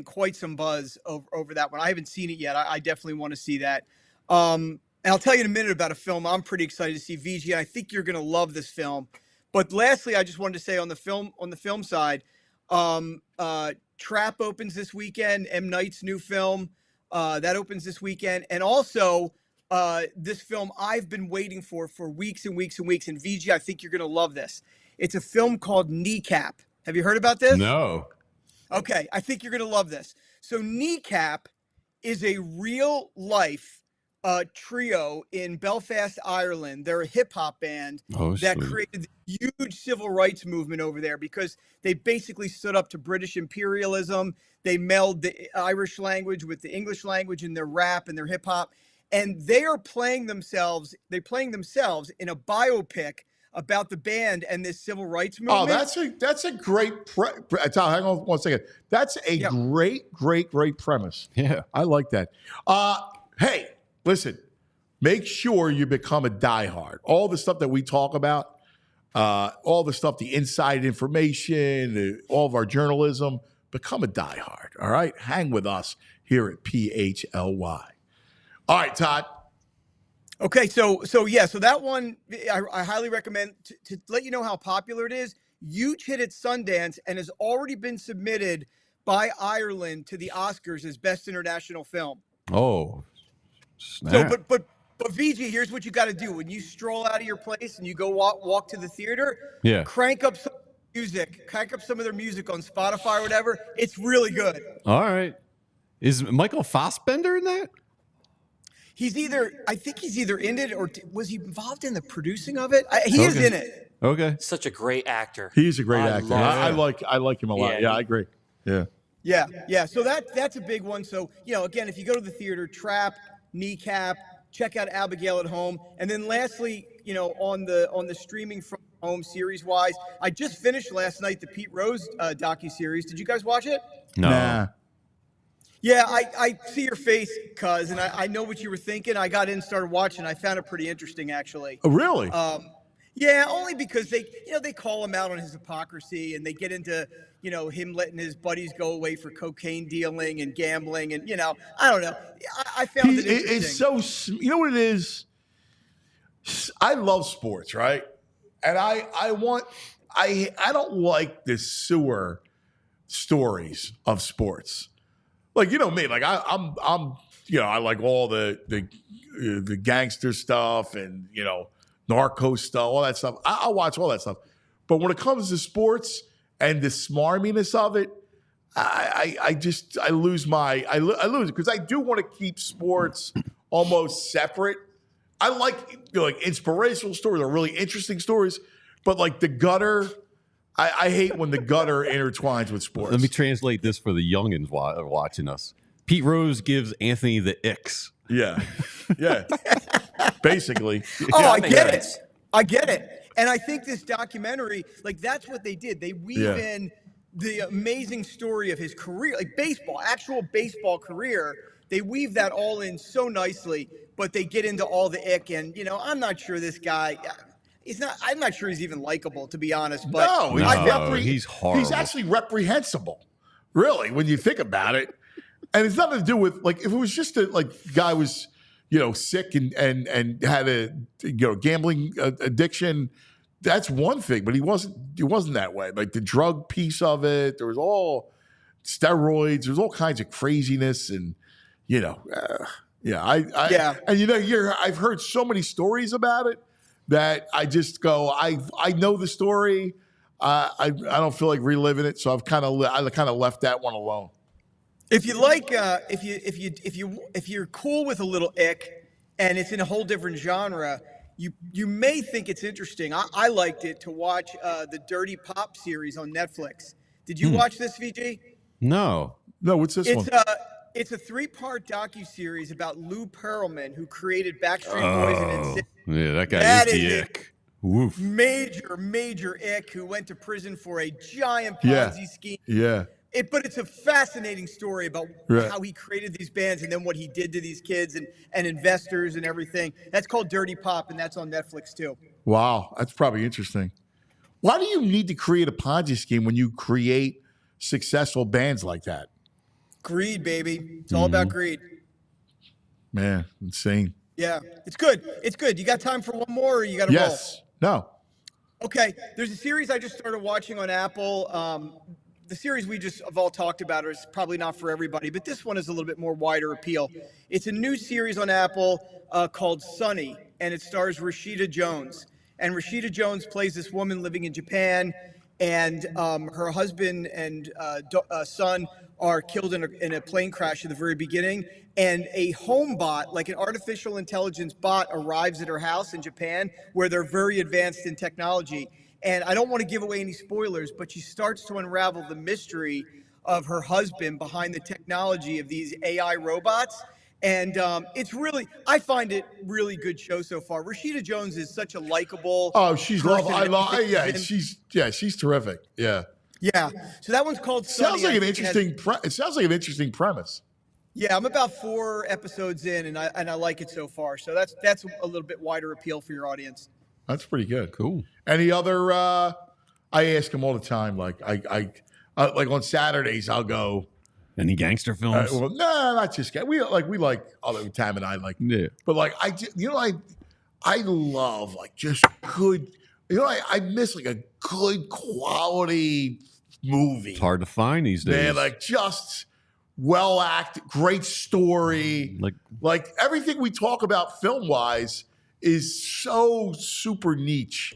quite some buzz over that one. I haven't seen it yet. I definitely want to see that. And I'll tell you in a minute about a film I'm pretty excited to see, VG. And I think you're going to love this film. But lastly, I just wanted to say on the film side, Trap opens this weekend. M. Night's new film that opens this weekend, and also. This film I've been waiting for weeks and weeks and weeks. And VG, I think you're going to love this. It's a film called Kneecap. Have you heard about this? No. Okay. I think you're going to love this. So Kneecap is a real life trio in Belfast, Ireland. They're a hip hop band that created a huge civil rights movement over there because they basically stood up to British imperialism. They meld the Irish language with the English language in their rap and their hip hop. And they are playing themselves in a biopic about the band and this civil rights movement. Oh, that's a great hang on one second. That's a great premise. Yeah. I like that. Hey, listen, make sure you become a diehard. All the stuff that we talk about, all the stuff, the inside information, all of our journalism, become a diehard. All right. Hang with us here at PHLY. All right, Todd. Okay, so that one I highly recommend to let you know how popular it is. Huge hit at Sundance and has already been submitted by Ireland to the Oscars as Best International Film. Oh, so snap. but VG, here's what you got to do when you stroll out of your place and you go walk to the theater. Yeah. Crank up some music, crank up some of their music on Spotify or whatever. It's really good. All right. Is Michael Fassbender in that? I think he's either in it or was he involved in the producing of it? He is in it. Okay. Such a great actor. He's a great actor. I like him a lot. Yeah, I agree. Yeah. Yeah. So that's a big one. So, again, if you go to the theater, Trap, Kneecap, check out Abigail at Home. And then lastly, on the streaming from home series wise, I just finished last night the Pete Rose docuseries. Did you guys watch it? No. Nah. Yeah, I see your face, cuz, and I know what you were thinking. I got in and started watching. I found it pretty interesting, actually. Oh, really? Yeah, only because they call him out on his hypocrisy, and they get into, him letting his buddies go away for cocaine dealing and gambling, and I don't know. I found it interesting. It's so, you know what it is? I love sports, right? And I don't like the sewer stories of sports. Like, me, like I'm I like all the gangster stuff and, narco stuff, all that stuff. I'll watch all that stuff. But when it comes to sports and the smarminess of it, I lose I lose it because I do want to keep sports almost separate. I like inspirational stories or really interesting stories, but like the gutter, I hate when the gutter intertwines with sports. Let me translate this for the youngins watching us. Pete Rose gives Anthony the icks. Yeah. Basically. Oh, I get it. And I think this documentary, that's what they did. They weave in the amazing story of his career, like actual baseball career. They weave that all in so nicely, but they get into all the ick. And, I'm not sure this guy, I'm not sure he's even likable, to be honest. But he's horrible. He's actually reprehensible, really, when you think about it. And it's nothing to do with, if it was just guy was, sick and had a, gambling addiction, that's one thing. But he wasn't that way. Like the drug piece of it, there was all steroids, there was all kinds of craziness and, I've heard so many stories about it that I just go, I know the story. I don't feel like reliving it, so I kind of left that one alone. If you like, if you're cool with a little ick, and it's in a whole different genre, you may think it's interesting. I liked it to watch the Dirty Pop series on Netflix. Did you watch this, VG? No. What's this one? It's a 3-part docuseries about Lou Pearlman, who created Backstreet Boys and NSYNC. Yeah, that guy is the ick. Woof. Major ick who went to prison for a giant Ponzi scheme. Yeah. But it's a fascinating story about how he created these bands and then what he did to these kids and investors and everything. That's called Dirty Pop, and that's on Netflix too. Wow, that's probably interesting. Why do you need to create a Ponzi scheme when you create successful bands like that? Greed, baby. It's all about greed. Man, insane. Yeah, it's good. It's good. You got time for one more, or you got to roll? Yes. No. Okay. There's a series I just started watching on Apple. The series we just have all talked about is probably not for everybody, but this one is a little bit more wider appeal. It's a new series on Apple called Sunny, and it stars Rashida Jones. And Rashida Jones plays this woman living in Japan, and her husband and son are killed in a plane crash at the very beginning. And a home bot, like an artificial intelligence bot, arrives at her house in Japan, where they're very advanced in technology. And I don't want to give away any spoilers, but she starts to unravel the mystery of her husband behind the technology of these AI robots. And it's really, I find it really good show so far. Rashida Jones is such a likable. Oh, she's lovely. She's terrific. Yeah. Yeah. So that one's called Sunny. Sounds like an interesting. It sounds like an interesting premise. Yeah, I'm about 4 episodes in, and I like it so far. So that's a little bit wider appeal for your audience. That's pretty good. Cool. Any other? I ask him all the time. Like I like on Saturdays, I'll go. Any gangster films? Well, no, not just we like other Tam and I like. Yeah. But like I love like just good. I miss like a good quality movie. It's hard to find these days. Man, like just well acted, great story. Like everything we talk about film wise is so super niche.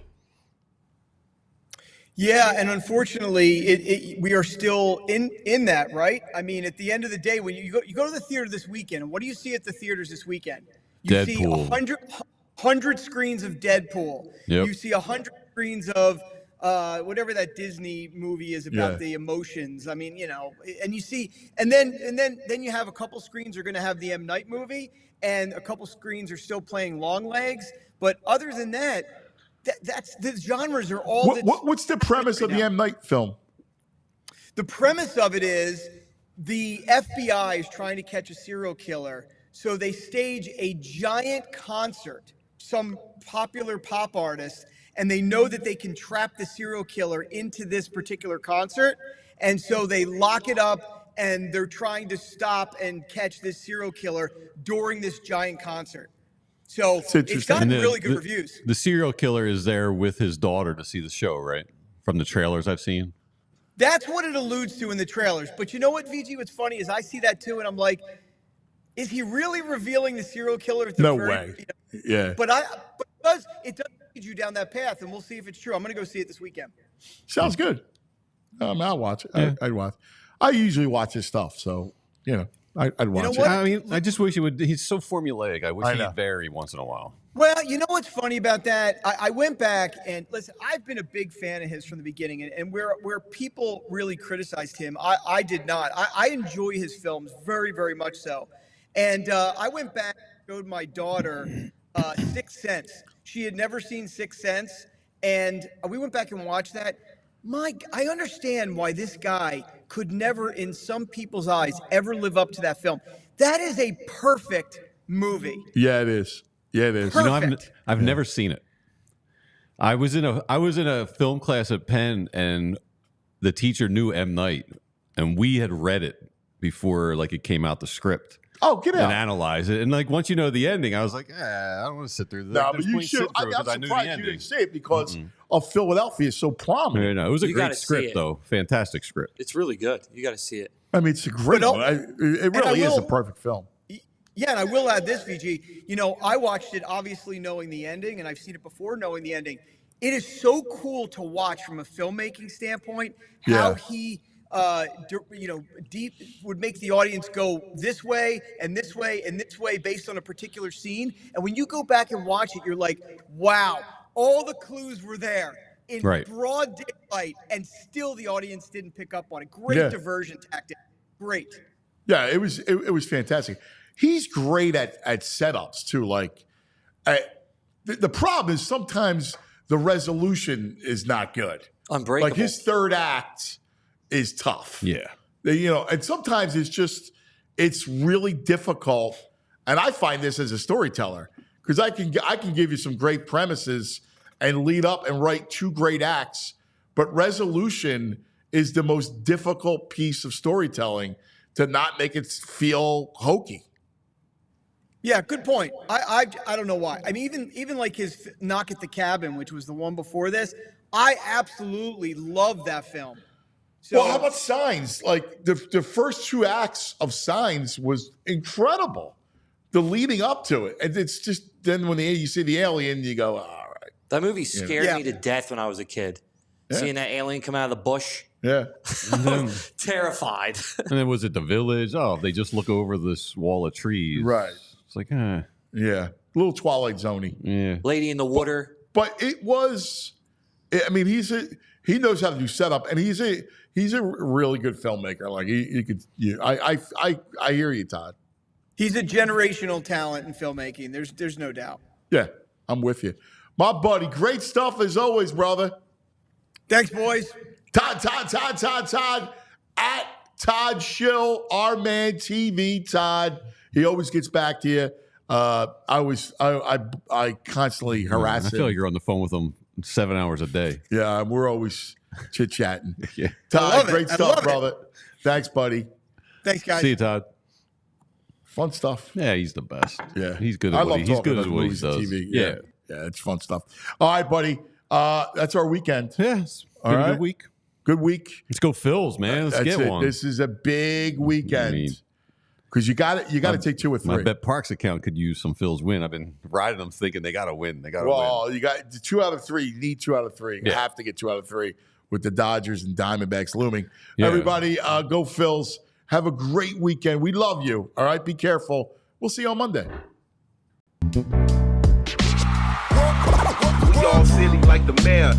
Yeah, and unfortunately, we are still in that, right? I mean, at the end of the day, when you go to the theater this weekend, and what do you see at the theaters this weekend? You see Deadpool. 100 screens of Deadpool. Yep. You see 100 screens of whatever that Disney movie is about the emotions. I mean, and you see, and then you have a couple screens are going to have the M. Night movie, and a couple screens are still playing Long Legs. But other than that, that's the genres are all. What's the premise of the M. Night film? The premise of it is the FBI is trying to catch a serial killer, so they stage a giant concert, some popular pop artist, and they know that they can trap the serial killer into this particular concert, and so they lock it up, and they're trying to stop and catch this serial killer during this giant concert. So it's gotten really good reviews. The serial killer is there with his daughter to see the show, right? From the trailers I've seen. That's what it alludes to in the trailers. But you know what, VG? What's funny is I see that too, and I'm like, is he really revealing the serial killer at the No way. Yeah. But it does lead you down that path, and we'll see if it's true. I'm going to go see it this weekend. Sounds good. I'll watch it. Yeah. I'd watch. I usually watch his stuff, so I'd watch it. I mean, I just wish he would. He's so formulaic. I wish he'd vary once in a while. Well, you know what's funny about that? I went back and listen. I've been a big fan of his from the beginning, and where people really criticized him, I did not. I enjoy his films very, very much so. And I went back and showed my daughter Sixth Sense. She had never seen Sixth Sense, and we went back and watched that. I understand why this guy could never, in some people's eyes, ever live up to that film. That is a perfect movie. Yeah, it is. Yeah, it is. Perfect. I've never seen it. I was in a film class at Penn, and the teacher knew M. Night, and we had read it before it came out the script. Oh, get out. And analyze it. And once you know the ending, I was like, I don't want to sit through this. No, but you should. I'm surprised you didn't see it because of Philadelphia is so prominent. It was a great script, though. Fantastic script. It's really good. You got to see it. I mean, it's a great one. It really is a perfect film. Yeah, and I will add this, VG. I watched it obviously knowing the ending, and I've seen it before knowing the ending. It is so cool to watch from a filmmaking standpoint how he deep would make the audience go this way and this way and this way based on a particular scene. And when you go back and watch it, you're like, wow, all the clues were there in broad daylight, and still the audience didn't pick up on it. Great diversion tactic. Great. Yeah, it was fantastic. He's great at setups too. The problem is sometimes the resolution is not good. Unbreakable. Like his third act is tough. Yeah. And sometimes it's really difficult. And I find this as a storyteller because I can give you some great premises and lead up and write two great acts, but resolution is the most difficult piece of storytelling to not make it feel hokey. Yeah, good point. I don't know why. I mean, even like his Knock at the Cabin, which was the one before this, I absolutely love that film. So, well, how about Signs? Like the first two acts of Signs was incredible. The leading up to it, and it's just then when you see the alien, you go, all right. That movie scared me to death when I was a kid. Yeah. Seeing that alien come out of the bush. Yeah. Terrified. And then was it The Village? Oh, they just look over this wall of trees. Right. It's like, Yeah. A little Twilight Zone-y. Yeah. Lady in the Water. But it was, I mean, he knows how to do setup, and he's a really good filmmaker. Like I hear you, Todd. He's a generational talent in filmmaking. There's no doubt. Yeah, I'm with you. My buddy, great stuff as always, brother. Thanks, boys. Todd. At Todd Schill, our man TV, Todd. He always gets back to you. I constantly harass him. I feel like you're on the phone with him 7 hours a day. Yeah, we're always chit-chatting. Yeah. Todd, great stuff, brother. Thanks, buddy. Thanks, guys. See you, Todd. Fun stuff. Yeah, he's the best. Yeah, he's good I at love he's good talking at about what he movies does. and TV. Yeah, Yeah, it's fun stuff. All right, buddy. That's our weekend. yeah. It's been All a right. good week. Good week. Let's go, Phils, man. Let's That's get it. one. This is a big weekend because you got to take 2 or 3. My BetPARX account could use some Phils win. I've been riding them, thinking they got to win. They got to win. Well, you got 2 out of 3. You need 2 out of 3. You Yeah. have to get 2 out of 3 with the Dodgers and Diamondbacks looming. Yeah. Everybody, go Phils. Have a great weekend. We love you. All right, be careful. We'll see you on Monday. We all silly like the mayor.